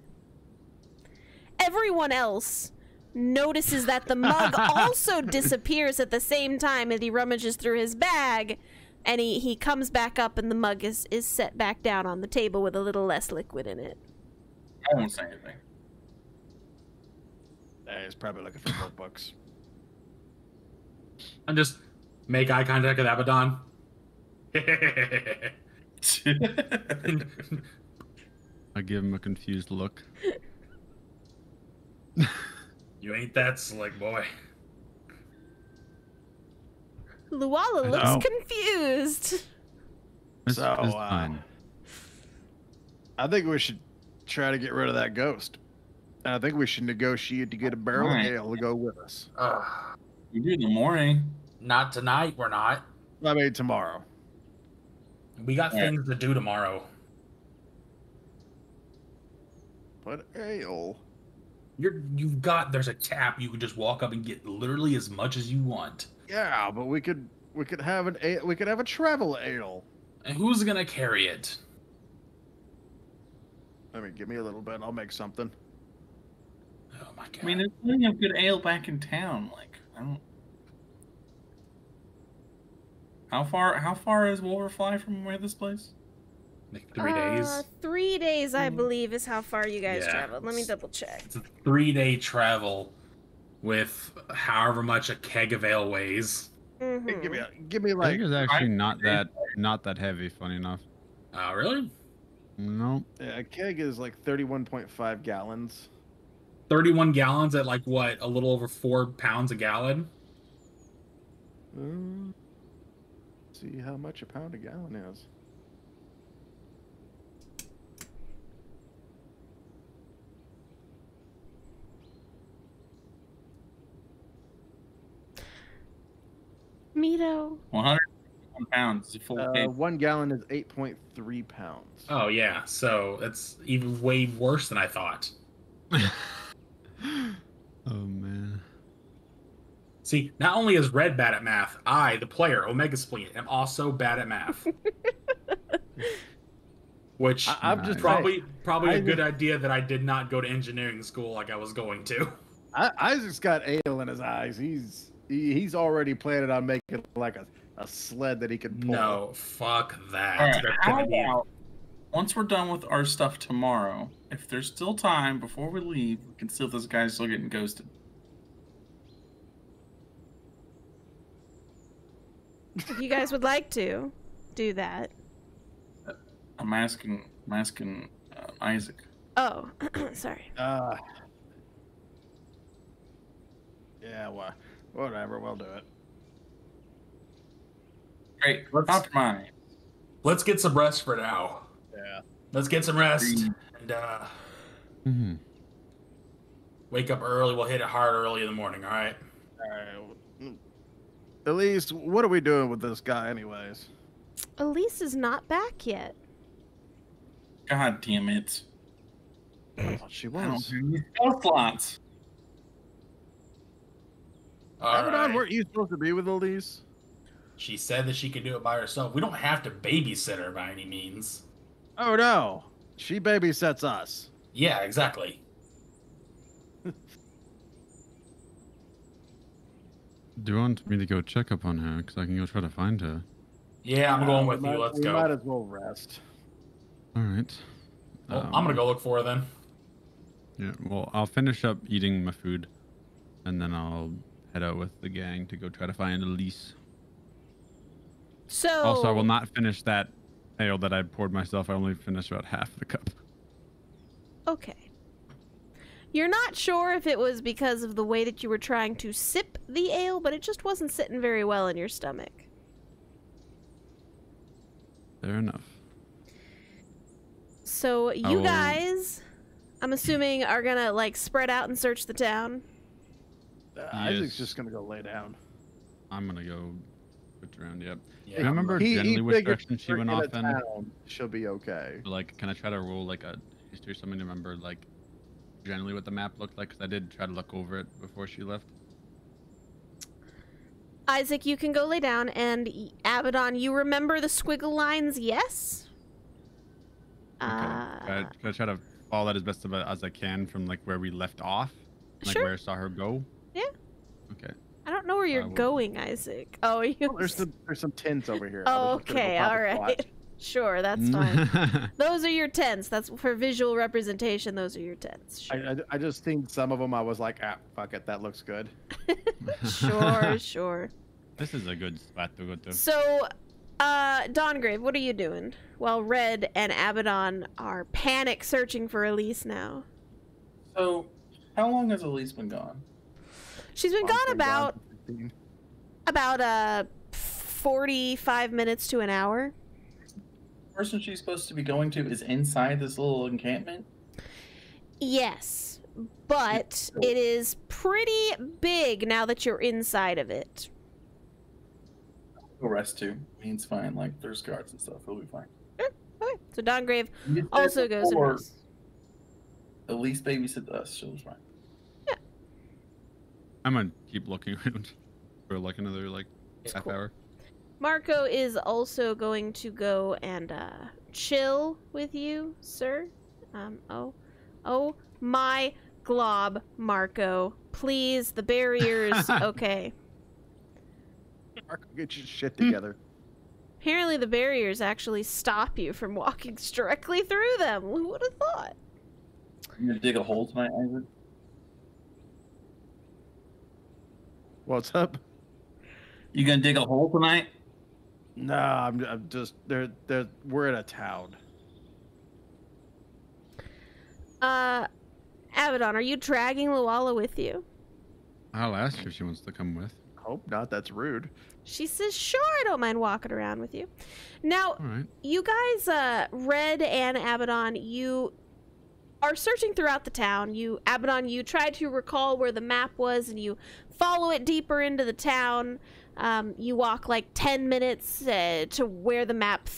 Everyone else notices that the mug also disappears at the same time as he rummages through his bag, and he comes back up and the mug is set back down on the table with a little less liquid in it. I won't say anything. He's probably looking for notebooks. And just make eye contact with Abaddon. I give him a confused look. You ain't that slick, boy. Luala I looks know. confused. It's, So, it's fine. I think we should try to get rid of that ghost. And I think we should negotiate to get a barrel Right. of ale to go with us. We do in the morning. Not tonight, we're not. I mean, tomorrow. We got Yeah. things to do tomorrow. But ale. There's a tap you can just walk up and get literally as much as you want. Yeah, but we could have we could have a travel ale. And who's gonna carry it? I mean, give me a little bit. I'll make something. Oh my god. I mean, there's plenty of good ale back in town. Like, I don't. How far is Wolverfly from where this place? like 3 days. 3 days, I believe, is how far you guys Yeah. traveled. Let me double check. It's a 3-day travel with however much a keg of ale weighs. Hey, Mhm. give me I like think it's actually not that heavy. Funny enough. Really? No. a keg is like 31.5 gallons. 31 gallons at like what? A little over 4 pounds a gallon? See how much a pound a gallon is. Mito. 101 pounds. It's a full cake. 1 gallon is 8.3 pounds. Oh yeah, so that's even way worse than I thought. Oh man. See, not only is Red bad at math, I, the player, Omega Spleen, am also bad at math. Which I'm just probably I a good just- idea that I did not go to engineering school like I was going to. Isaac's got ale in his eyes. He's already planning on making like a sled that he can pull. No, fuck that. All right, That's how gonna be- about once we're done with our stuff tomorrow, if there's still time before we leave, we can see if this guy's still getting ghosted. If you guys would like to do that. I'm asking Isaac. Oh, sorry. Yeah, whatever. We'll do it. Great. Let's- Optimize. Let's get some rest for now. Yeah. Let's get some rest and Hmm. wake up early. We'll hit it hard early in the morning. All right. All right. Elise, what are we doing with this guy, anyways? Elise is not back yet. God damn it. I thought she I don't was. do these spell slots. All Abaddon, right. weren't you supposed to be with Elise? She said that she could do it by herself. We don't have to babysit her by any means. Oh no, she babysits us. Yeah, exactly. Do you want me to go check up on her? Because I can go try to find her. Yeah, I'm going with We you. might- Let's we go. might as well rest. All right. Well, I'm gonna go look for her then. Yeah. Well, I'll finish up eating my food, and then I'll head out with the gang to go try to find Elise. So Also, I will not finish that ale that I poured myself. I only finished about half the cup. Okay. You're not sure if it was because of the way that you were trying to sip the ale, but it just wasn't sitting very well in your stomach. Fair enough. So you will- guys, I'm assuming, are gonna like spread out and search the town. Isaac's Yes. just gonna go lay down. I'm gonna go switch around. Yep. Yeah. Do you remember generally which figured direction she we're went in a off in? town, she'll be okay. Like, can I try to roll like a history or something to remember like generally what the map looked like? Because I did try to look over it before she left. Isaac, you can go lay down, and Abaddon, you remember the squiggle lines? Yes. Okay. Can I try to follow that as best as I can from like where we left off, like Sure. where I saw her go? Yeah. Okay. I don't know where you're will- going, Isaac. Oh, you. Oh, there's some tents over here. Oh, okay, all right. Sure, that's fine. Those are your tents. That's for visual representation. Those are your tents. Sure, I just think some of them I was like, fuck it, that looks good. sure, sure. This is a good spot to go to. So, Dawngrave, what are you doing? While Red and Abaddon are panic searching for Elise now. So, how long has Elise been gone? She's been Mom's gone been about for 15. 45 minutes to an hour. The person she's supposed to be going to is inside this little encampment? Yes, but it is pretty big now that you're inside of it. Go rest too. Means fine. Like, there's guards and stuff. He'll be fine. Okay, so Dawngrave You did say also goes and before, rests. Elise babysit us. She'll be fine. I'm gonna keep looking around for like another like half cool. hour. Marco is also going to go and chill with you, sir. Oh my glob, Marco. Please, the barriers. Okay. Marco, get your shit together. Apparently the barriers actually stop you from walking directly through them. Who would have thought? You gonna dig a hole tonight, Isaac? What's up? You gonna dig a hole tonight? No, I'm just we're in a town. Abaddon, are you dragging Luala with you? I'll ask her if she wants to come with. Hope not. That's rude. She says, sure, I don't mind walking around with you. Now, All right. you guys, Red and Abaddon, you are searching throughout the town. Abaddon, you try to recall where the map was, and you follow it deeper into the town. You walk like 10 minutes to where the map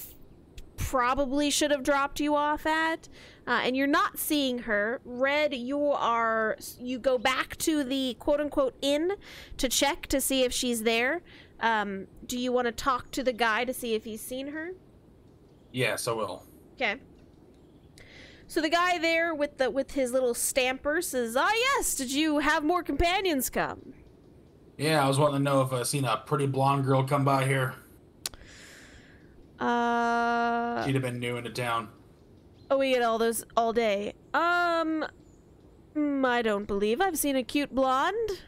probably should have dropped you off at, and you're not seeing her. Red, you go back to the quote-unquote inn to check to see if she's there. Do you want to talk to the guy to see if he's seen her? Yes, I will. Okay. So the guy there with his little stamper says, "Ah, yes. Did you have more companions come?" Yeah, I was wanting to know if I seen a pretty blonde girl come by here. She'd have been new into town. Oh, we get all those all day. I don't believe I've seen a cute blonde.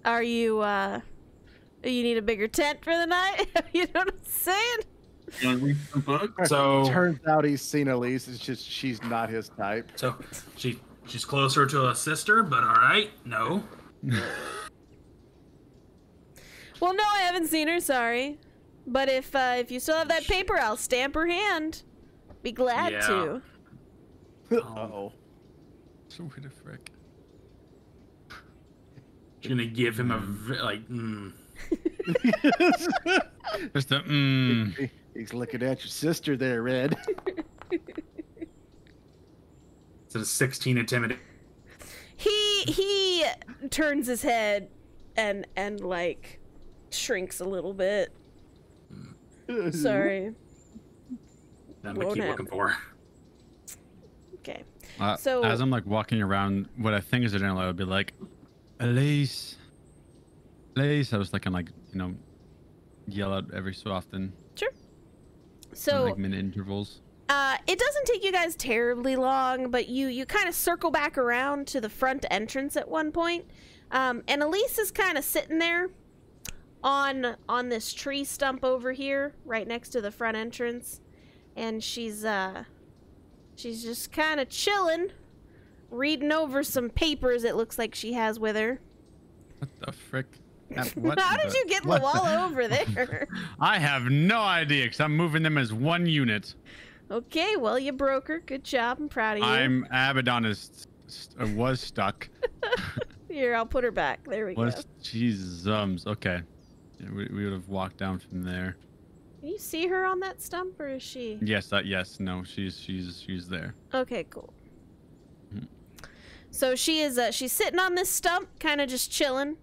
Are you you need a bigger tent for the night? You know what I'm saying? You wanna read some book? So, Turns out he's seen Elise. It's just she's not his type. so she's closer to a sister, but all right, no. Well, no, I haven't seen her. Sorry, but if you still have that paper, I'll stamp her hand. Be glad Yeah. to. Uh-oh. So where the frick? She's gonna give him a Just the He's looking at your sister there, Red. It's a 16 intimidate. He turns his head and like shrinks a little bit. Sorry. I'm Won't gonna keep happen. looking for. Okay. So as I'm like walking around, what I think is a general, I would be like, Elise. I was like, yell out every so often. Sure. in, So like minute intervals. it doesn't take you guys terribly long, but you kind of circle back around to the front entrance at one point. And Elise is kind of sitting there on this tree stump over here, right next to the front entrance. And she's just kind of chilling, reading over some papers it looks like she has with her. What the frick? How did you get Luala over there? I have no idea, because I'm moving them as one unit. Okay, well, you broke her. Good job. I'm proud of you. Abaddon was stuck. Here, I'll put her back. There we go. Jesus, okay. Yeah, we would have walked down from there. Can you see her on that stump, or is she? Yes, no, she's there. Okay, cool. Mhm. So she's sitting on this stump, kind of just chilling,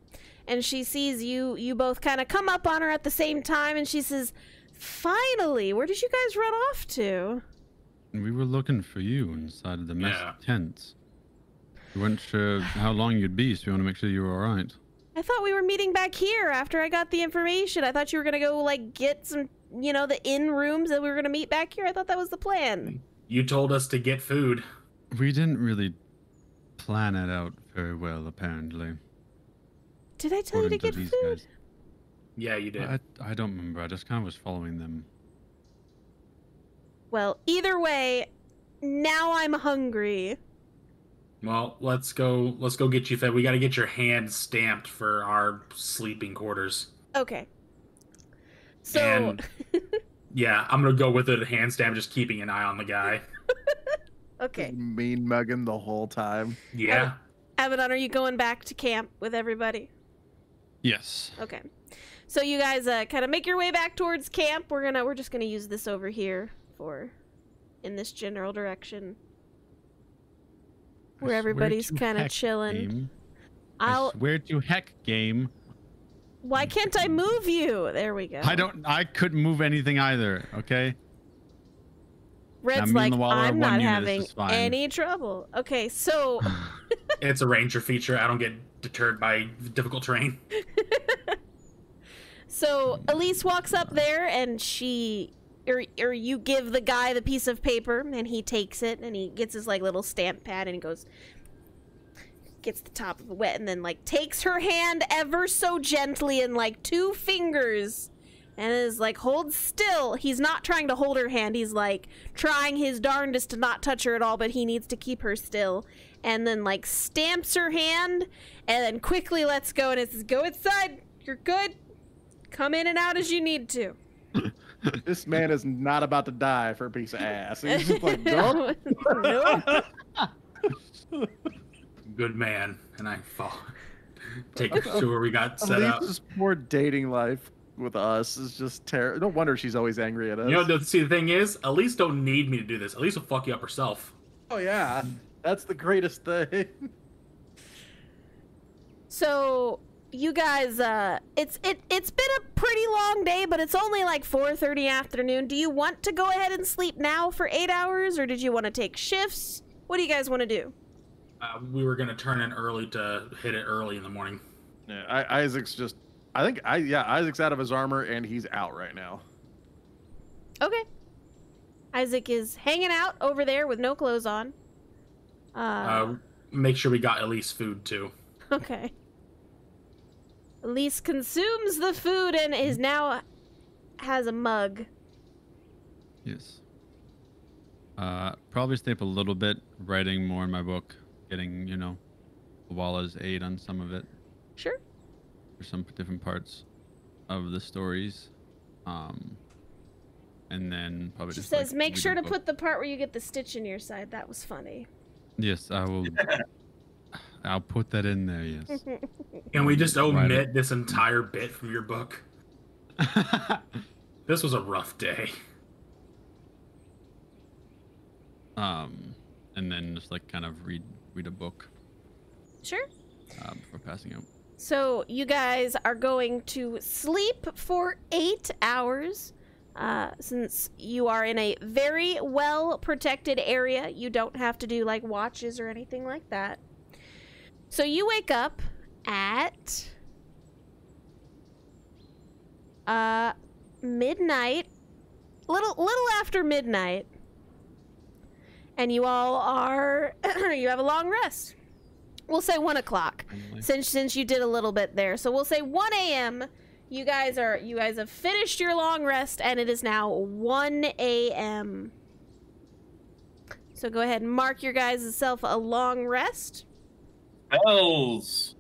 and she sees you both kind of come up on her at the same time, and she says, "Finally, where did you guys run off to?" We were looking for you inside of the mess Yeah. tent. We weren't sure how long you'd be, so we want to make sure you were all right. I thought we were meeting back here after I got the information. I thought you were gonna go like get some, the inn rooms, that we were gonna meet back here. I thought that was the plan. You told us to get food. We didn't really plan it out very well, apparently. Did I tell you to according get these food? guys. Yeah, you did. I don't remember. I just kind of was following them. Well, either way, now I'm hungry. Well, let's go get you fed. We got to get your hand stamped for our sleeping quarters. Okay. So, And yeah, I'm gonna go with it, hand stamp, just keeping an eye on the guy. okay. Mean mugging the whole time. Yeah. Abaddon, are you going back to camp with everybody? Yes. Okay. So you guys kind of make your way back towards camp. We're just gonna use this over here in this general direction where everybody's kind of chilling. Game. I swear to heck, game. Why can't I move you? There we go. I couldn't move anything either. Okay. Red's me like, and the Waller are I'm one not unit, having this is fine." any trouble. Okay, so It's a ranger feature. I don't get deterred by difficult terrain. So Elise walks up there and or you give the guy the piece of paper and he takes it and he gets his like little stamp pad and he gets the top of it wet and then like takes her hand ever so gently in like 2 fingers and is like, hold still. He's not trying to hold her hand. He's like trying his darndest to not touch her at all, but he needs to keep her still. And then like stamps her hand and then quickly lets go and it says, go inside. You're good. Come in and out as you need to. This man is not about to die for a piece of ass. He's just like, no. Nope. Good man. And I fall. Take us to where we got set up. Elise's poor dating life with us is just terrible. No wonder she's always angry at us. You know, see, the thing is, Elise don't need me to do this. Elise will fuck you up herself. Oh yeah, that's the greatest thing. So you guys, it's been a pretty long day, but it's only like 4:30 afternoon. Do you want to go ahead and sleep now for 8 hours, or did you want to take shifts? What do you guys want to do? We were gonna turn in early to hit it early in the morning. Yeah, Isaac's just. Isaac's out of his armor and he's out right now. Okay. Isaac is hanging out over there with no clothes on. Make sure we got Elise food too. Okay. Elise consumes the food and is now has a mug. Yes. Probably stay up a little bit, writing more in my book, getting, Walla's aid on some of it. Sure. For some different parts of the stories. And then probably She just says, like, make read sure the to book. put the part where you get the stitch in your side. That was funny. Yes, I will. I'll put that in there, yes. Can we just omit Right. this entire bit from your book? This was a rough day. And then just like kind of read a book Sure. before passing out. So you guys are going to sleep for 8 hours. Since you are in a very well protected area, you don't have to do like watches or anything like that. So you wake up at midnight, little after midnight, and you all are you have a long rest. We'll say 1 o'clock, Finally. since you did a little bit there. So we'll say 1 a.m. You guys have finished your long rest, and it is now 1 a.m. So go ahead and mark your guys' self a long rest. Bells.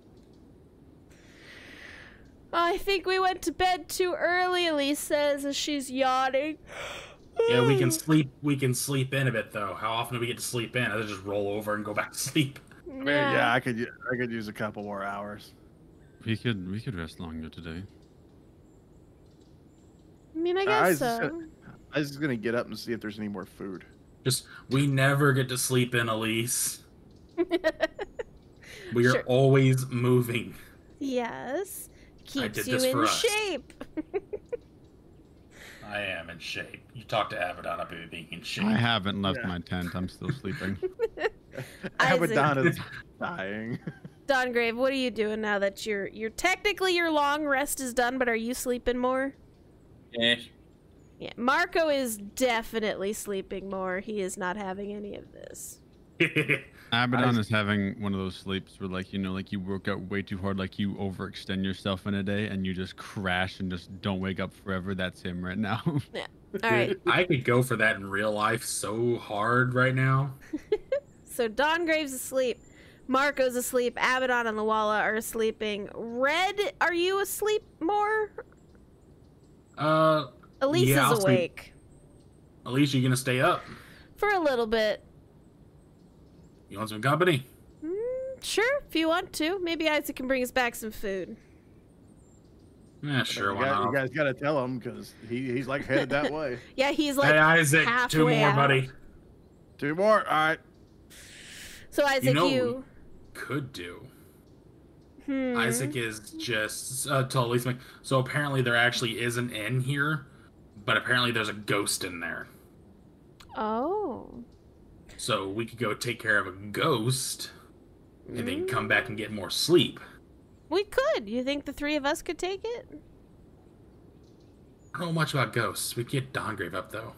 I think we went to bed too early, Elise says as she's yawning. Yeah, we can sleep. We can sleep in a bit though. How often do we get to sleep in? I just roll over and go back to sleep. Yeah, I could use a couple more hours. We could rest longer today. I mean, I guess I so. was just gonna get up and see if there's any more food. We never get to sleep in, Elise. We are Sure. always moving. Yes. did Keeps you this for in us. shape. I am in shape. You talk to Abaddon about being in shape. I haven't left Yeah. my tent. I'm still sleeping. Abaddon is dying. Dongrave, what are you doing now that you're technically your long rest is done, but are you sleeping more? Eh. Yeah, Marco is definitely sleeping more. He is not having any of this. Abaddon is having one of those sleeps where, like, like you work out way too hard, like you overextend yourself in a day, and you just crash and just don't wake up forever. That's him right now. All right. I could go for that in real life so hard right now. So Dawngrave's asleep. Marco's asleep. Abaddon and Luala are sleeping. Red, are you asleep more? Elise yeah, is awake. Elise, you gonna stay up? For a little bit. You want some company? Sure, if you want to. Maybe Isaac can bring us back some food. Yeah, sure. Why You not? guys got to tell him because he's like headed that way. Yeah, he's like Hey, Isaac, 2 halfway more, out. buddy. 2 more. All right. So Isaac, know- you... Could do. Hmm. Isaac is just totally. So apparently there actually is an inn here, but apparently there's a ghost in there. Oh. So we could go take care of a ghost, and then come back and get more sleep. We could. You think the 3 of us could take it? I don't know much about ghosts. We get Dawngrave up though.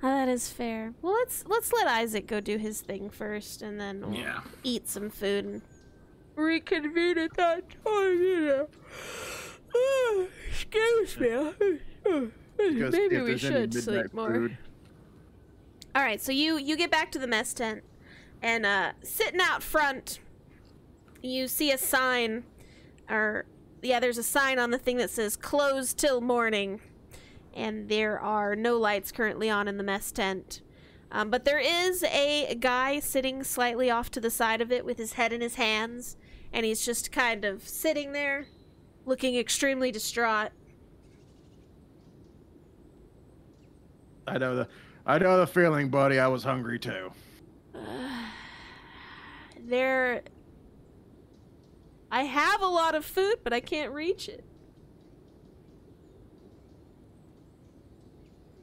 That is fair. Well, let's let Isaac go do his thing first, and then we'll Yeah. eat some food and reconvene at that time. Excuse me. Because Maybe if we there's any should midnight sleep more. food- All right, so you get back to the mess tent, and sitting out front, you see a sign, there's a sign on the thing that says "Closed till morning," and there are no lights currently on in the mess tent. But there is a guy sitting slightly off to the side of it with his head in his hands, and he's just kind of sitting there, looking extremely distraught. I know the feeling, buddy. I was hungry too. I have a lot of food, but I can't reach it.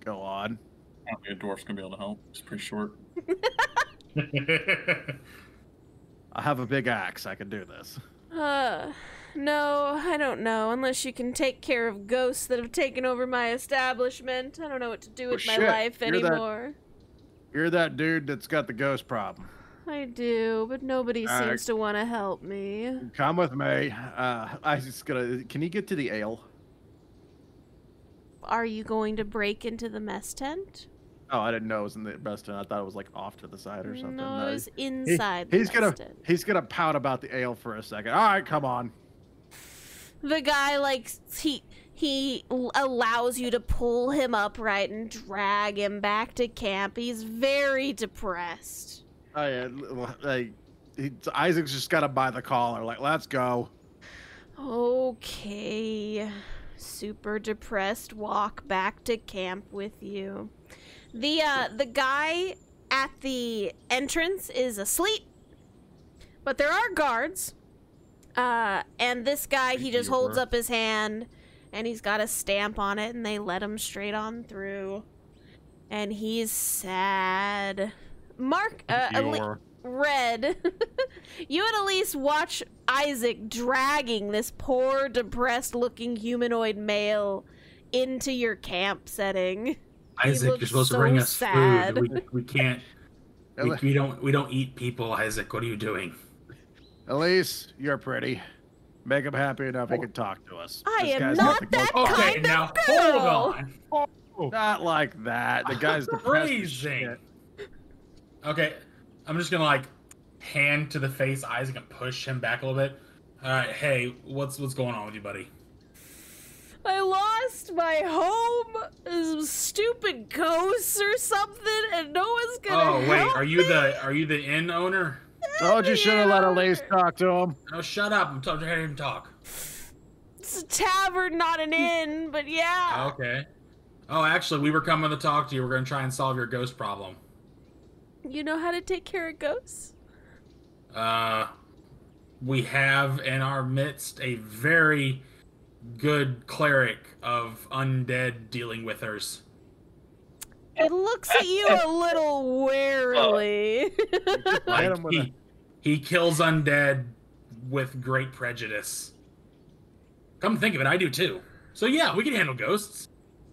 Go on. I don't think a dwarf's gonna be able to help. It's pretty short. I have a big axe. I can do this. No, I don't know. Unless you can take care of ghosts that have taken over my establishment. I don't know what to do with my shit. life You're that- anymore. You're that dude that's got the ghost problem. I do, but nobody All right. seems to want to help me. Come with me. Can you get to the ale? Are you going to break into the mess tent? Oh, I didn't know it was in the best tent. I thought it was like off to the side or something. No, it's He- inside the he's mess gonna tent. he's gonna pout about the ale for a second. All right, come on. The guy, like, he allows you to pull him upright and drag him back to camp. He's very depressed. Oh yeah, Isaac's just gotta buy the collar. Like, let's go. Okay. Super depressed walk back to camp with you. The guy at the entrance is asleep. But there are guards. And this guy, he just holds up his hand and he's got a stamp on it and they let him straight on through. And he's sad. Mark, Red, you and Elise watch Isaac dragging this poor, depressed-looking humanoid male into your camp setting. Isaac, looks you're supposed so to bring us sad. food. We can't. We don't eat people, Isaac. What are you doing? Elise, you're pretty. Make him happy enough he can talk to us. I This am guy's not got the that ghost- Okay, kind now of girl. hold on. Not like that. The guy's depressed as Freezing. shit. Okay, I'm just gonna like hand to the face Isaac and push him back a little bit. All right, hey, what's going on with you, buddy? I lost my home. Some stupid ghosts or something, and no one's gonna Oh wait, help are you the inn owner? Told you should have let Elise talk to him. No, shut up. I'm trying to hear him talk. It's a tavern, not an inn, but yeah. Okay. Oh, actually, we were coming to talk to you. We're gonna try and solve your ghost problem. You know how to take care of ghosts? We have in our midst a very good cleric of undead dealing withers. It looks at you a little warily. Hit him with a- He kills undead with great prejudice. Come to think of it, I do too. So yeah, we can handle ghosts.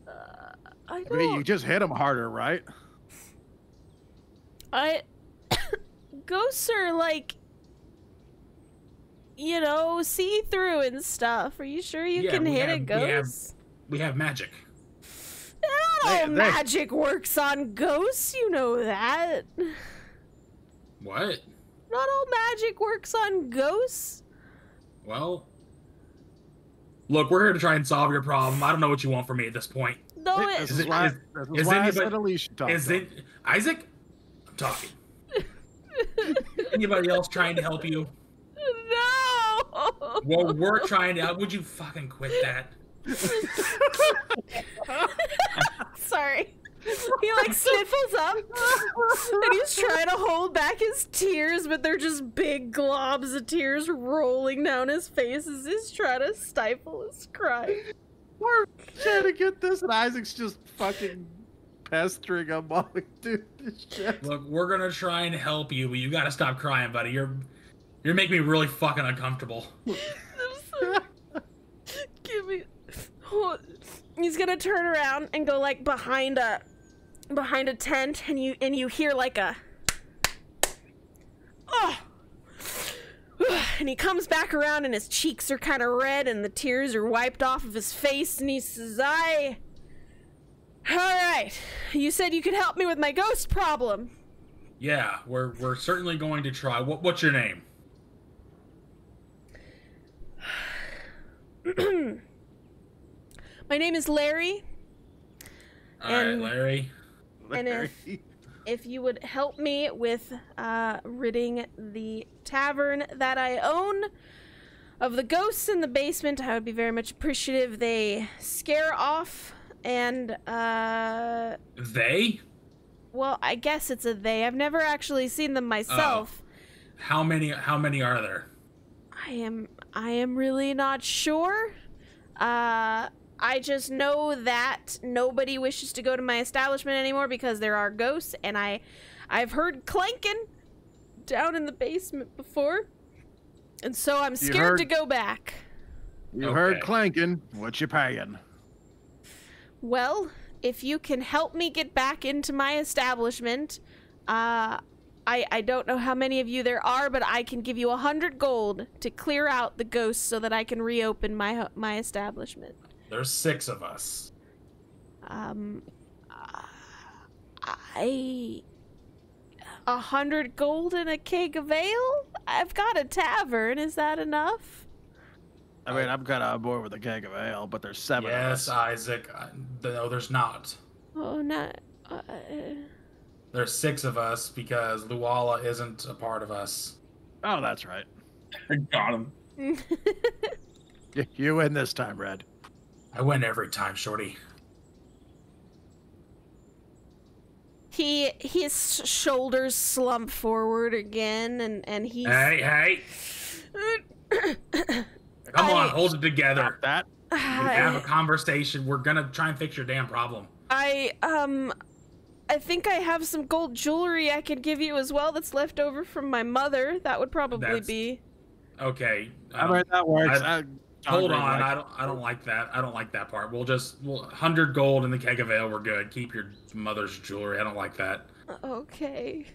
I I mean, you don't. just hit him harder, right? ghosts are like, you know, see-through and stuff. Are you sure you can hit a ghost? We have magic. Not all magic works on ghosts, you know that. What? Not all magic works on ghosts. Well, look, we're here to try and solve your problem. I don't know what you want from me at this point. No, This it, is why I said Alicia talk. Is it Isaac? I'm talking. Anybody else trying to help you? no. Well, we're trying to. Would you fucking quit that? Sorry. He like sniffles up and he's trying to hold back his tears, but they're just big globs of tears rolling down his face as he's trying to stifle his cry. We're trying to get this, and Isaac's just fucking pestering him while we do this shit. Look, we're gonna try and help you, but you gotta stop crying, buddy. You're making me really fucking uncomfortable. Give me. He's gonna turn around and go like behind a tent, and you hear like a. Oh. And he comes back around and his cheeks are kind of red and the tears are wiped off of his face, and he says, Alright, you said you could help me with my ghost problem. Yeah, we're certainly going to try. What's your name? My name is Larry. Alright, And- Larry. And if you would help me with ridding the tavern that I own of the ghosts in the basement, I would be very much appreciative. They scare off, and They? well, I guess it's a they. I've never actually seen them myself. How many are there? I am really not sure. I just know that nobody wishes to go to my establishment anymore because there are ghosts, and I've heard clanking down in the basement before, and so I'm scared to go back. You Okay. heard clanking. What you paying? Well, if you can help me get back into my establishment, I don't know how many of you there are, but I can give you 100 gold to clear out the ghosts so that I can reopen my establishment. There's 6 of us. I 100 gold and a keg of ale? I've got a tavern. Is that enough? I mean, I'm kind of on board with a keg of ale, but there's 7 of Yes, us. Isaac. No, there's not. Oh, no. There's 6 of us because Luala isn't a part of us. Oh, that's right. I got him. You win this time, Red. I win every time, Shorty. His shoulders slump forward again, and he's. Hey! Come on, hold it together. That We have a conversation. We're gonna try and fix your damn problem. I think I have some gold jewelry I could give you as well that's left over from my mother. That would probably That's- be. Okay. I mean, that works. Hold on, Like, I don't like that. I don't like that part. We'll 100 gold in the keg of ale. We're good. Keep your mother's jewelry. I don't like that. Okay.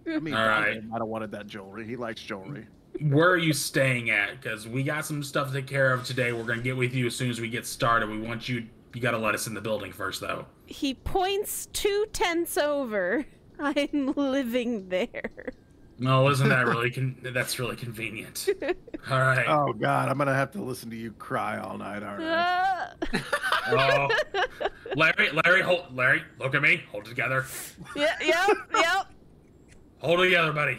I mean, All right. I might have wanted that jewelry. He likes jewelry. Where are you staying at? Because we got some stuff to take care of today. We're gonna get with you as soon as we get started. We want you. You gotta let us in the building first, though. He points 2 tents over. I'm living there. No, isn't that really? That's really convenient. All right. Oh God, I'm gonna have to listen to you cry all night, aren't I? Uh, Oh, Larry, Larry, look at me. Hold it together. yep. Hold it together, buddy.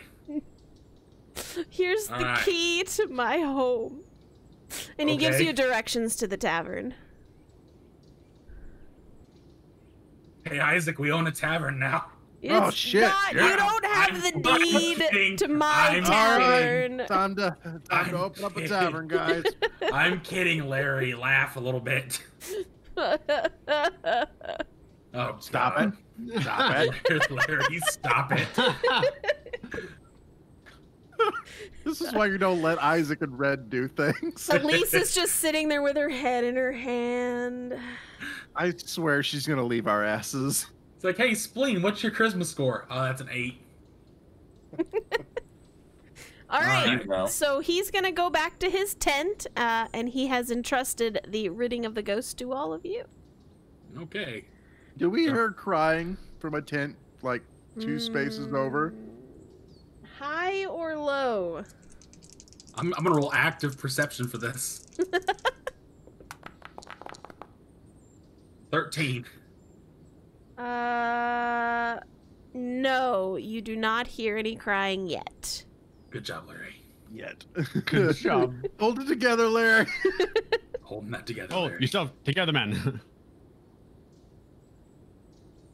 Here's the Alright. key to my home. And he gives Okay. you directions to the tavern. Hey, Isaac, we own a tavern now. Oh, It's shit. not- Yeah, you don't have I'm the kidding. deed to my I'm tavern. Time to I'm open up a kidding. tavern, guys. I'm kidding, Larry. Laugh a little bit. Oh, Stop God. it. Stop it. Larry, stop it. This is why you don't let Isaac and Red do things. Elise is just sitting there with her head in her hand. I swear she's gonna leave our asses. It's like, hey, Spleen, what's your charisma score? Oh, that's an 8. All right. Wow. So he's gonna go back to his tent, and he has entrusted the ridding of the ghost to all of you. Okay. Do we hear crying from a tent like 2 spaces over? High or low? I'm gonna roll active perception for this. 13. No, you do not hear any crying yet. Good job, Larry. Yet. Good job. Hold it together, Larry. Holding that together. Oh, Larry. yourself together, man.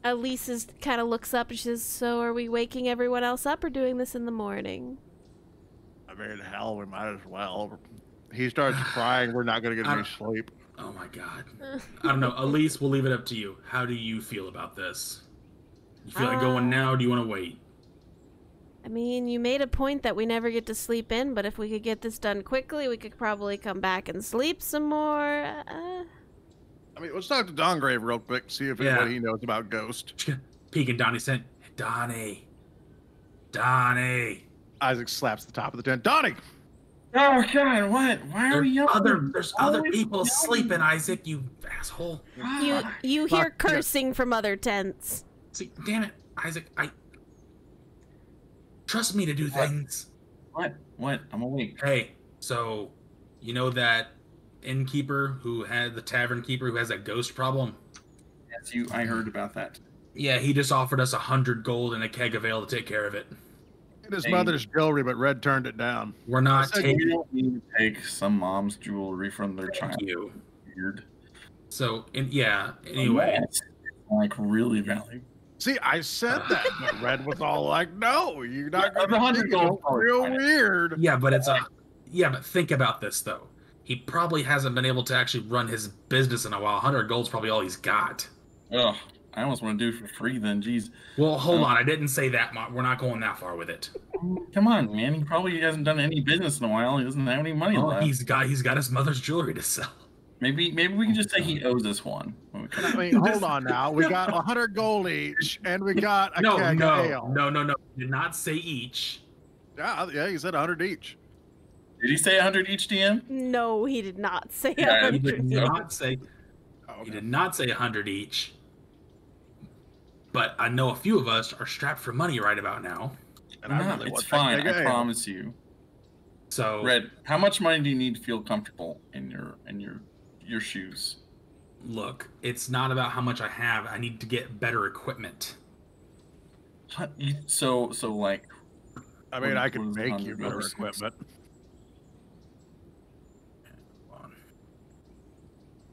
Elise kind of looks up and she says, "So are we waking everyone else up or doing this in the morning?" I mean, hell, we might as well. He starts crying. We're not going to get any sleep. Oh my god. I don't know. Elise, we'll leave it up to you. How do you feel about this? You feel like going now, or do you want to wait? I mean, you made a point that we never get to sleep in, but if we could get this done quickly, we could probably come back and sleep some more. I mean, let's talk to Dongrave real quick, see if Yeah. what he knows about Ghost. Peeking Donnie sent. Donnie. Isaac slaps the top of the tent. Donnie! Oh God, what? Why are we yelling? There's other Always people yelling. sleeping, Isaac, you asshole. You hear Fuck, yeah. cursing from other tents. See, damn it, Isaac, trust me to do things. What? What? I'm awake. Hey, so you know that innkeeper who had the tavern keeper who has that ghost problem? Yes, I heard about that. Yeah, he just offered us 100 gold and a keg of ale to take care of it. And his Hey. mother's jewelry, but Red turned it down. We're not said taking We don't need to take some mom's jewelry from their child. you. Weird. So, anyway. It's like really valuable. See, I said that, but Red was all like, "No, you're not Yeah, going the 100 to gold go real fine. weird." Yeah, but but think about this though. He probably hasn't been able to actually run his business in a while. 100 gold's probably all he's got. Ugh, I almost want to do it for free then. Jeez. Well, hold on. I didn't say that. We're not going that far with it. Come on, man. He probably hasn't done any business in a while. He doesn't have any money Oh, left. he's got his mother's jewelry to sell. Maybe we can just say he owes us one. When we come I back. mean, hold on now. We got 100 gold each, and we got a No. keg of ale. Did not say each. Yeah, he said 100 each. Did he say 100 each, DM? No, he did not say Yeah, He 100. did not say. Oh, He did not say 100 each. But I know a few of us are strapped for money right about now. And I No, really it's want that fine. keg of I ale. promise you. So Red, how much money do you need to feel comfortable in your shoes? look, it's not about how much I have. I need to get better equipment. So like, I mean, I can What is make 100 you better gold? equipment.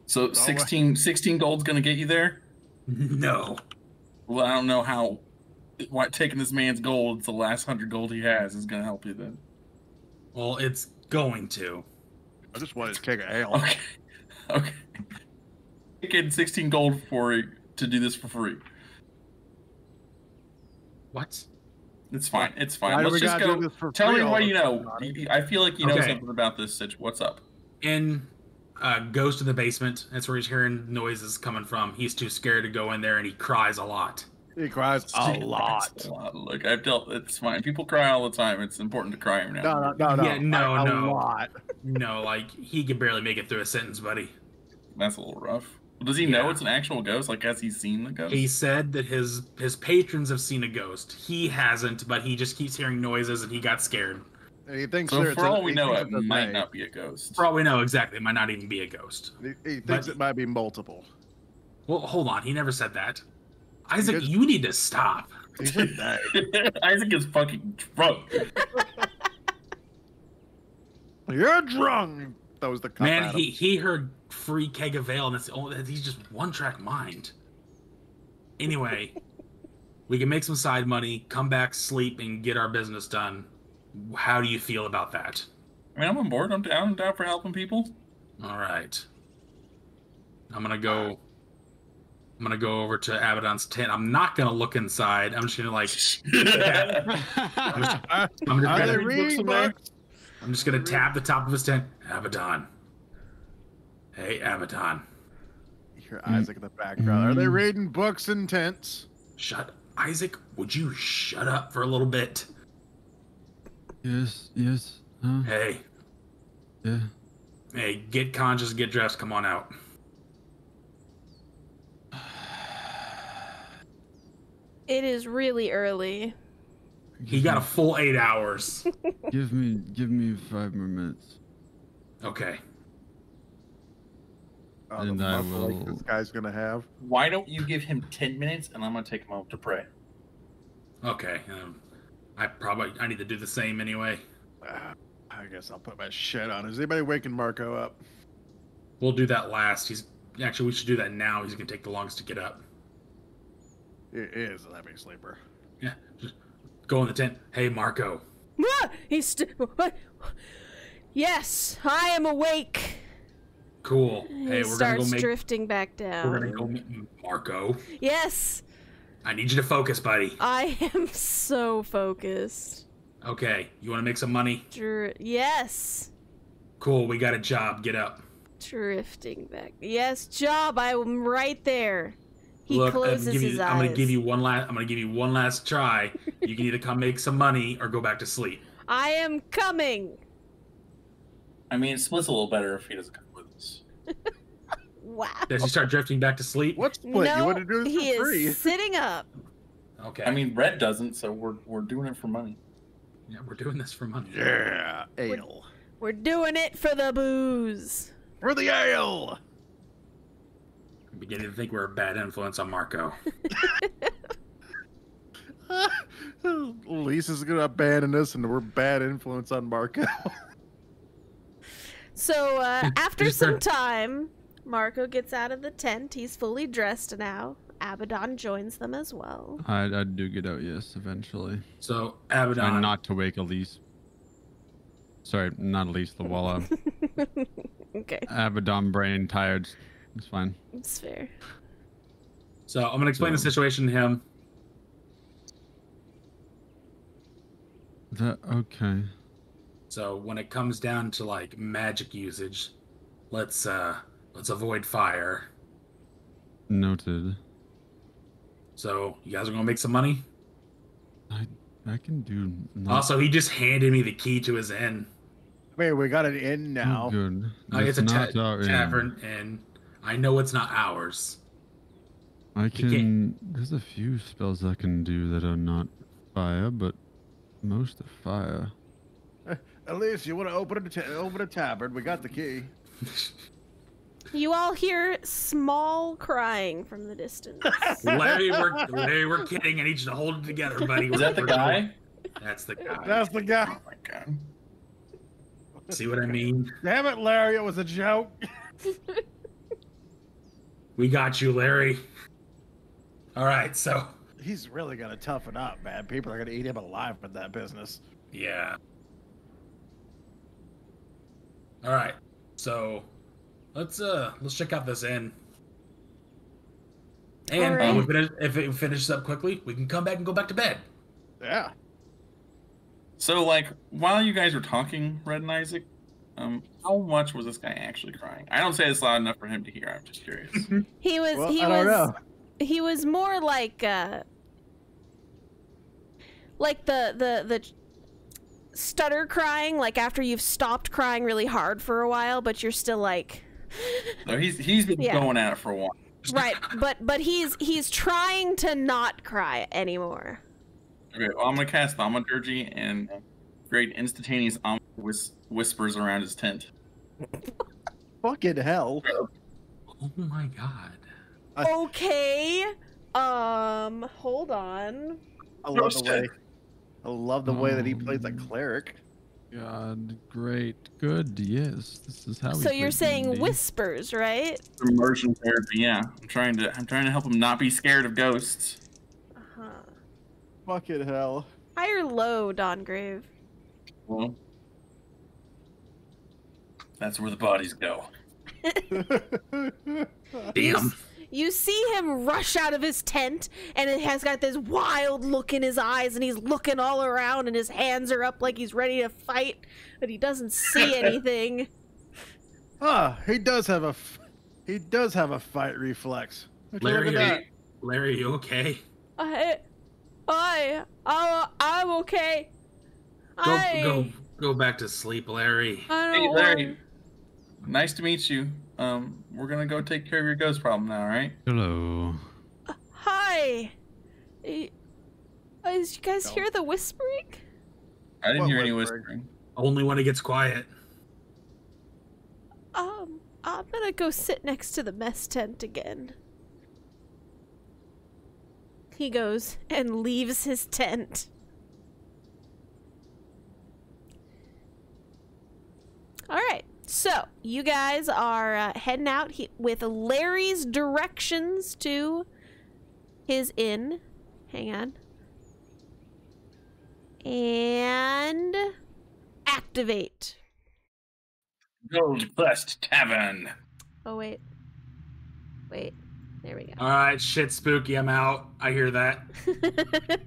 so 16 gold's gonna get you there? No. Well, I don't know how. What taking this man's gold, it's the last 100 gold he has, is gonna help you then. Well, it's going to. I just want his keg of ale. Okay. Okay. Getting 16 gold to do this for free. What? It's fine. It's fine. Why do Let's we just gotta go. do this for Tell free me all what the you time, know. Donnie? I feel like you know Okay. something about this situation. What's up? And goes to the basement. That's where he's hearing noises coming from. He's too scared to go in there, and he cries a lot. He cries a lot. A lot. Look, I've dealt. It's fine. People cry all the time. It's important to cry every now. and No. Yeah, no, a no. lot. No, like he can barely make it through a sentence, buddy. then. That's a little rough. Does he know Yeah. it's an actual ghost? Like, has he seen the ghost? He said that his patrons have seen a ghost. He hasn't, but he just keeps hearing noises, and he got scared. And he thinks So there's for a- all we he know, thinks it it's a might they. not be a ghost. For all we know, exactly, it might not even be a ghost. He thinks But- it might be multiple. Well, hold on, he never said that. Isaac, Because- you need to stop. He said they. Isaac is fucking drunk. You're drunk. That was the cup Man, at him. he heard free keg of ale, and that's the only, he's just one track mind. Anyway, we can make some side money, come back, sleep, and get our business done. How do you feel about that? I mean, I'm on board. I'm down. I'm down for helping people. All right. I'm gonna go over to Abaddon's tent. I'm not gonna look inside. I'm just gonna like. I'm just Are they gonna, reading books? I'm just gonna tap the top of his tent. Abaddon. Hey, Abaddon. You hear Isaac in the background. Are they reading books in tents? Isaac, would you shut up for a little bit? Yes. Hey, Yeah. hey, get conscious, get dressed, come on out. It is really early. He got a full 8 hours. Give me 5 more minutes. Okay. Oh, And the I muscle like will- this guy's gonna have. Why don't you give him 10 minutes and I'm gonna take him home to pray? Okay. I need to do the same anyway. I guess I'll put my shit on. Is anybody waking Marco up? We'll do that last. Actually, we should do that now. He's gonna take the longest to get up. It is a heavy sleeper. Yeah. Just go in the tent. Hey, Marco. Ah, what? Yes, I am awake. Cool. He Hey, we're gonna starts go make. drifting back down. We're gonna go meet Marco. Yes, I need you to focus, buddy. I am so focused. Okay. You want to make some money? Yes, Cool. We got a job. Get up. drifting back. Yes, job. I'm right there. He Look, closes his eyes. I'm gonna give you one last try. You can either come make some money or go back to sleep. I am coming. I mean, Split's a little better if he doesn't come with us. Wow. Does he start drifting back to sleep? What's split? No, You want to do this he for free? is sitting up. Okay. I mean, Red doesn't, so we're doing it for money. yeah, we're doing this for money. Yeah, ale. We're doing it for the booze. For the ale! I'm beginning to think we're a bad influence on Marco. Lisa's gonna abandon us and we're bad influence on Marco. So after Just some start- time, Marco gets out of the tent. He's fully dressed now. Abaddon joins them as well. I do get out, yes, eventually. So Try Abaddon, not to wake Elise. Sorry, not Elise, Luella. Okay, Abaddon brain tired. It's fine. it's fair. so I'm gonna explain the situation to him. Okay. So when it comes down to like magic usage, let's avoid fire. Noted. So you guys are gonna make some money. I can do. Also, he just handed me the key to his inn. Wait, we got it in Oh, now. good. It's a That's not our inn. tavern inn. I know it's not ours. I can't- can. There's a few spells I can do that are not fire, but most are fire. At least you want to open a tavern. We got the key. You all hear small crying from the distance. Larry, we're kidding. I need you to hold it together, buddy. Is that the guy? That's the guy. That's the guy. Oh my god. See what I mean? Damn it, Larry! It was a joke. We got you, Larry. All right, so He's really gonna toughen up, man. People are gonna eat him alive with that business. yeah. All right, so let's check out this inn. And All right. if it finishes up quickly, we can come back and go back to bed. Yeah. So, like, while you guys were talking, Red and Isaac, how much was this guy actually crying? I don't say it's loud enough for him to hear. I'm just curious. He was Well, he I don't was know. he was more like the stutter crying, like after you've stopped crying really hard for a while, but you're still like So he's been Yeah. going at it for a while. right, but he's trying to not cry anymore. Okay, well, I'm gonna cast Thaumaturgy and create instantaneous whispers around his tent. Fucking hell. Oh my god. Okay. Hold on. I love the Roasted. way. I love the way that he plays a cleric. God, great, good, yes. This is how. So we you're play saying D&D. whispers, right? Immersion therapy, yeah. I'm trying to help him not be scared of ghosts. Uh-huh. Fucking hell. High or low, Dawngrave? Well, that's where the bodies go. Damn. You see him rush out of his tent, and it has got this wild look in his eyes, and he's looking all around, and his hands are up like he's ready to fight, but he doesn't see anything. He does have a fight reflex. Would you look Larry, at that? Larry, you okay? I'm okay. Go back to sleep, Larry. I Hey, don't Larry. Nice to meet you. We're gonna go take care of your ghost problem now, all right? Hello. Hi. Did you guys hear the whispering? I didn't What hear any whispering? whispering. Only when it gets quiet. I'm gonna go sit next to the mess tent again. He goes and leaves his tent. Alright, so you guys are heading out with Larry's directions to his inn. Hang on. And activate. Gold Quest Tavern. Oh, wait. Wait. There we go. All right, shit, spooky. I'm out. I hear that.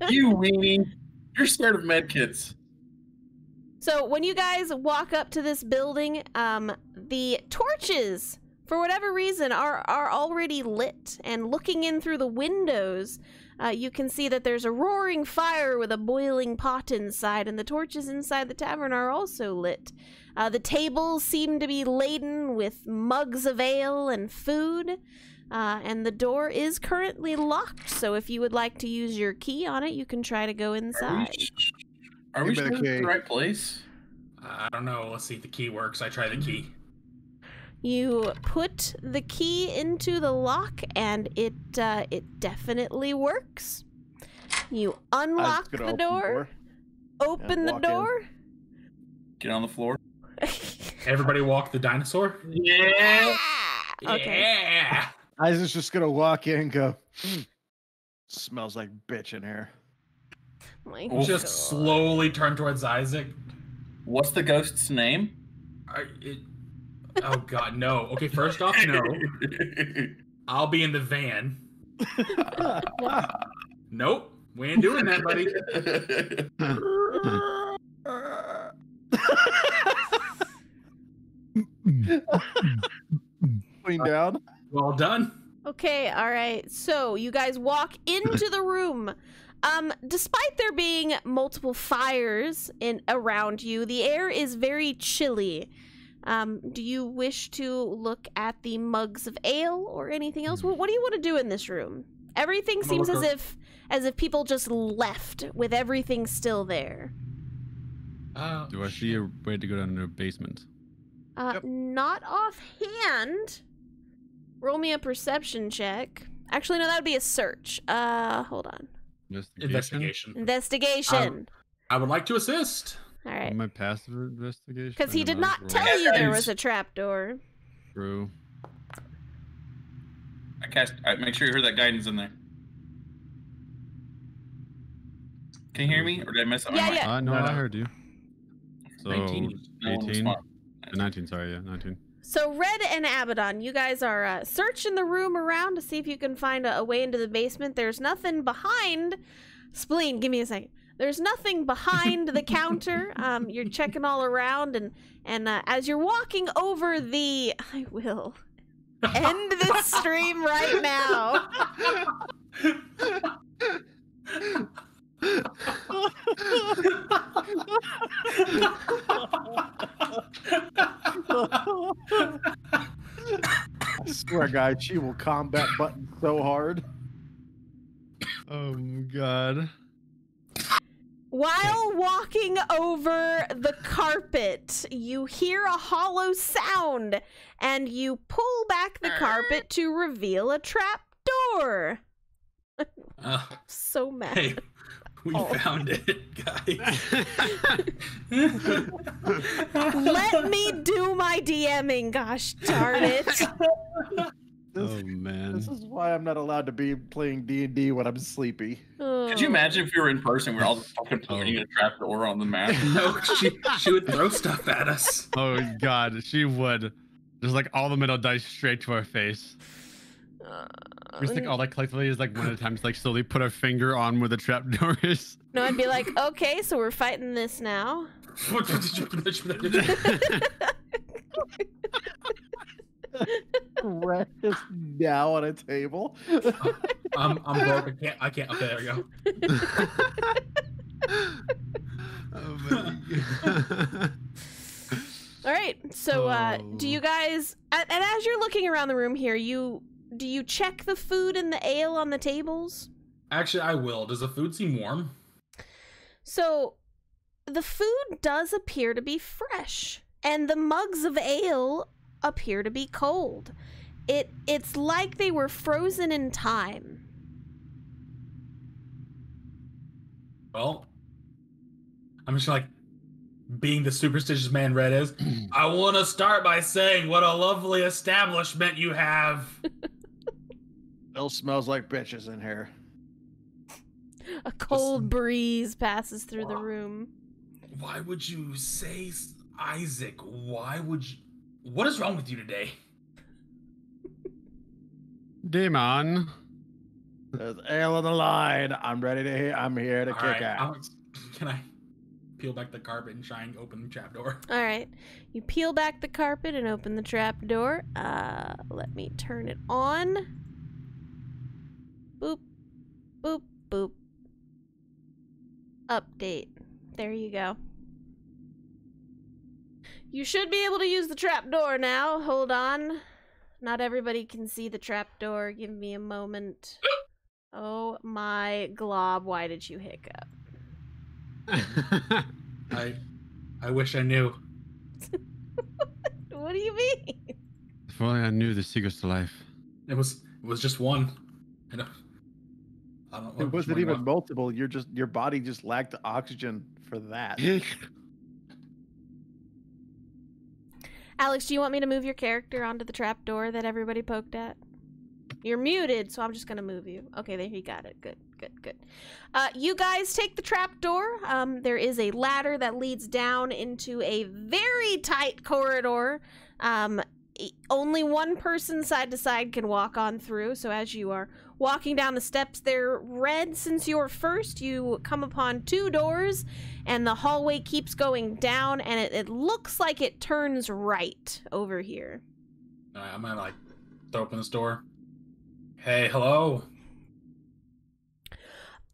You weenie. You're scared of medkits. So when you guys walk up to this building, the torches, for whatever reason, are already lit. And looking in through the windows, you can see that there's a roaring fire with a boiling pot inside, and the torches inside the tavern are also lit. The tables seem to be laden with mugs of ale and food, and the door is currently locked, so if you would like to use your key on it, you can try to go inside. Are we Give me sure the it's the key. right place? I don't know. Let's see if the key works. I try the key. You put the key into the lock, and it definitely works. You unlock the door, open the walk in. door. Get on the floor. Everybody walk the dinosaur? Yeah. Okay. Yeah. Isaac's just gonna walk in and go, smells like bitch in here. My Just God. slowly turn towards Isaac. What's the ghost's name? Oh God, no. Okay, first off, no. I'll be in the van. Nope, we ain't doing that, buddy. Clean down. Well done. Okay, all right. So you guys walk into the room. Despite there being multiple fires around you, the air is very chilly. Do you wish to look at the mugs of ale or anything else? What do you want to do in this room? Everything I'm seems gonna as look if people just left with everything still there. Do I see a way to go down to the basement? Yep. Not offhand. Roll me a perception check. Actually, no, that would be a search. Hold on. Investigation. Investigation. I would like to assist. All right. My passive investigation. Because he I did might not as tell well. you there was a trapdoor. True. I make sure you heard that guidance in there. Can you hear me, or did I mess up? Yeah, my mic? yeah. No, No, I no. heard you. So 19. No one 18. responded. 19. Sorry, yeah, 19. So Red and Abaddon, you guys are searching the room around to see if you can find a way into the basement. There's nothing behind. Spleen, give me a second. There's nothing behind the counter. You're checking all around, and as you're walking over the, I will end this stream right now. I swear, guys, she will combat button so hard. Oh my god. While walking over the carpet, you hear a hollow sound, and you pull back the carpet to reveal a trap door. So mad. Hey, we found it, guys. Let me do my DMing, gosh darn it. Oh man. This is why I'm not allowed to be playing D&D when I'm sleepy. Could you imagine if we were in person, we were all just fucking pointing at a trap door on the map? No, she would throw stuff at us. Oh god, she would. Just like all the metal dice straight to our face. We just like all that collectively is like one at a time, just like slowly put our finger on where the trap door is. No, I'd be like, okay, so we're fighting this now. Red is now on a table. I'm broke. I can't. Okay, there we go. Oh, my All right. So, do you Oh. guys? And as you're looking around the room here, do you check the food and the ale on the tables? Actually, I will. Does the food seem warm? So, the food does appear to be fresh, and the mugs of ale appear to be cold. It's like they were frozen in time. Well, I'm just like, being the superstitious man Red is, I want to start by saying what a lovely establishment you have. Still smells like bitches in here. A cold breeze passes through the Wow. room. Why would you say, Isaac? Why would you? What is wrong with you today? Demon. There's ale on the line. I'm ready to hear. I'm here to All kick right, ass. can I peel back the carpet and try and open the trapdoor? All right. You peel back the carpet and open the trap door. Let me turn it on. Boop, boop, boop. Update. There you go. You should be able to use the trap door now. Hold on. Not everybody can see the trap door. Give me a moment. Oh my glob, why did you hiccup? I wish I knew. What do you mean? If only I knew the secrets to life. It was just one. I don't know. It which wasn't one even was. multiple. Your body just lacked oxygen for that. Alex, do you want me to move your character onto the trap door that everybody poked at? You're muted, so I'm just gonna move you. Okay, there you got it. Good, good, good. You guys take the trap door. There is a ladder that leads down into a very tight corridor. Only one person side to side can walk on through. So as you are walking down the steps, they're red since you're first. You come upon two doors, and the hallway keeps going down, and it looks like it turns right over here. All right, I'm gonna like throw open this door. Hey, hello.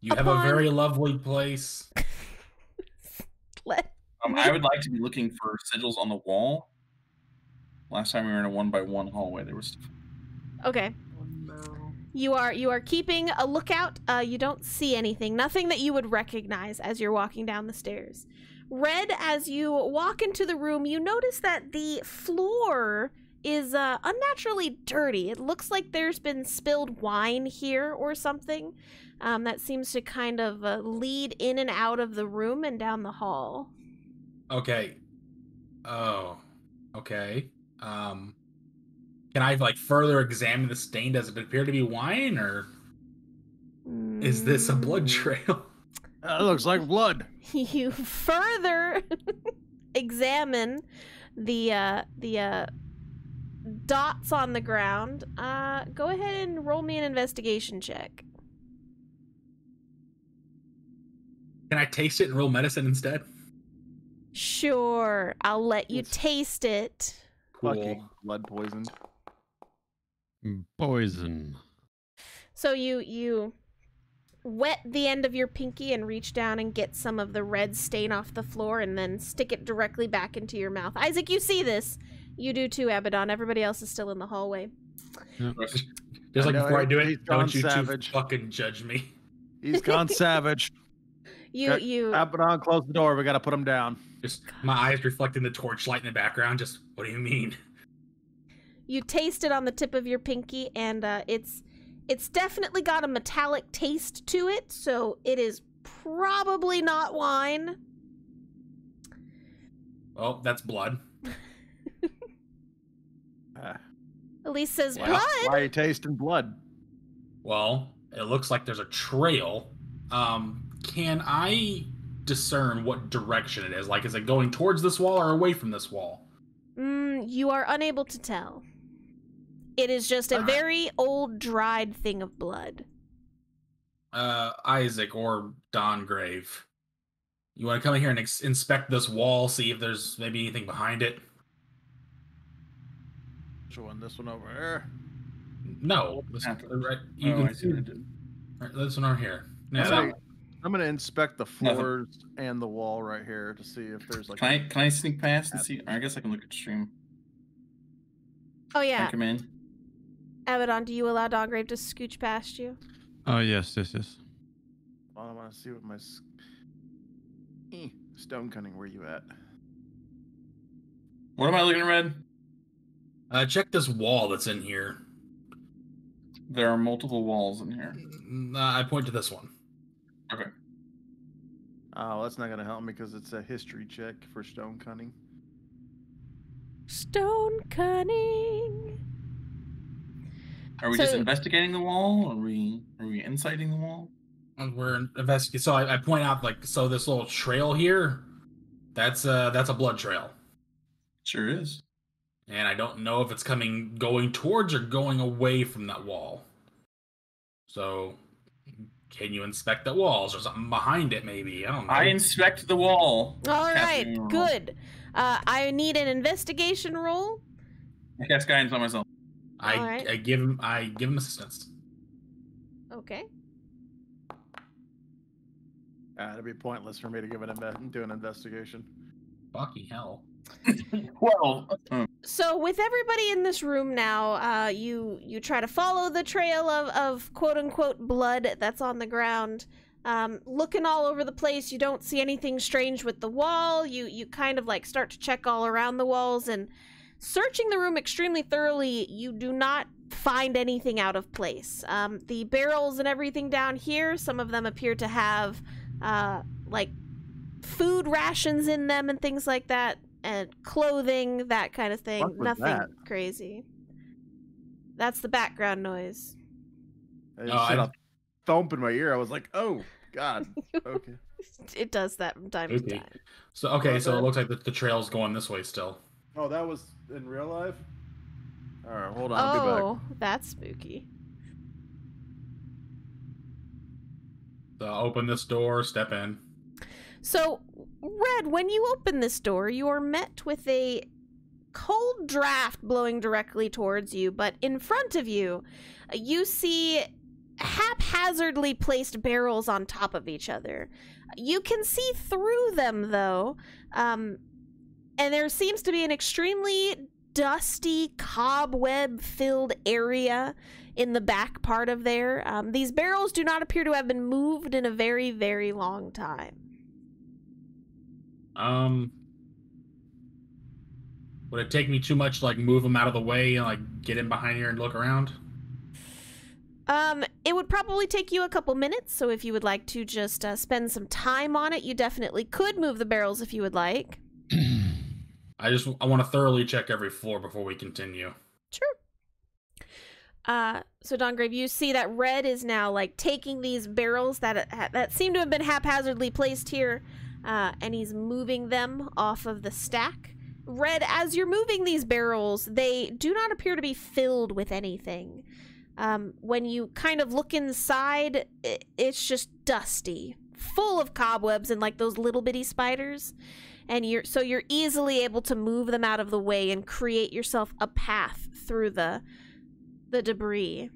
You have a Upon- very lovely place. Let I would like to be looking for sigils on the wall. Last time we were in a 1x1 hallway, there was stuff. Okay. You are keeping a lookout. You don't see anything. Nothing that you would recognize as you're walking down the stairs. Red, as you walk into the room, you notice that the floor is unnaturally dirty. It looks like there's been spilled wine here or something. That seems to kind of lead in and out of the room and down the hall. Okay. Oh. Okay. Can I like further examine the stain? Does it appear to be wine, or is this a blood trail? That looks like blood. You further examine the dots on the ground. Go ahead and roll me an investigation check. Can I taste it and roll medicine instead? Sure, I'll let you Yes. taste it. Fucking blood poisoned. Poison. So you wet the end of your pinky and reach down and get some of the red stain off the floor and then stick it directly back into your mouth. Isaac, you see this. You do too, Abaddon. Everybody else is still in the hallway. Just I like know, before I do he's it, gone don't you savage. two fucking judge me. He's gone savage. You Abaddon, close the door. We gotta put him down. Just my eyes reflecting the torchlight in the background. Just what do you mean? you taste it on the tip of your pinky, and it's definitely got a metallic taste to it, so it is probably not wine. Oh, that's blood. Elise says Yeah. blood. Why are you tasting blood? Well, it looks like there's a trail. Can I discern what direction it is? Like, is it going towards this wall or away from this wall? You are unable to tell. It is just a Ah. very old, dried thing of blood. Isaac or Dongrave, you want to come in here and inspect this wall, see if there's maybe anything behind it? Which one? This one over here. No, this, Happened. right, you Oh, can I see what it did. right, this one over here. Now, Hey, I'm gonna inspect the Nothing. floors and the wall right here to see if there's like. Can I sneak past and see? I guess I can look at stream. Oh Can I yeah, come in? Abaddon, do you allow Doggrave to scooch past you? Oh yes. Well, I want to see what my stone cunning. Where you at? What am I looking at, Red? Check this wall that's in here. There are multiple walls in here. I point to this one. Okay. Oh, that's not gonna help me because it's a history check for stone cunning. Stone cunning. Are we just So- investigating the wall? Or are we inciting the wall? We're investigating. So I point out, like, so this little trail here, that's a blood trail, Sure is. and I don't know if it's going towards or going away from that wall. So, can you inspect the walls or something behind it? Maybe, I don't know. I inspect the wall. All right, Casting a roll. good. I need an investigation roll. I cast guidance on myself. Alright. I give him assistance. Okay. It'd be pointless for me to do an investigation. Fucking hell. 12. So with everybody in this room now, you try to follow the trail of quote unquote blood that's on the ground. Looking all over the place, you don't see anything strange with the wall. You kind of like start to check all around the walls, and searching the room extremely thoroughly, you do not find anything out of place. The barrels and everything down here, some of them appear to have like food rations in them and things like that, and clothing, that kind of thing. What was Nothing that? crazy. That's the background noise. I No, just I had a don't- thump in my ear. I was like, oh god. Okay. It does that from time to Okay. time. So okay, so it Okay. looks like the trail's going this way still. Oh, that was in real life. All right, hold on. I'll be back. Oh, that's spooky. So open this door, step in. So, Red, when you open this door, you are met with a cold draft blowing directly towards you, but in front of you, you see haphazardly placed barrels on top of each other. You can see through them, though, and there seems to be an extremely dusty, cobweb-filled area in the back part of there. These barrels do not appear to have been moved in a very, very long time. Would it take me too much to like move them out of the way and like get in behind here and look around? It would probably take you a couple minutes, so if you would like to just spend some time on it, you definitely could move the barrels if you would like. I want to thoroughly check every floor before we continue. Sure. So Dongrave, you see that Red is now like taking these barrels that seem to have been haphazardly placed here, and he's moving them off of the stack. Red, as you're moving these barrels, they do not appear to be filled with anything. When you kind of look inside, it's just dusty, full of cobwebs and like those little bitty spiders. And you're easily able to move them out of the way and create yourself a path through the debris.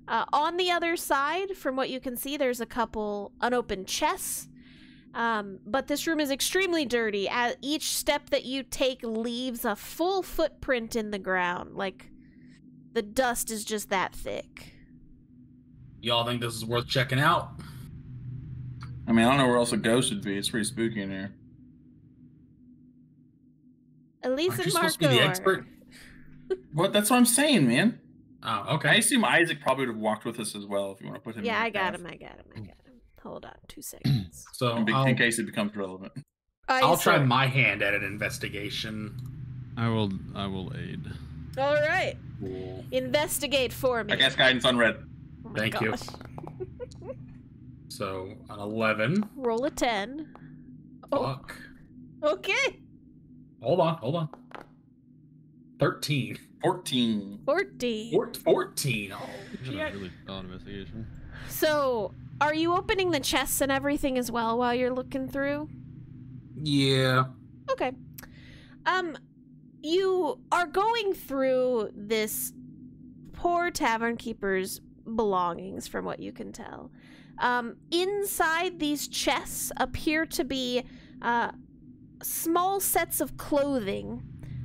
On the other side, from what you can see, there's a couple unopened chests. But this room is extremely dirty. Each step that you take leaves a full footprint in the ground. Like, the dust is just that thick. Y'all think this is worth checking out? I mean, I don't know where else a ghost would be. It's pretty spooky in here. Elise Aren't and you Marco supposed to be the expert? What? That's what I'm saying, man. Oh, I okay. assume Isaac probably would have walked with us as well if you want to put him. Yeah, in I got path. him. Hold on 2 seconds. So In case it becomes relevant. I'll try Sorry. my hand at an investigation. I will aid. All right. Cool. Investigate for me. I cast guidance on Red. Oh my Thank you. gosh. So an 11. Roll a 10. Oh, Fuck. okay. Hold on. 13. 14. 14. 14. Oh, That's a shit. really solid investigation. So, are you opening the chests and everything as well while you're looking through? Yeah. Okay. You are going through this poor tavern keeper's belongings, from what you can tell. Inside these chests appear to be small sets of clothing.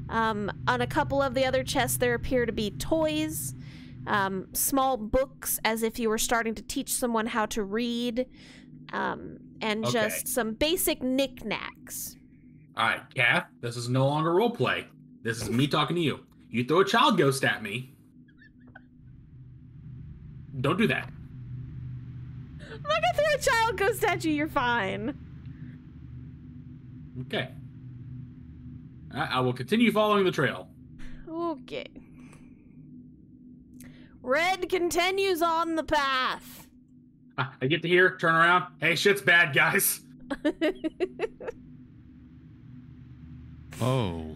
On a couple of the other chests, there appear to be toys, small books, as if you were starting to teach someone how to read, and just some basic knickknacks. All right, Kath, this is no longer role play. This is me talking to you. You throw a child ghost at me. Don't do that. I'm not gonna throw a child ghost at you, you're fine. Okay. I will continue following the trail. Okay. Red continues on the path. I get to hear, turn around. Hey, shit's bad, guys. Oh.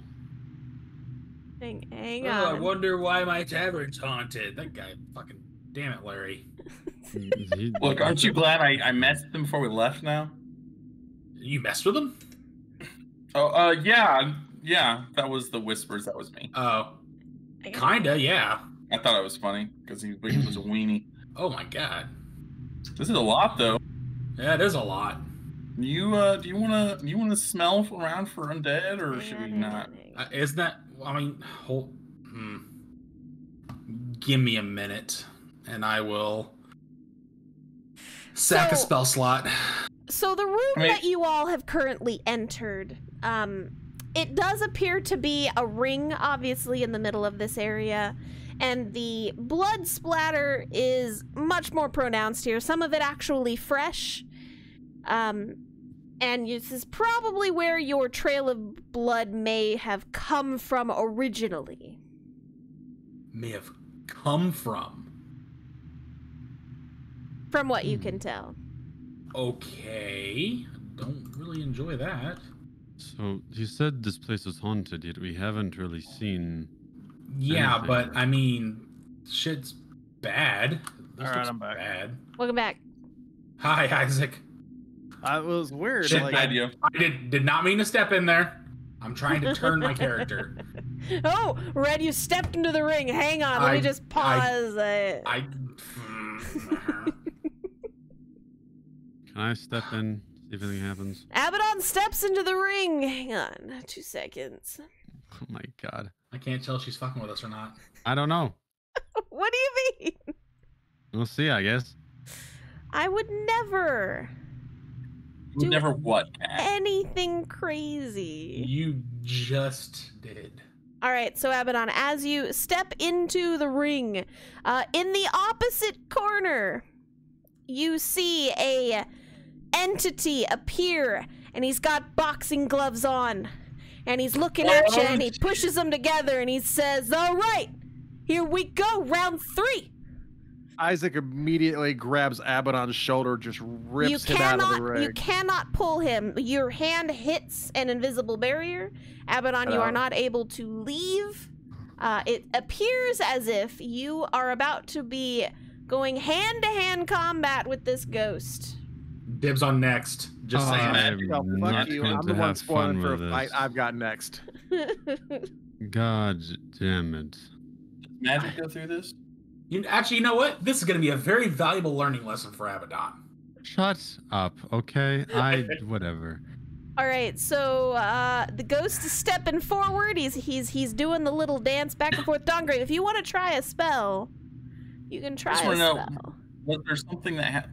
Hang I on. wonder why my tavern's haunted. That guy, fucking damn it, Larry. Look, aren't you glad I messed with him before we left now? You messed with him? Oh, yeah, that was the whispers, that was me. Oh, kinda, yeah. I thought it was funny, because he was a weenie. Oh my god. This is a lot, though. Yeah, it is a lot. Do you wanna smell around for undead, or should we not? Isn't that? I mean, give me a minute, and I will sack a spell slot. So the room that you all have currently entered, it does appear to be a ring, obviously, in the middle of this area. And the blood splatter is much more pronounced here. Some of it actually fresh. And this is probably where your trail of blood may have come from originally. May have come from? From what you can tell. Okay. Don't really enjoy that. So you said this place is haunted, yet we haven't really seen. Yeah, anything. but I mean, shit's bad. This All right, looks I'm back. bad. Welcome back. Hi, Isaac. It was weird. Shit, like, Bad idea. I did not mean to step in there. I'm trying to turn my character. Oh, Red, you stepped into the ring. Hang on, let me just pause. Can I step in, see if anything happens? Abaddon steps into the ring. Hang on, 2 seconds. Oh my god. I can't tell if she's fucking with us or not. I don't know. What do you mean? We'll see, I guess. I would never You never what, Cat? anything crazy. You just did. All right, so Abaddon, as you step into the ring, in the opposite corner, you see a entity appear, and he's got boxing gloves on, and he's looking at you, and he pushes them together, and he says, "All right, here we go, round 3." Isaac immediately grabs Abaddon's shoulder, just rips him out of the ring. You cannot pull him. Your hand hits an invisible barrier. Abaddon, you are not able to leave. It appears as if you are about to be going hand-to-hand combat with this ghost. Dibs on next. Just saying. I'm Oh, fuck not you. going I'm to the one have spoiling fun for with a fight this. I've got next. God damn it. Magic go through this? Actually, you know what? This is going to be a very valuable learning lesson for Abaddon. Shut up, okay? Whatever. All right, so the ghost is stepping forward. He's doing the little dance back and forth. Dongrave, if you want to try a spell, you can try just a wanna know, spell. Was there something that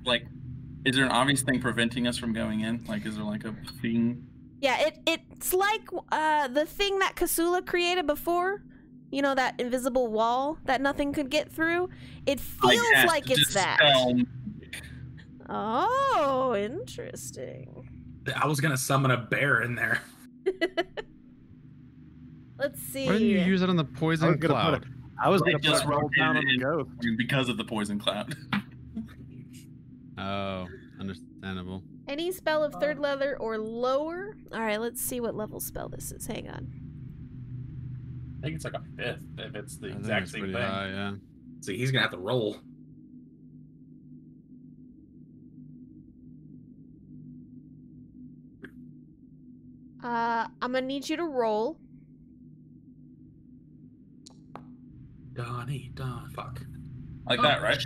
is there an obvious thing preventing us from going in? Like, is there like a thing? Yeah, it's like the thing that Kasula created before. You know, that invisible wall that nothing could get through? It feels like it's that. Oh, interesting. I was going to summon a bear in there. Let's see. Why didn't you use it on the poison cloud? I was They going to just put a roll down on the rotated ghost. because of the poison cloud. Oh, understandable. Any spell of 3rd level or lower? All right, let's see what level spell this is. Hang on. I think it's like a 5th if it's the I think exact it's same pretty thing. high, yeah. See, he's going to have to roll. I'm gonna need you to roll. Donnie, fuck. Like that, right?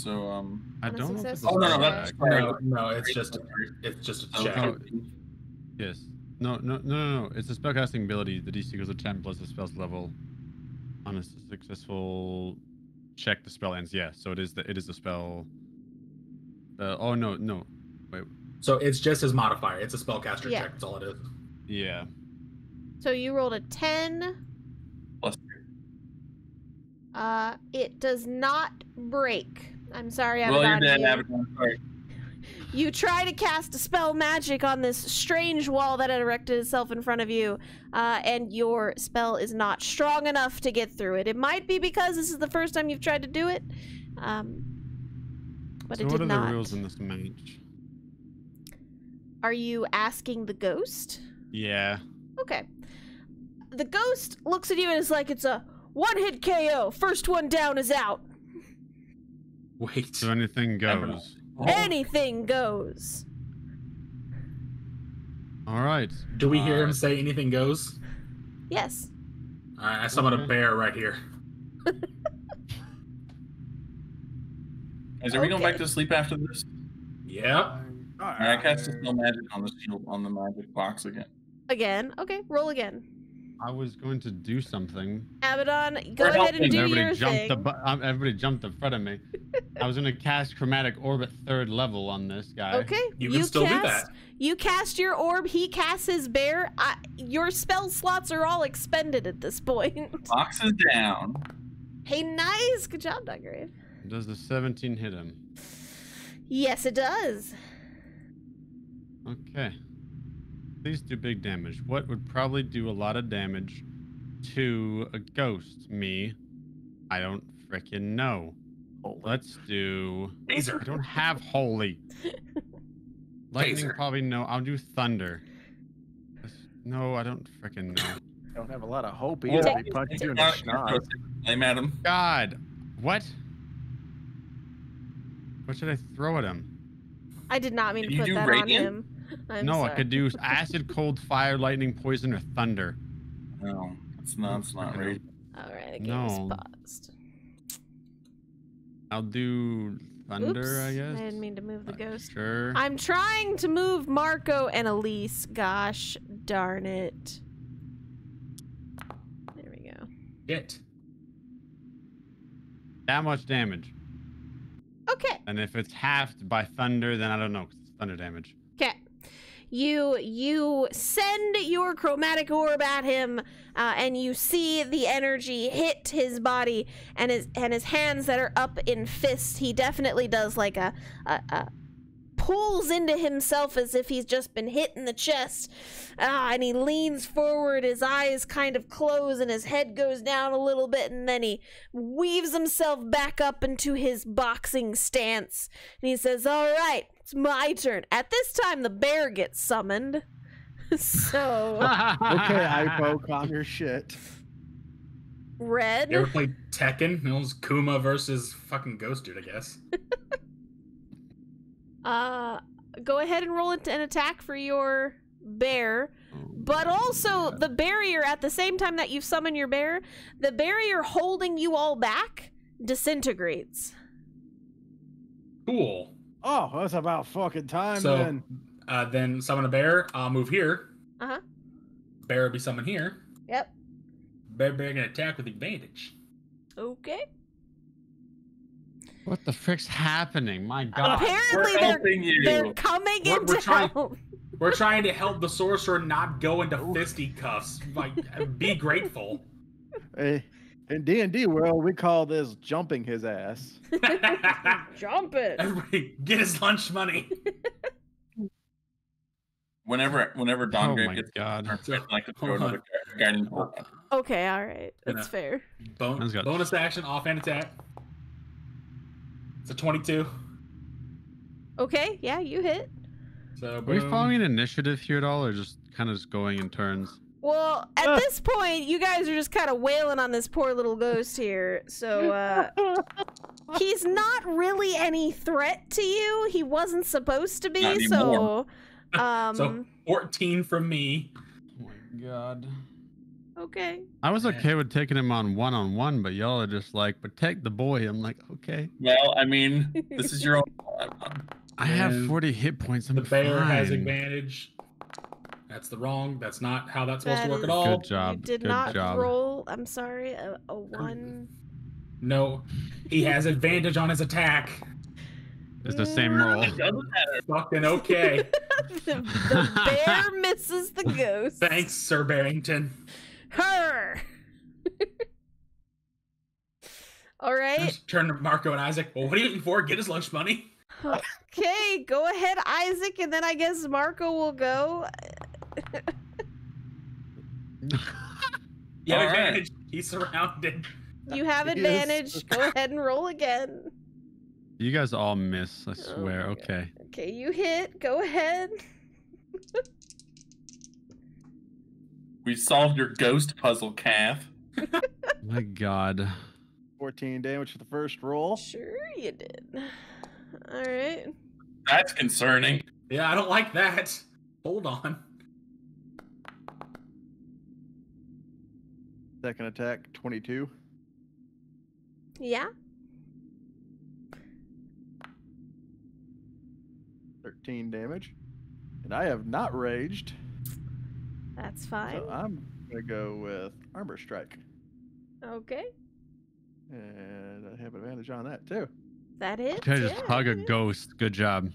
So I On a don't know if it's a successful Oh, no, spell that's check. No, it's just a Oh, check. Oh, yes. No. It's a spellcasting ability. The DC goes to 10 plus the spell's level. On a successful check, the spell ends. Yeah, so it is the spell. Oh no. Wait. So it's just his modifier. It's a spellcaster Yeah. check. That's all it is. Yeah. So you rolled a 10. Plus It does not break. I'm sorry, Roll your Abaddon. dead, You, Abaddon. Sorry. you try to cast a spell magic on this strange wall that had erected itself in front of you, and your spell is not strong enough to get through it. It might be because this is the first time you've tried to do it, but So it what did are not. the rules in this match? Are you asking the ghost? Yeah. Okay. The ghost looks at you and is like, it's a one-hit KO. First one down is out. Wait. So anything goes. Anything goes. All right. Do we hear him say anything goes? Yes. All right, I summon a bear right here. Guys, are we going Okay. back to sleep after this? Yep. I cast a spell magic on the shield on the magic box again. Again. Okay, roll again. I was going to do something. Abaddon, go We're ahead and helping. do Everybody your jumped thing. everybody jumped in front of me. I was going to cast Chromatic Orb at 3rd level on this guy. Okay, You can still do cast, that. You cast your orb, he casts his bear. Your spell slots are all expended at this point. Box is down. Hey, nice. Good job, Dungrave. Does the 17 hit him? Yes, it does. Okay. Please do big damage. What would probably do a lot of damage to a ghost? Me? I don't frickin' know. Let's do... I Taser. don't have holy. Lightning Taser. probably no. I'll do thunder. No, I don't frickin' know. Don't have a lot of hope Oh, either. He punched you in the schnoz. Blame at him. God! What? What should I throw at him? I did not mean Can to you put do that radiant? on him. I'm No, sorry. I could do acid, cold, fire, lightning, poison, or thunder. No, it's not right. All right, the game is No. paused. I'll do thunder, Oops, I guess. I didn't mean to move the ghost. Sure. I'm trying to move Marco and Elise. Gosh darn it. There we go. Shit. That much damage. Okay. And if it's halved by thunder, then I don't know, 'cause it's thunder damage. Okay. You send your chromatic orb at him, and you see the energy hit his body and his hands that are up in fists. He definitely does like a pulls into himself as if he's just been hit in the chest. And he leans forward, his eyes kind of close, and his head goes down a little bit, and then he weaves himself back up into his boxing stance. And he says, all right, it's my turn. At this time, the bear gets summoned. So, Okay, Ipo, calm your shit. Red. You ever played Tekken? It was Kuma versus fucking Ghost Dude, I guess. Go ahead and roll an attack for your bear. But also, the barrier, at the same time that you've summoned your bear, the barrier holding you all back disintegrates. Cool. Oh, that's about fucking time So, then. then summon a bear. I'll move here. Uh-huh. Bear will be summoned here. Yep. Bear can attack with advantage. Okay. What the frick's happening? My God. Apparently, We're helping they're you. coming We're into trying- help. We're trying to help the sorcerer not go into fisticuffs. Like, be grateful. Hey, in D&D world, we call this jumping his ass. Jump it. Everybody, get his lunch money. Whenever Oh Don my gets God. I'd like to throw another guiding bolt. Okay, all right. That's Gonna- fair. Man's got- Bonus action, offhand attack. It's a 22. Okay, yeah, you hit. So, Are we boom. following an initiative here at all, or just kind of just going in turns? Well, at this point, you guys are just kind of wailing on this poor little ghost here. So, he's not really any threat to you. He wasn't supposed to be, Not so... So 14 from me. Oh my God. Okay. I was okay with taking him on one, but y'all are just like, protect the boy. I'm like, okay. Well, I mean, this is your own. I have And 40 hit points. I'm The bear has fine. advantage. That's the wrong. That's not how that's supposed That to work at is- all. Good job. You did Good not job. roll. I'm sorry. A 1. No, he has advantage on his attack. It's the same roll. It doesn't matter. Fucking okay. the bear misses the ghost. Thanks, Sir Barrington. Her. All right. Just turn to Marco and Isaac. Well, what are you eating for? Get his lunch money. Okay, go ahead, Isaac, and then I guess Marco will go. You have All right. advantage. He's surrounded. You have Yes. advantage. Go ahead and roll again. You guys all miss, I swear. my God. Okay. Okay, you hit. Go ahead. We solved your ghost puzzle, Kath. My God. 14 damage for the first roll. Sure, you did. All right. That's concerning. Yeah, I don't like that. Hold on. Second attack, 22. Yeah. 13 damage. And I have not raged, That's fine. so I'm going to go with Armor Strike. Okay. And I have advantage on that, too. That hits. Okay, just yeah, hug a yeah. ghost. Good job.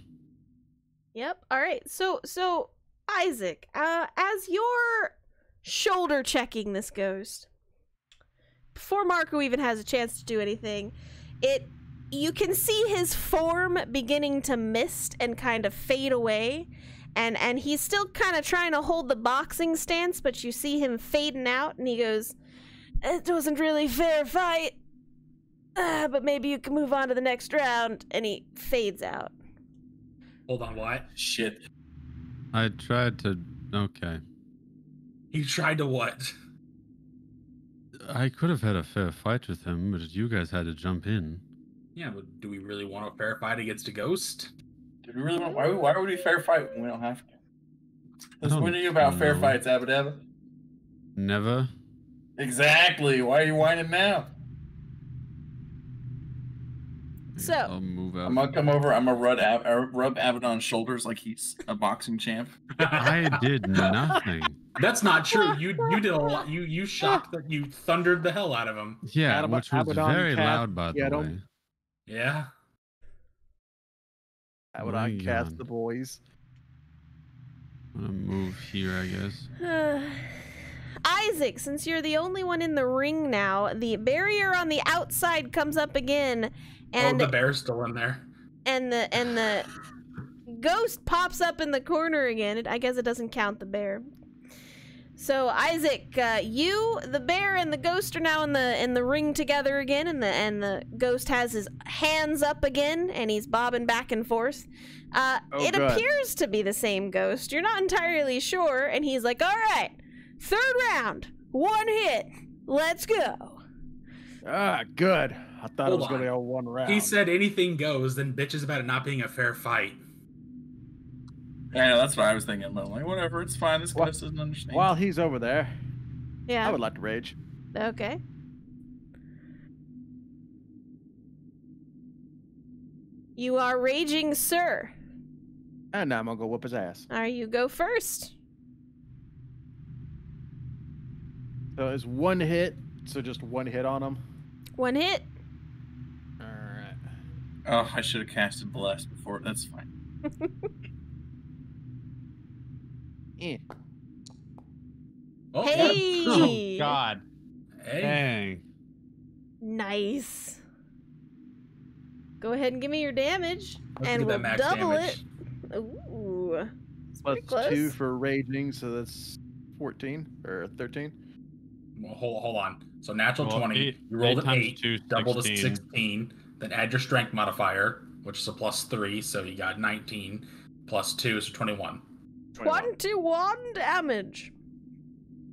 Yep. All right. So Isaac, as you're shoulder checking this ghost, before Marco even has a chance to do anything, you can see his form beginning to mist and kind of fade away, and he's still kind of trying to hold the boxing stance, but you see him fading out, and he goes, "It wasn't really fair fight, but maybe you can move on to the next round," and he fades out. Hold on, what? Shit. I tried to. Okay. You tried to what? I could have had a fair fight with him, but you guys had to jump in. Yeah, but do we really want a fair fight against a ghost? Do we really want? Why would we fair fight when we don't have to? This don't when are you about fair know. fights, Abba Dabba? Never. Exactly. Why are you whining now? So- I'll move out. I'm gonna come over. I'm gonna rub Abaddon's shoulders like he's a boxing champ. I did nothing. That's not true. You did a lot. You shocked that you thundered the hell out of him. Yeah, Abba- which was Abaddon very cast- loud, by yeah, the don't- way. Yeah. I would My uncast God. the boys. I'm gonna move here, I guess. Isaac, since you're the only one in the ring now, the barrier on the outside comes up again, and Oh, the bear's still in there. the ghost pops up in the corner again. I guess it doesn't count the bear. So Isaac, you, the bear, and the ghost are now in the ring together again, and the ghost has his hands up again, and he's bobbing back and forth. It good. appears to be the same ghost. You're not entirely sure, and he's like, "All right, third round, 1 hit, let's go." Ah, good. I thought it Hold was going to on. go one round. He said anything goes, then bitches about it not being a fair fight. Yeah, that's what I was thinking. But I'm like, whatever, it's fine. This Wha- ghost doesn't understand. While he's over there, Yeah. I would like to rage. Okay. You are raging, sir. And now I'm going to go whoop his ass. Are you go first? So it's 1 hit, so just 1 hit on him. 1 hit. Alright. Oh, I should have casted Bless before. That's fine. Eh. Oh, Hey! Oh, God. Hey. Dang. Nice. Go ahead and give me your damage, Let's and get we'll that max double damage. it. Ooh. It's Plus pretty close. 2 for raging, so that's 14 or 13. Well, hold on. So natural Well, 20. eight- You rolled eight an times 8, two, double to 16. 16. Then add your strength modifier, which is a +3, so you got 19. Plus 2 is 21. 21 damage.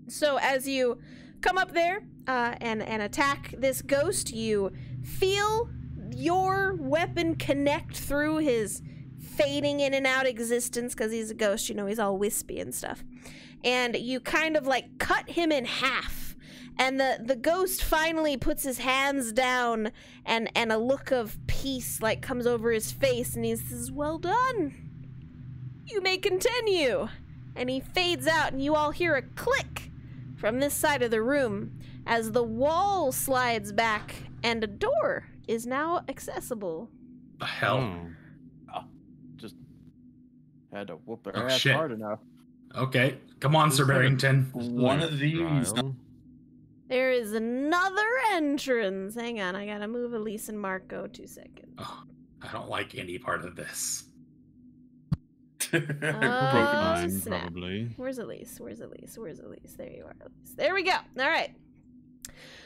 So as you come up there and attack this ghost, you feel your weapon connect through his fading in and out existence because he's a ghost, you know, he's all wispy and stuff. And you kind of like cut him in half. And the ghost finally puts his hands down, and a look of peace like comes over his face, and he says, "Well done. You may continue." And he fades out, and you all hear a click from this side of the room as the wall slides back and a door is now accessible. The hell? Just had to whoop their Oh, ass shit. hard enough. Okay, come on, Sir Barrington. One of these. Trial. There is another entrance. Hang on, I gotta move Elise and Marco 2 seconds. Oh, I don't like any part of this. Broken Fine, snap. probably. Where's Elise? Where's Elise? Where's Elise? There you are, Elise. There we go. All right.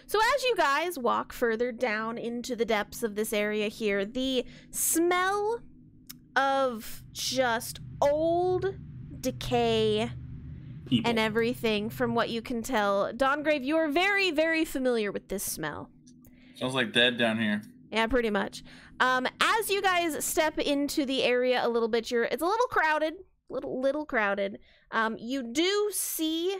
So as you guys walk further down into the depths of this area here, the smell of just old decay People. and everything, from what you can tell, Dawngrave, you are very, very familiar with this smell. Smells like dead down here. Yeah, pretty much. As you guys step into the area a little bit, it's a little crowded, little crowded. You do see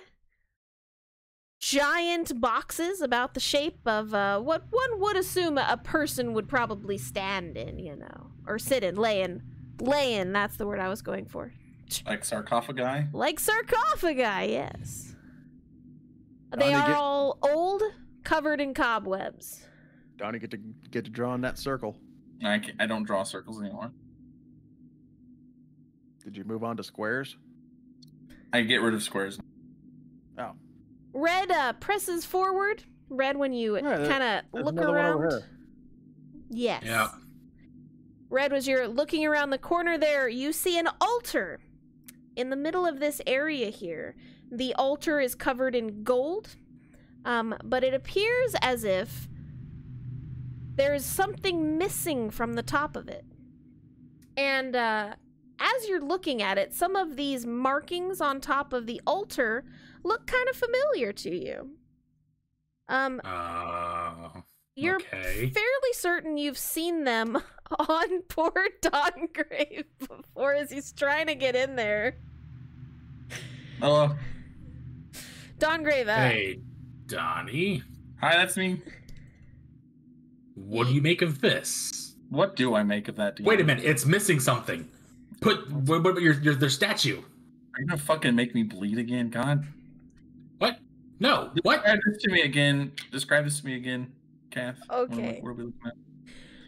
giant boxes about the shape of what one would assume a person would probably stand in, you know, or sit in, lay in. That's the word I was going for. Like sarcophagi. Like sarcophagi, yes. They Donnie, are get- all old, covered in cobwebs. Donnie, get to draw in that circle. I don't draw circles anymore. Did you move on to squares? I get rid of squares. Oh, Red presses forward. Red, when you Yeah, kind of there's look another one over around. here. Yes. Yeah. Red, as you're looking around the corner there, you see an altar in the middle of this area here. The altar is covered in gold, but it appears as if there is something missing from the top of it. And as you're looking at it, some of these markings on top of the altar look kind of familiar to you. You're Okay. fairly certain you've seen them on poor Dawngrave before as he's trying to get in there. Hello. Dawngrave, Hey, Donnie. Hi, that's me. What do you make of this? What do I make of that? Dean? Wait a minute, it's missing something. What about their statue? Are you gonna fucking make me bleed again? God. What? No. What? Describe this to me again. Describe this to me again, Kath. Okay. What are we looking at?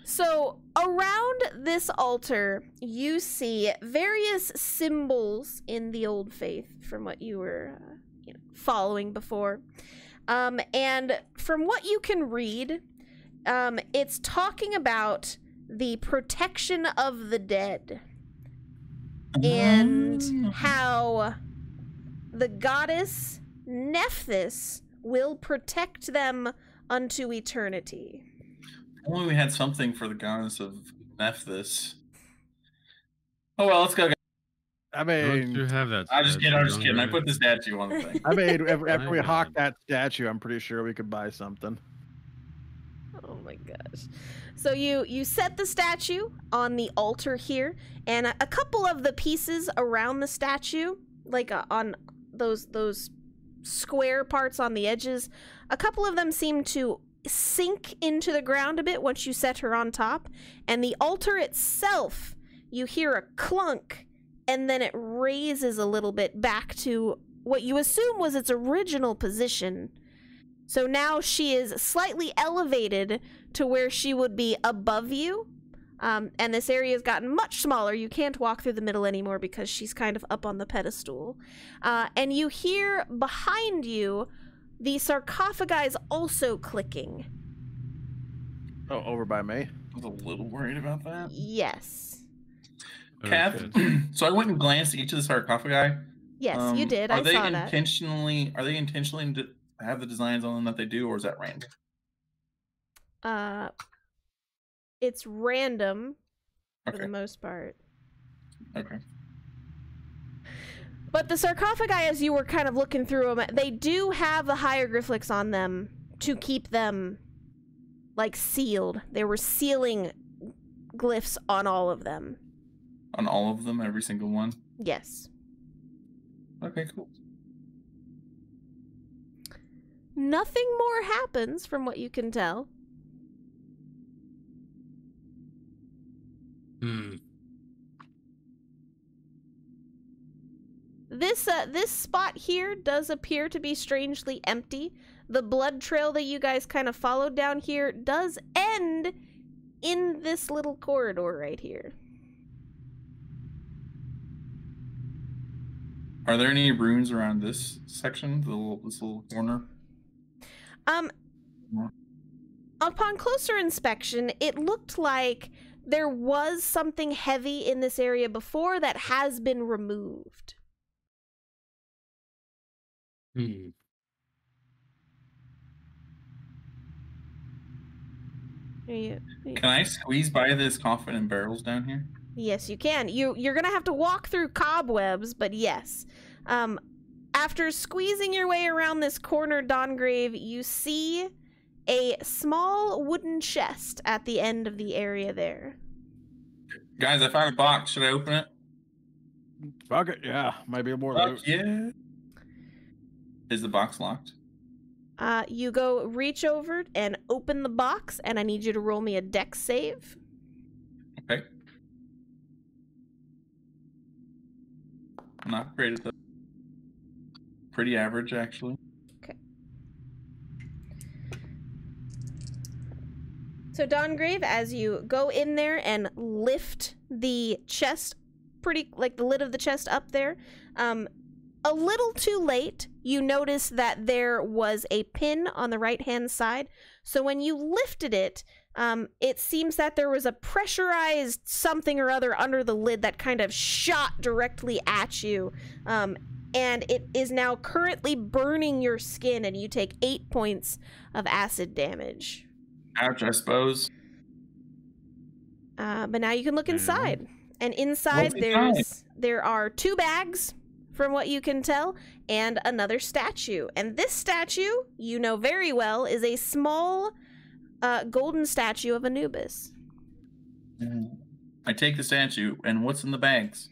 So, around this altar, you see various symbols in the old faith from what you were following before. And from what you can read, it's talking about the protection of the dead and how the goddess Nephthys will protect them unto eternity. Only we had something for the goddess of Nephthys. Oh well, let's go. Guys. I Don't you mean, have that? I'm just kidding. I'm just statue kidding. I on put the statue on the thing. I mean, after we My hawk God. that statue, I'm pretty sure we could buy something. Oh my gosh. So you set the statue on the altar here, and a couple of the pieces around the statue, like on those square parts on the edges, a couple of them seem to sink into the ground a bit once you set her on top, and the altar itself, you hear a clunk, and then it raises a little bit back to what you assume was its original position. So now she is slightly elevated to where she would be above you. And this area has gotten much smaller. You can't walk through the middle anymore because she's kind of up on the pedestal. And you hear behind you the sarcophagi is also clicking. Oh, over by me. I was a little worried about that. Yes. Kath, so I went and glanced at each of the sarcophagi. Yes, you did. I Are they saw that. intentionally? Are they intentionally to have the designs on them that they do, or is that random? It's random for Okay. the most part. Okay. But the sarcophagi, as you were kind of looking through them, they do have the hieroglyphics on them to keep them, like, sealed. There were sealing glyphs on all of them. On all of them, every single one? Yes. Okay, cool. Nothing more happens from what you can tell. This spot here does appear to be strangely empty. The blood trail that you guys kind of followed down here does end in this little corridor right here. Are there any runes around this section, this little corner? Upon closer inspection, it looked like there was something heavy in this area before that has been removed. Can I squeeze by this coffin and barrels down here? Yes, you can. You're gonna have to walk through cobwebs, but yes. After squeezing your way around this corner, Dawngrave, you see a small wooden chest at the end of the area there. Guys, I found a box. Should I open it? Fuck it, yeah. Might be more Fuck loot. yeah. Is the box locked? You go reach over and open the box, and I need you to roll me a dex save. Okay. Not great at that. Pretty average, actually. Okay. So, Dawngrave, as you go in there and lift the chest, like the lid of the chest up there, a little too late, you notice that there was a pin on the right-hand side. So when you lifted it, it seems that there was a pressurized something or other under the lid that kind of shot directly at you. And it is now currently burning your skin, and you take 8 points of acid damage. Ouch, I suppose. But now you can look inside. And inside there are 2 bags, from what you can tell, and another statue. And this statue, you know very well, is a small golden statue of Anubis. I take the statue, and what's in the bags?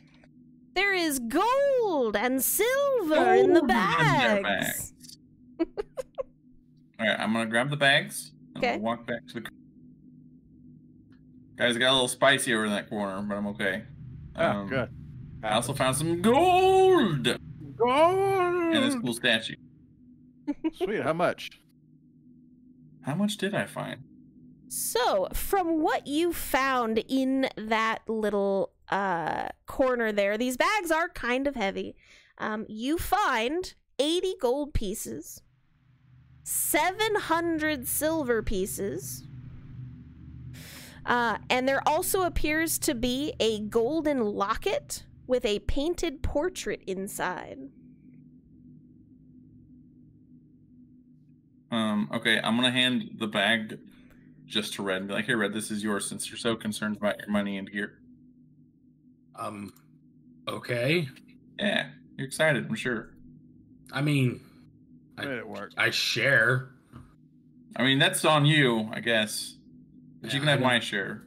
There is gold and silver in the bags. Alright, I'm gonna grab the bags. And Okay. I'll walk back to the... Guys, it got a little spicy over in that corner, but I'm okay. Oh, good. I also found some gold! Gold! And this cool statue. Sweet, how much? How much did I find? So, from what you found in that little corner there, these bags are kind of heavy. You find 80 gold pieces, 700 silver pieces, and there also appears to be a golden locket with a painted portrait inside. Okay, I'm gonna hand the bag just to Red and be like, "Hey, Red, this is yours since you're so concerned about your money and gear." Okay. Yeah, you're excited, I'm sure. I mean, Made it work. I share. I mean, that's on you, I guess. But you Yeah, can have I my don't- share.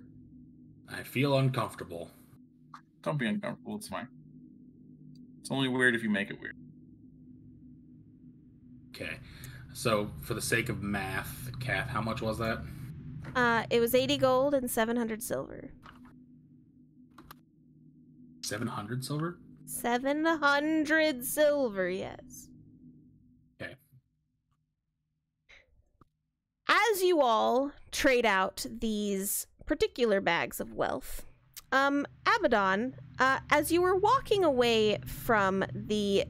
I feel uncomfortable. Don't be uncomfortable, it's fine. It's only weird if you make it weird. Okay. So, for the sake of math, Kath, how much was that? It was 80 gold and 700 silver. 700 silver? 700 silver, yes. Okay. As you all trade out these particular bags of wealth, Abaddon, as you were walking away from the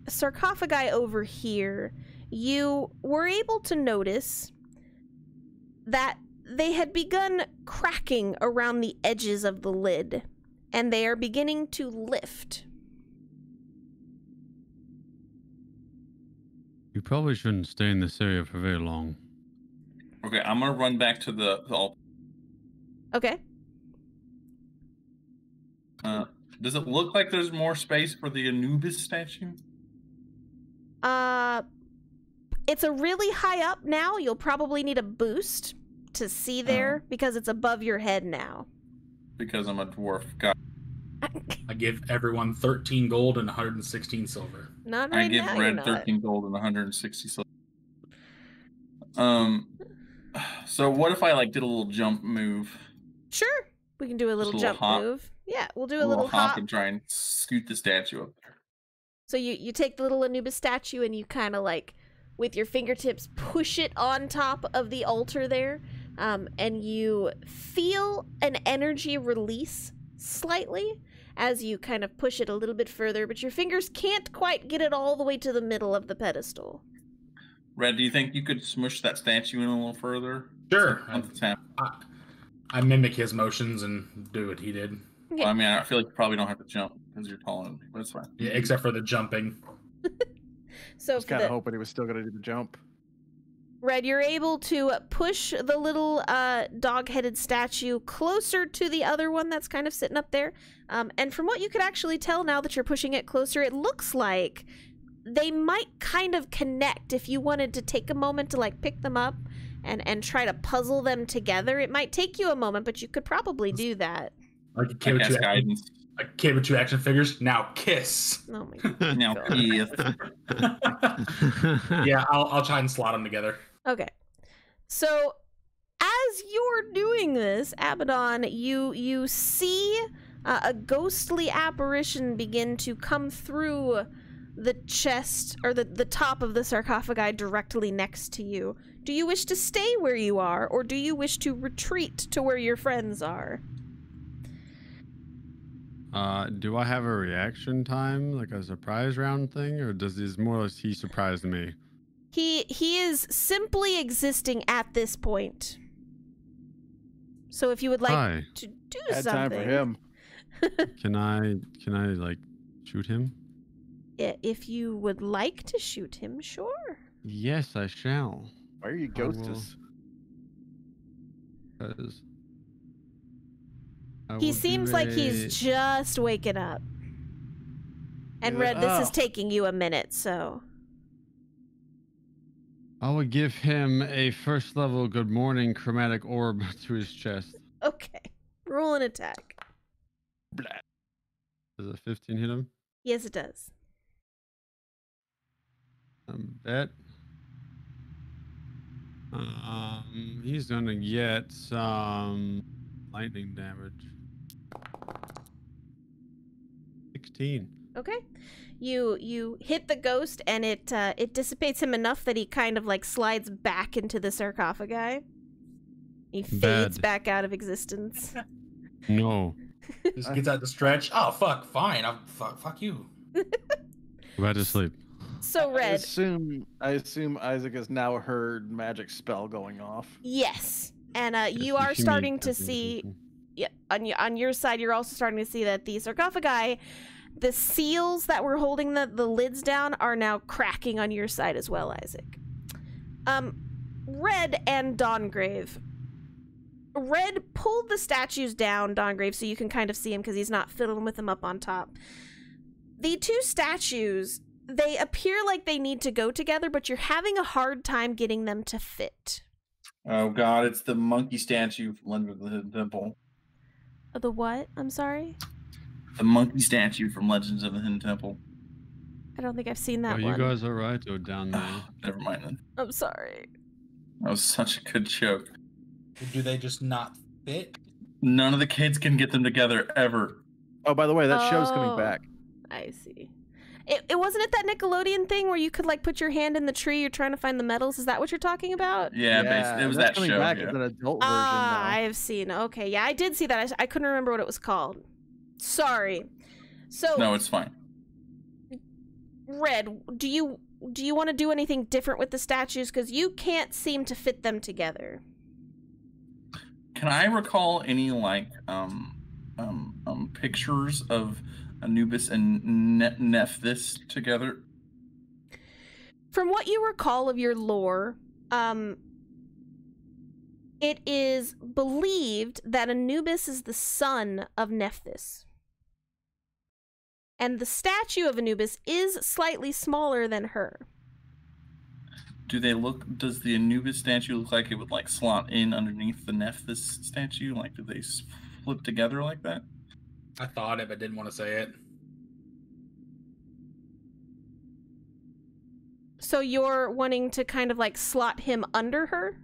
sarcophagi over here, you were able to notice that they had begun cracking around the edges of the lid, and they are beginning to lift. You probably shouldn't stay in this area for very long. Okay, I'm gonna run back to the altar. Okay. Does it look like there's more space for the Anubis statue? It's a really high up now. You'll probably need a boost to see there because it's above your head now. Because I'm a dwarf. God. I give everyone 13 gold and 116 silver. Not I right give now. You're Red not. 13 gold and 160 silver. So what if I like did a little jump move? Sure, we can do a little a little jump hop. move. Yeah, we'll do A a little hop. and try and scoot the statue up there. So you take the little Anubis statue and you kind of like, with your fingertips, push it on top of the altar there, and you feel an energy release slightly as you kind of push it a little bit further, but your fingers can't quite get it all the way to the middle of the pedestal. Red, do you think you could smush that statue in a little further? Sure. Something's happening. I mimic his motions and do what he did. Okay. Well, I mean, I feel like you probably don't have to jump because you're taller than me, but it's fine. Yeah, except for the jumping. So I was for kind of the hoping he was still going to do the jump. Red, you're able to push the little dog-headed statue closer to the other one that's kind of sitting up there. And from what you could actually tell now that you're pushing it closer, it looks like they might kind of connect. If you wanted to take a moment to like pick them up and try to puzzle them together, it might take you a moment, but you could probably do that. Like a kid with Cast two guidance. a kid with 2 action figures. Now kiss. Oh my god. Now, God. yes. Yeah, I'll try and slot them together. Okay. So as you're doing this, Abaddon, you see a ghostly apparition begin to come through the chest, or the top of the sarcophagi directly next to you. Do you wish to stay where you are, or do you wish to retreat to where your friends are? Do I have a reaction time, like a surprise round thing, or does this more or less he surprised me? He is simply existing at this point. So if you would like Hi. to do Bad something, time for him. Can I like shoot him? If you would like to shoot him, sure. Yes, I shall. Why are you I ghost will. us? 'Cause I He will seems do like a- he's just waking up. And Yeah, Red, this is oh. taking you a minute, so. I will give him a first level good morning chromatic orb to his chest. Okay. Roll an attack. Blah. Does a 15 hit him? Yes, it does. Bet. He's gonna get some lightning damage. 16. Okay. You hit the ghost and it dissipates him enough that he kind of like slides back into the sarcophagi. He fades Bad. back out of existence. No. Just gets out the stretch. Oh fuck, fine. Fuck you. Go back to sleep. So I Red, assume Isaac has now heard magic spell going off. yes. And you Yes, are should be starting to paying see attention. yeah, on your side, you're also starting to see that the sarcophagi, the seals that were holding the lids down are now cracking on your side as well, Isaac. Red and Dawngrave. Red pulled the statues down, Dawngrave, so you can kind of see him because he's not fiddling with them up on top. The two statues, they appear like they need to go together, but you're having a hard time getting them to fit. Oh god, it's the monkey statue from Legend of the Hidden Temple. The what? I'm sorry? The monkey statue from Legends of the Hidden Temple. I don't think I've seen that Are you one. guys alright or down there? Never mind then. I'm sorry. That was such a good joke. Do they just not fit? None of the kids can get them together ever. Oh, by the way, that show's Oh. coming back. I see. It wasn't it that Nickelodeon thing where you could like put your hand in the tree, you're trying to find the medals? Is that what you're talking about? Yeah, basically, it was that's that coming show. back Yeah. as an adult Ah, version I've seen. Okay, yeah, I did see that. I couldn't remember what it was called. Sorry. So, No, it's fine. Red, do you want to do anything different with the statues? Because you can't seem to fit them together. Can I recall any like pictures of Anubis and Nephthys together? From what you recall of your lore, it is believed that Anubis is the son of Nephthys. And the statue of Anubis is slightly smaller than her. Do they look? Does the Anubis statue look like it would like slot in underneath the Nephthys statue? Like, do they flip together like that? I thought it, but didn't want to say it. So you're wanting to kind of like slot him under her?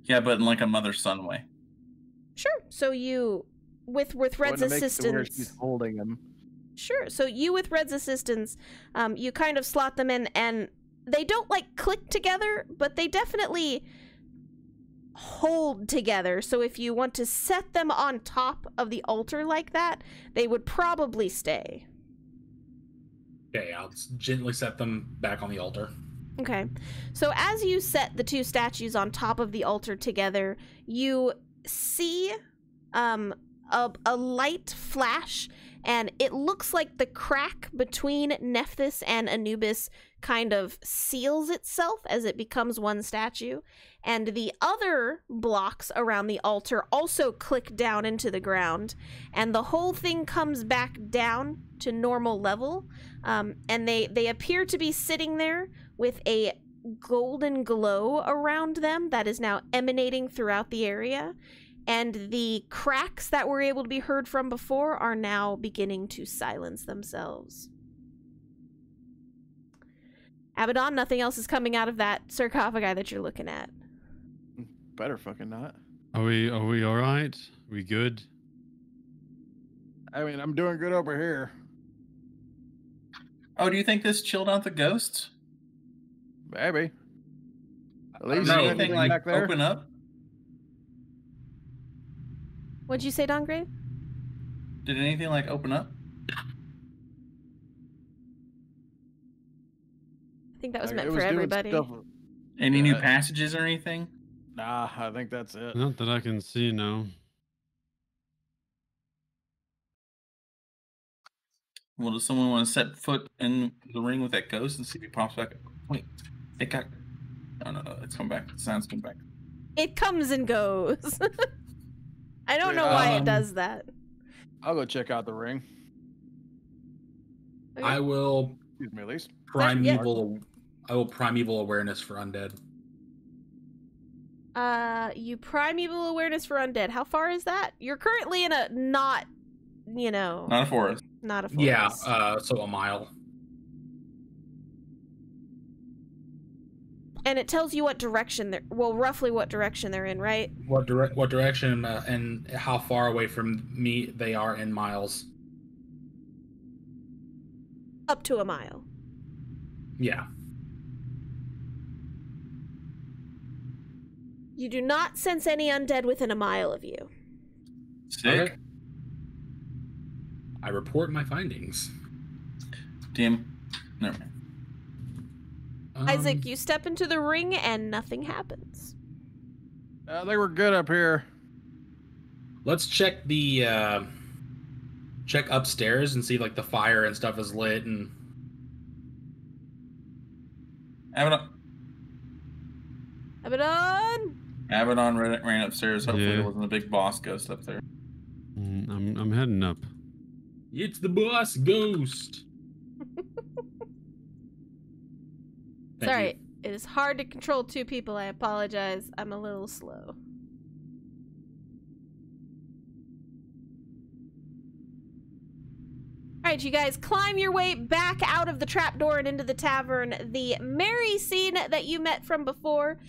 Yeah, but in like a mother-son way. Sure. So you, with Red's Wanted to make it to where assistance. she's holding him. Sure. So you, with Red's assistance, you kind of slot them in, and they don't like click together, but they definitely hold together. So if you want to set them on top of the altar like that, they would probably stay. Okay, I'll gently set them back on the altar. Okay. So as you set the two statues on top of the altar together, you see a light flash, and it looks like the crack between Nephthys and Anubis kind of seals itself as it becomes one statue, and the other blocks around the altar also click down into the ground, and the whole thing comes back down to normal level, and they appear to be sitting there with a golden glow around them that is now emanating throughout the area, and the cracks that were able to be heard from before are now beginning to silence themselves. Abaddon, nothing else is coming out of that sarcophagi that you're looking at. Better fucking not. Are we all right? We good? I mean, I'm doing good over here. Oh, do you think this chilled out the ghosts? Maybe. At Did least Did No, anything like back there. open up? What'd you say, Dongrave? Did anything like open up? I think that was Like, meant it for doing everybody. stuff- Any new Yeah. passages or anything? Nah, I think that's it. Not that I can see, no. Well, does someone want to set foot in the ring with that ghost and see if he pops back? Wait, it got. No, it's come back. The sound's come back. It comes and goes. I don't know why it does that. I'll go check out the ring. Okay. I will Excuse me, at least. primeval. I will primeval awareness for undead. You primeval awareness for undead. How far is that? You're currently in a not Not a forest. not a forest. Yeah, so a mile. And it tells you what direction they're, well, roughly what direction they're in, right? What direction and how far away from me they are in miles? Up to a mile. Yeah. You do not sense any undead within a mile of you. Sick. Okay. I report my findings. Damn. Never mind. Isaac, you step into the ring and nothing happens. I think we're good up here. Let's check the check upstairs and see if, like, the fire and stuff is lit and Abaddon ran upstairs. Hopefully, Yeah. there wasn't a big boss ghost up there. I'm heading up. it's the boss ghost. Thank Sorry, you. it is hard to control two people. I apologize. I'm a little slow. Alright, you guys climb your way back out of the trapdoor and into the tavern. The merry scene that you met from before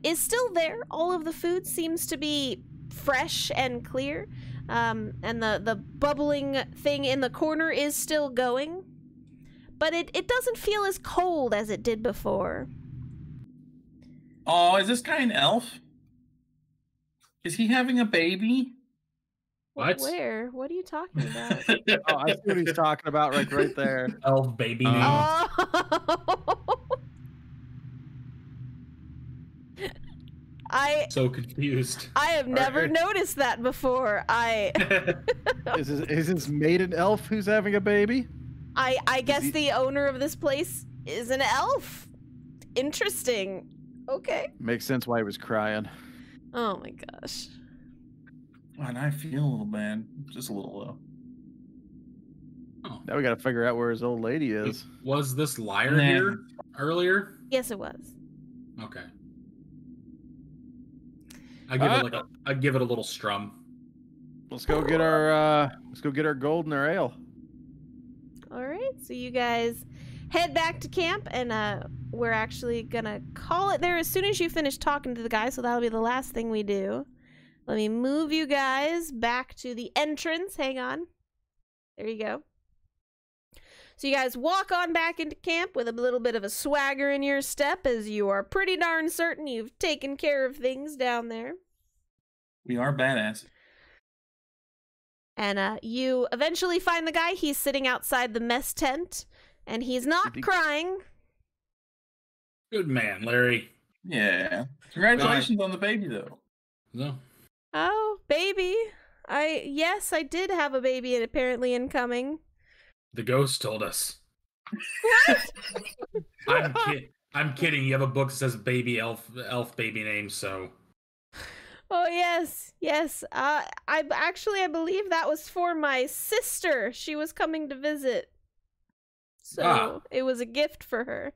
is still there. All of the food seems to be fresh and clear. And the bubbling thing in the corner is still going. But it doesn't feel as cold as it did before. Oh, is this guy an elf? Is he having a baby? What? Where? What are you talking about? Oh, I see what he's talking about, like right there. Elf baby name. Oh. So confused. I have never Alright. noticed that before. Is his maiden elf who's having a baby? I guess he- the owner of this place is an elf. Interesting. Okay. Makes sense why he was crying. Oh my gosh. And I feel a little bad. Just a little low. Oh. Now we gotta figure out where his old lady is. Was this liar Nah. here earlier? Yes, it was. Okay. I give it a little strum. Let's go get our gold and our ale. All right, so you guys head back to camp, and we're actually gonna call it there as soon as you finish talking to the guy. So that'll be the last thing we do. Let me move you guys back to the entrance. Hang on. There you go. So you guys walk on back into camp with a little bit of a swagger in your step, as you are pretty darn certain you've taken care of things down there. We are badass. And you eventually find the guy. He's sitting outside the mess tent, and he's not crying. Good man, Larry. Yeah. Congratulations on the baby, though. No. Oh, baby. Yes, I did have a baby, and apparently incoming. The ghost told us. What? I'm kidding. You have a book that says baby elf baby name, so. Oh, yes. I believe that was for my sister. She was coming to visit. So it was a gift for her.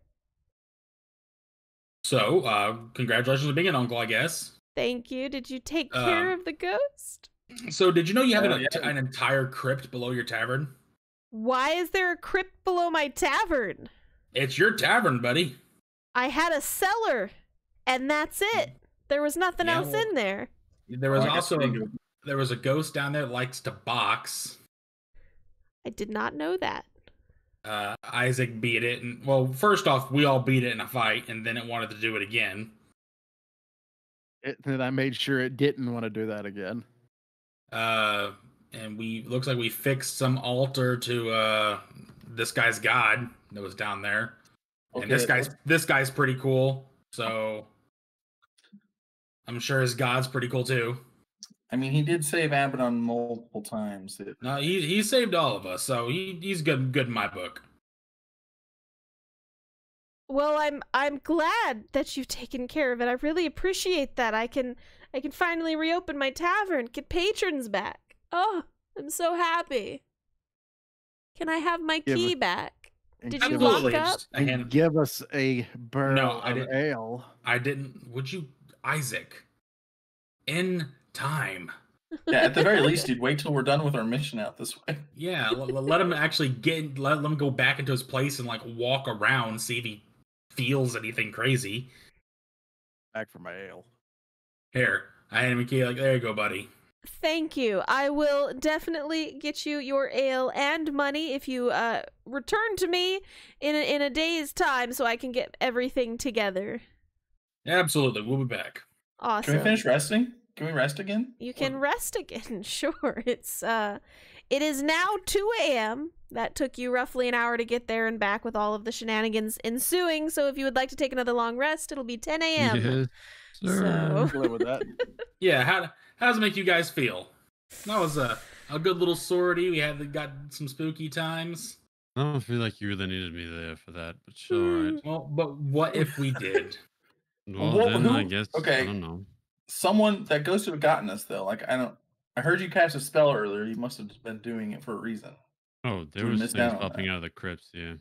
So, congratulations on being an uncle, I guess. Thank you. Did you take care of the ghost? So, did you know you have Yeah. an entire crypt below your tavern? Why is there a crypt below my tavern? It's your tavern, buddy. I had a cellar, and that's it. There was nothing Yeah, else in there. There was Oh, I also guess there was a ghost down there that likes to box. I did not know that. Isaac beat it, and well, first off, we all beat it in a fight, and then it wanted to do it again. And I made sure it didn't want to do that again. And looks like we fixed some altar to this guy's god that was down there. And this guy's pretty cool, so I'm sure his god's pretty cool too. I mean, he did save Abaddon multiple times. No, he saved all of us, so he's good in my book. Well, I'm glad that you've taken care of it. I really appreciate that. I can finally reopen my tavern, get patrons back. Oh, I'm so happy. Can I have my key back? Did you Absolutely. lock up? And give us a barrel I of didn't. ale. I didn't. Would you, Isaac? In time. Yeah, at the very least, you'd wait till we're done with our mission out this way. Yeah, let him actually let him go back into his place and like walk around, see if he feels anything crazy. Back for my ale. Here, I hand him a key. Like, there you go, buddy. Thank you. I will definitely get you your ale and money if you return to me in a day's time, so I can get everything together. Absolutely, we'll be back. Awesome. Can we finish resting? Can we rest again? You can rest again. Sure. It is now 2 a.m. That took you roughly an hour to get there and back with all of the shenanigans ensuing. So if you would like to take another long rest, it'll be 10 a.m. Yes, sir. So- I can live with that. Yeah, how does it make you guys feel? That was a good little sortie. We got some spooky times. I don't feel like you really needed me there for that, but sure, alright. Well, but what if we did? Well, Well, then I who- guess, okay. I don't know. Someone that ghost would have gotten us though. Like I heard you cast a spell earlier. You must have been doing it for a reason. Oh, there we was missed things out on popping that. out of the crypts, yeah.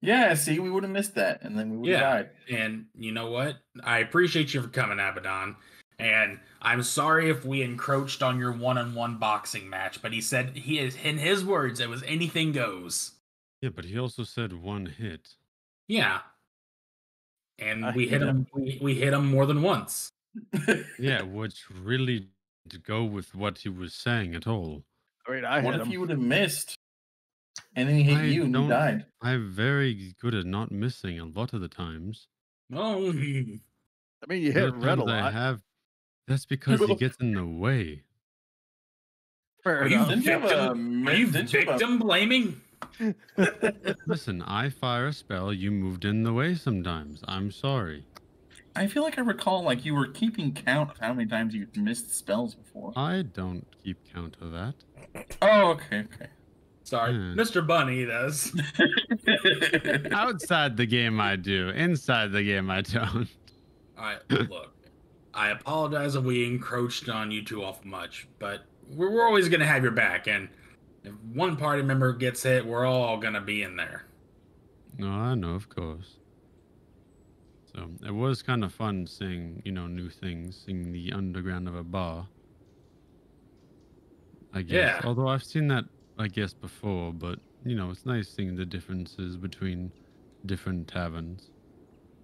Yeah, see, we would have missed that, and then we would have Yeah, died. and you know what? I appreciate you for coming, Abaddon. And I'm sorry if we encroached on your one-on-one boxing match, but he said in his words, it was anything goes. Yeah, but he also said one hit. Yeah. And I we hit hit him. We hit him more than once. Yeah, which really didn't go with what he was saying at all. I mean, I What hit if him. you would have missed, and then he hit I you and you don't- died? I'm very good at not missing a lot of the times. Oh, I mean, you The hit other red a times I lot. have. That's because he gets in the way. Fair are you enough. Didn't you have a victim? Are you didn't you have a- victim blaming? Listen, I fire a spell, you moved in the way sometimes. I'm sorry. I feel like I recall like you were keeping count of how many times you missed spells before. I don't keep count of that. Oh, okay. Sorry, Mr. Bunny does. Outside the game, I do. Inside the game, I don't. Look, I apologize if we encroached on you too awful much, but we're always gonna have your back, and if one party member gets hit, we're all gonna be in there. No, I know, of course. So it was kind of fun seeing, new things, seeing the underground of a bar. I guess. Yeah. Although I've seen that, I guess, before, but you know, it's nice seeing the differences between different taverns.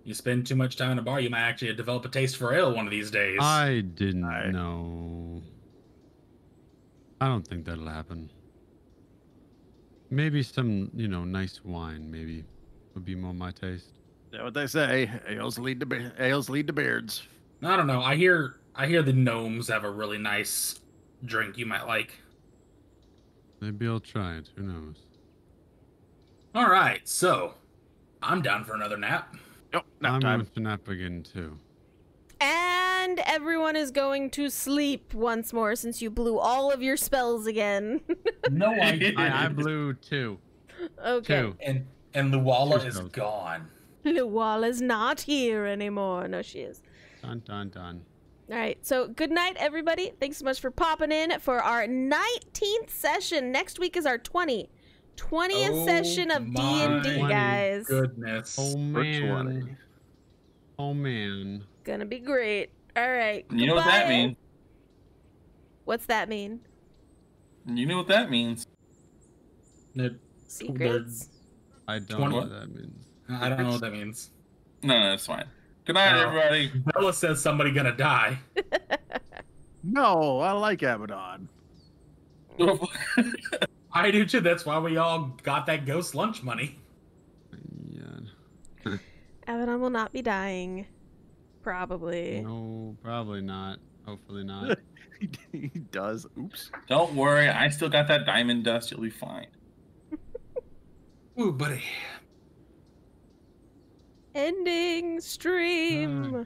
You spend too much time in a bar, you might actually develop a taste for ale one of these days. I didn't I- know. I don't think that'll happen. Maybe some, you know, nice wine, maybe would be more my taste. Yeah, what they say, ales lead to beards. I don't know. I hear the gnomes have a really nice drink you might like. Maybe I'll try it. Who knows? All right, so I'm down for another nap. Yep, nap I'm time. going to nap again too. And everyone is going to sleep once more since you blew all of your spells again. No, I I blew 2. Okay. 2. and Luala Two is spells. gone. Luala's not here anymore. No, she is. Dun dun dun. All right. So good night, everybody. Thanks so much for popping in for our 19th session. Next week is our 20th Oh session of my D&D, guys. Goodness. Oh Virtual. man. Oh man. Gonna be great. All right. You know what that goodbye. means? What's that mean? You know what that means? Secrets? I don't 20. know what that means. I don't know what that means. No, that's fine. Good night, No. everybody. Bella says somebody gonna die. No, I like Abaddon. I do too. That's why we all got that ghost lunch money. Yeah. Abaddon will not be dying. Probably. No, probably not. Hopefully not. He does. Oops. Don't worry, I still got that diamond dust. You'll be fine. Ooh, buddy. Ending stream.